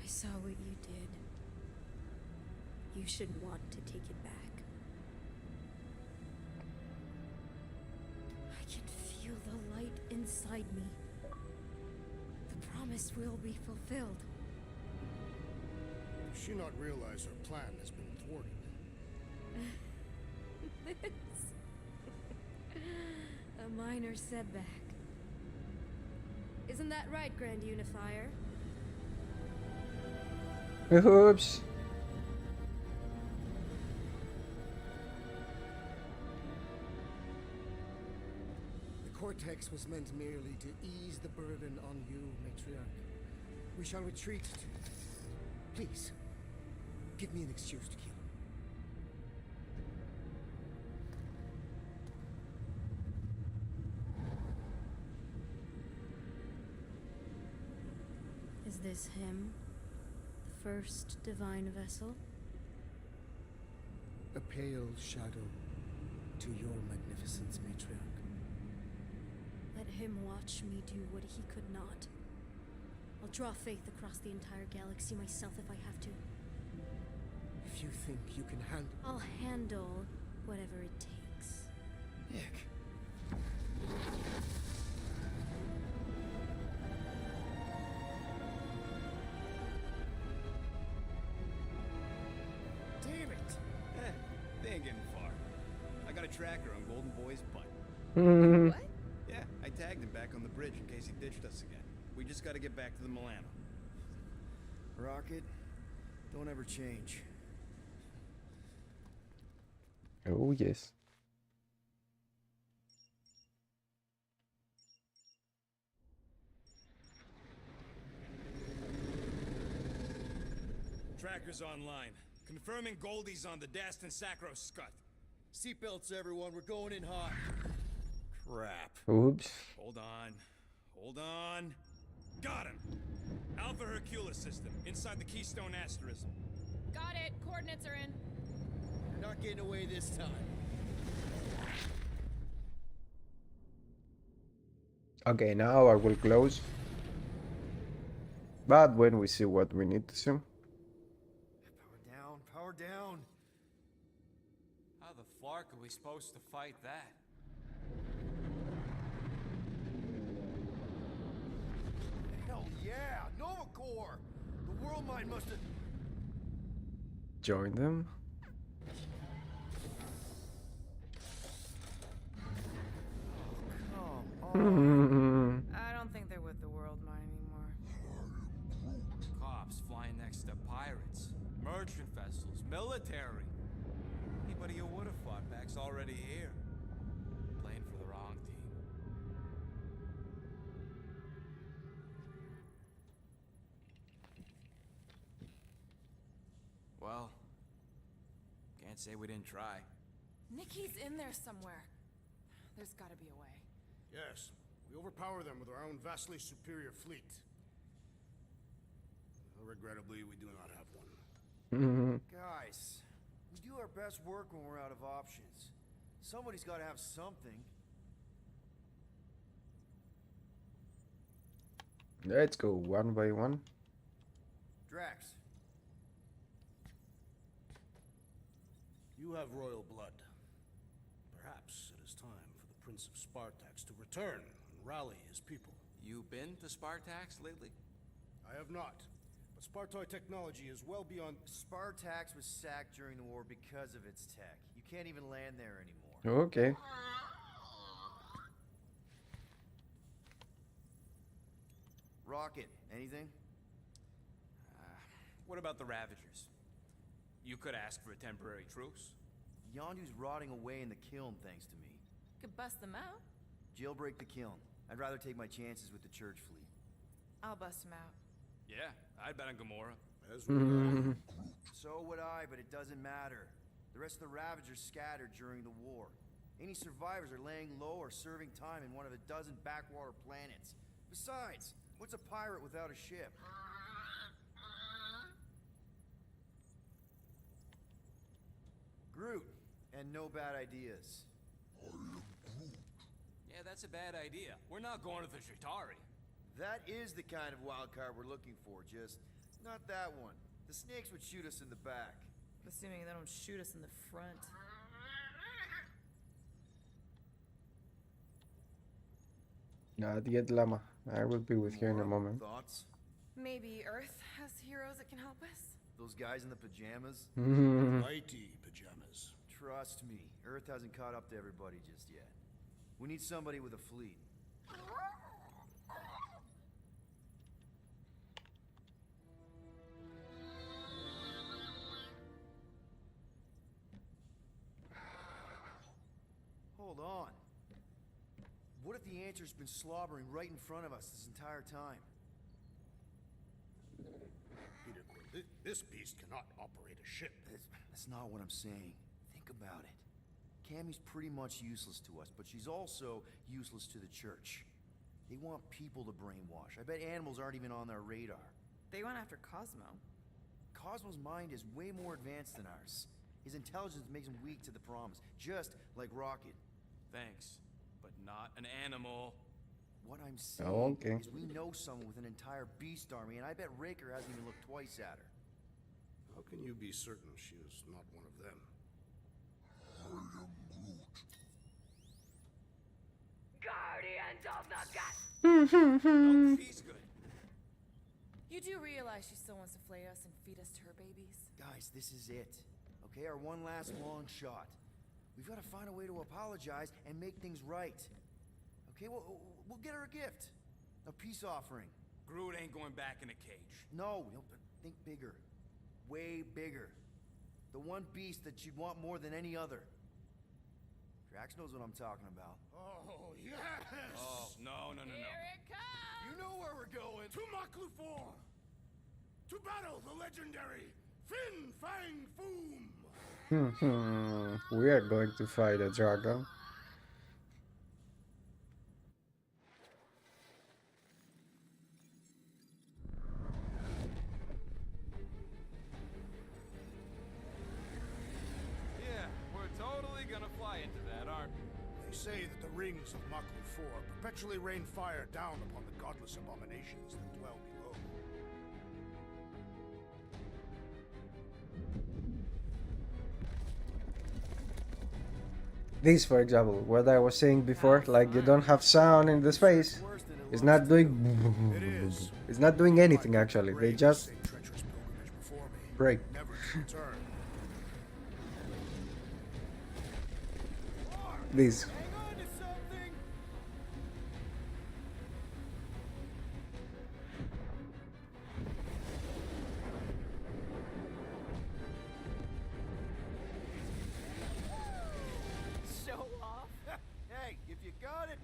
S4: I saw what you did. You should want to take it back. I can feel the light inside me. The promise will be fulfilled.
S7: Does she not realize her plan has been thwarted?
S4: A minor setback. Isn't that right, Grand Unifier?
S1: Oops.
S7: The cortex was meant merely to ease the burden on you, matriarch. We shall retreat to... Please, give me an excuse to kill.
S4: Is this him? The first divine vessel?
S7: A pale shadow to your magnificence, matriarch.
S4: Let him watch me do what he could not. I'll draw faith across the entire galaxy myself if I have to.
S7: If you think you can handle...
S4: I'll handle whatever it takes.
S3: Nick.
S2: Damn it! They ain't getting far. I got a tracker on Golden Boy's butt.
S6: What?
S2: Yeah, I tagged him back on the bridge in case he ditched us again. We just gotta get back to the Milano.
S3: Rocket, don't ever change.
S1: Oh, yes.
S2: Tracker's online. Confirming Goldie's on the Dastan Sacro Scut.
S3: Seatbelts, everyone. We're going in hot.
S2: Crap.
S1: Oops.
S2: Hold on. Hold on. Got him. Alpha Hercules system, inside the Keystone Asterism.
S6: Got it. Coordinates are in.
S3: You're not getting away this time.
S1: Okay, now I will close. But when we see what we need to see.
S3: Power down, power down.
S5: How the flark are we supposed to fight that?
S3: Hell yeah! Nova Corps! The world mind must have...
S1: Join them.
S10: I don't think they're with the world mine anymore.
S5: Cops flying next to pirates, merchant vessels, military. Anybody who would have fought back's already here. Playing for the wrong team. Well, can't say we didn't try.
S10: Nikki's in there somewhere. There's gotta be a way.
S7: Yes, we overpower them with our own vastly superior fleet. Regrettably, we do not have one.
S3: Guys, we do our best work when we're out of options. Somebody's got to have something.
S1: Let's go one by one.
S3: Drax.
S7: You have royal blood. Perhaps it is time for the Prince of Spartax to return and rally his people.
S5: You been to Spartax lately?
S7: I have not. But Spartoid technology is well beyond...
S3: Spartax was sacked during the war because of its tech. You can't even land there anymore.
S1: Okay.
S3: Rocket, anything?
S5: What about the Ravagers? You could ask for a temporary truce.
S3: Yondu's rotting away in the kiln thanks to me.
S10: Could bust them out.
S3: Jailbreak the kiln. I'd rather take my chances with the church fleet.
S10: I'll bust them out.
S5: Yeah, I'd bet on Gamora.
S7: As would I.
S3: So would I, but it doesn't matter. The rest of the Ravagers scattered during the war. Any survivors are laying low or serving time in one of a dozen backwater planets. Besides, what's a pirate without a ship? Groot, and no bad ideas.
S5: Yeah, that's a bad idea. We're not going to the Chitauri.
S3: That is the kind of wild card we're looking for, just not that one. The snakes would shoot us in the back.
S10: Assuming they don't shoot us in the front.
S1: Not yet, Llama. I will be with you in a moment.
S3: Thoughts?
S10: Maybe Earth has heroes that can help us?
S3: Those guys in the pajamas?
S7: Mighty pajamas.
S3: Trust me, Earth hasn't caught up to everybody just yet. We need somebody with a fleet. hold on. What if the answer's been slobbering right in front of us this entire time?
S7: Peter Quill, this beast cannot operate a ship.
S3: That's not what I'm saying. Think about it. Cammy's pretty much useless to us, but she's also useless to the church. They want people to brainwash. I bet animals aren't even on their radar.
S10: They went after Cosmo.
S3: Cosmo's mind is way more advanced than ours. His intelligence makes him weak to the promise, just like Rocket.
S9: Thanks, but not an animal.
S3: What I'm saying
S1: Okay.
S3: is we know someone with an entire beast army, and I bet Raker hasn't even looked twice at her.
S7: How can you be certain she is not one of them?
S12: I am Groot.
S11: Guardians of the
S9: No, she's good.
S10: You do realize she still wants to flay us and feed us to her babies?
S3: Guys, this is it. Okay, our one last long shot. We've got to find a way to apologize and make things right. Okay, we'll get her a gift. A peace offering.
S9: Groot ain't going back in a cage.
S3: No, think bigger. Way bigger. The one beast that you'd want more than any other. Drax knows what I'm talking about.
S7: Oh, yes!
S9: Oh, no.
S6: Here it comes!
S7: You know where we're going. To Maklufor! To battle the legendary Fin Fang Foom!
S1: We are going to fight a dragon.
S9: Yeah, we're totally gonna fly into that, aren't we?
S7: They say that the rings of Maklufor perpetually rain fire down upon the godless abominations that dwell below.
S1: This, for example, what I was saying before, like you don't have sound in the space. It's not doing. It's not doing anything actually. They just break.
S7: Never to return.
S1: This.
S3: Hang on to something!
S10: Show off?
S3: Hey, if you got it!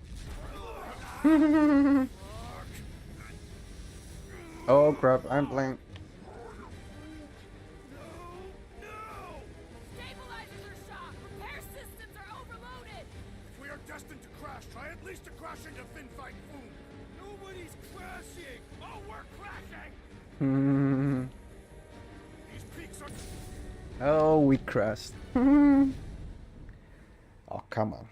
S1: Oh crap! I'm playing.
S6: Stabilizers are shot! Repair systems are overloaded!
S7: If we are destined to crash, try at least to crash into Fin Fang Foom!
S3: Nobody's crashing!
S9: Oh, we're crashing!
S7: These peaks are...
S1: Oh, we crashed. Oh, come on.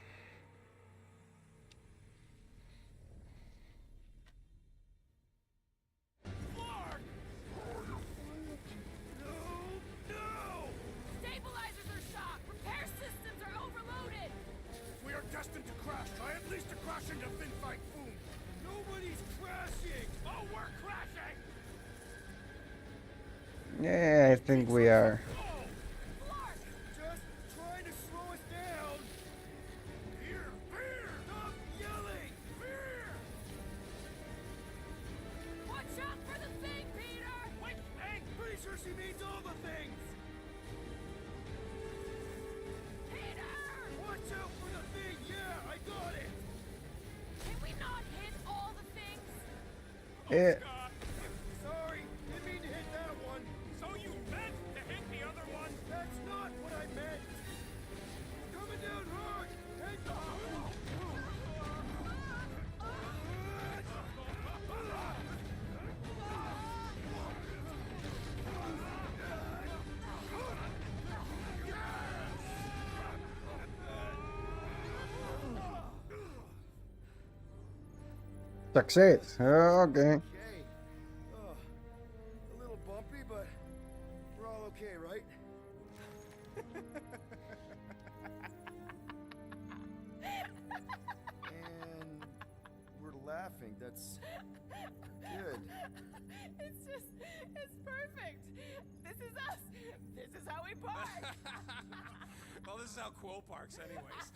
S6: Stabilizers are shot! Repair systems are overloaded!
S7: If we are destined to crash, try at least to crash into Fin Fang Foom!
S3: Nobody's crashing!
S9: Oh, we're crashing!
S1: Yeah, I think we are.
S3: Just trying to slow us down!
S7: Fear! Fear!
S3: Stop yelling!
S7: Fear!
S6: Watch out for the thing, Peter!
S3: Wait, hey! Pretty sure she means all the things!
S6: Peter!
S3: Watch out for the thing! Yeah, I got it!
S6: Can we not hit all the things?
S1: Yeah.
S3: Sorry, didn't mean to hit that one.
S9: So you meant to hit the other one?
S3: That's not what I meant. Coming down hard. Head
S1: Success. Okay.
S3: Okay. Oh, a little bumpy, but we're all okay, right? And we're laughing. That's good.
S6: It's perfect! This is us! This is how we park!
S9: Well, this is how Quill parks, anyways.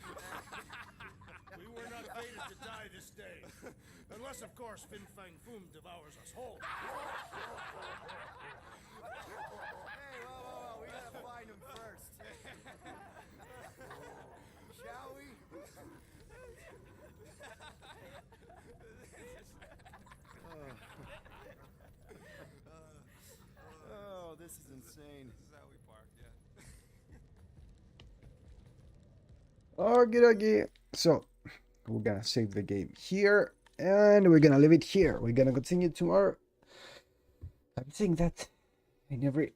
S7: We were not fated to die this day. Unless, of course, Fin Fang Foom devours us whole.
S3: Hey, whoa, we gotta find him first. Shall we? insane.
S9: This is how we park, yeah.
S1: Okay, okay. So we're gonna save the game here, and we're gonna leave it here. We're gonna continue tomorrow. I'm saying that in every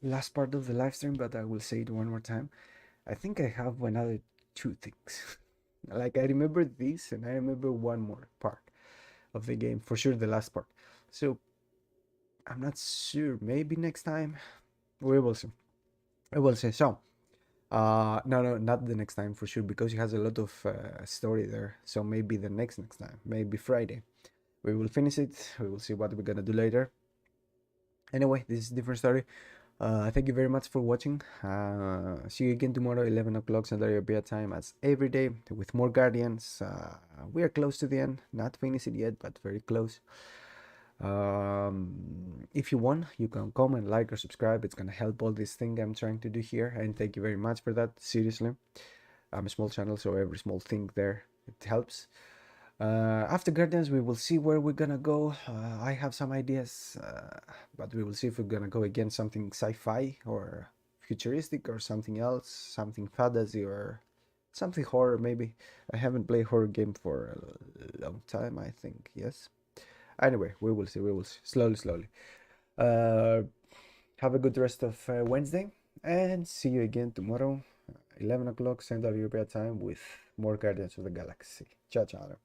S1: last part of the live stream, but I will say it one more time. I think I have another two things. Like I remember this, and I remember one more part of the game, for sure the last part. So I'm not sure. Maybe next time we will see. I will say so. No, not the next time for sure, because it has a lot of story there. So maybe the next time, maybe Friday, we will finish it. We will see what we're gonna do later. Anyway, this is a different story. Thank you very much for watching. See you again tomorrow, 11 o'clock Central European time, as every day, with more Guardians. We are close to the end, not finished it yet, but very close. If you want, you can comment, like, or subscribe. It's gonna help all this thing I'm trying to do here, and thank you very much for that. Seriously, I'm a small channel, so every small thing there, it helps. After Guardians, we will see where we're gonna go. I have some ideas, but we will see if we're gonna go again something sci-fi or futuristic, or something else, something fantasy, or something horror maybe. I haven't played horror game for a long time, I think. Yes. Anyway, we will see. We will see. Slowly. Have a good rest of Wednesday, and see you again tomorrow, 11 o'clock Central European time, with more Guardians of the Galaxy. Ciao, ciao.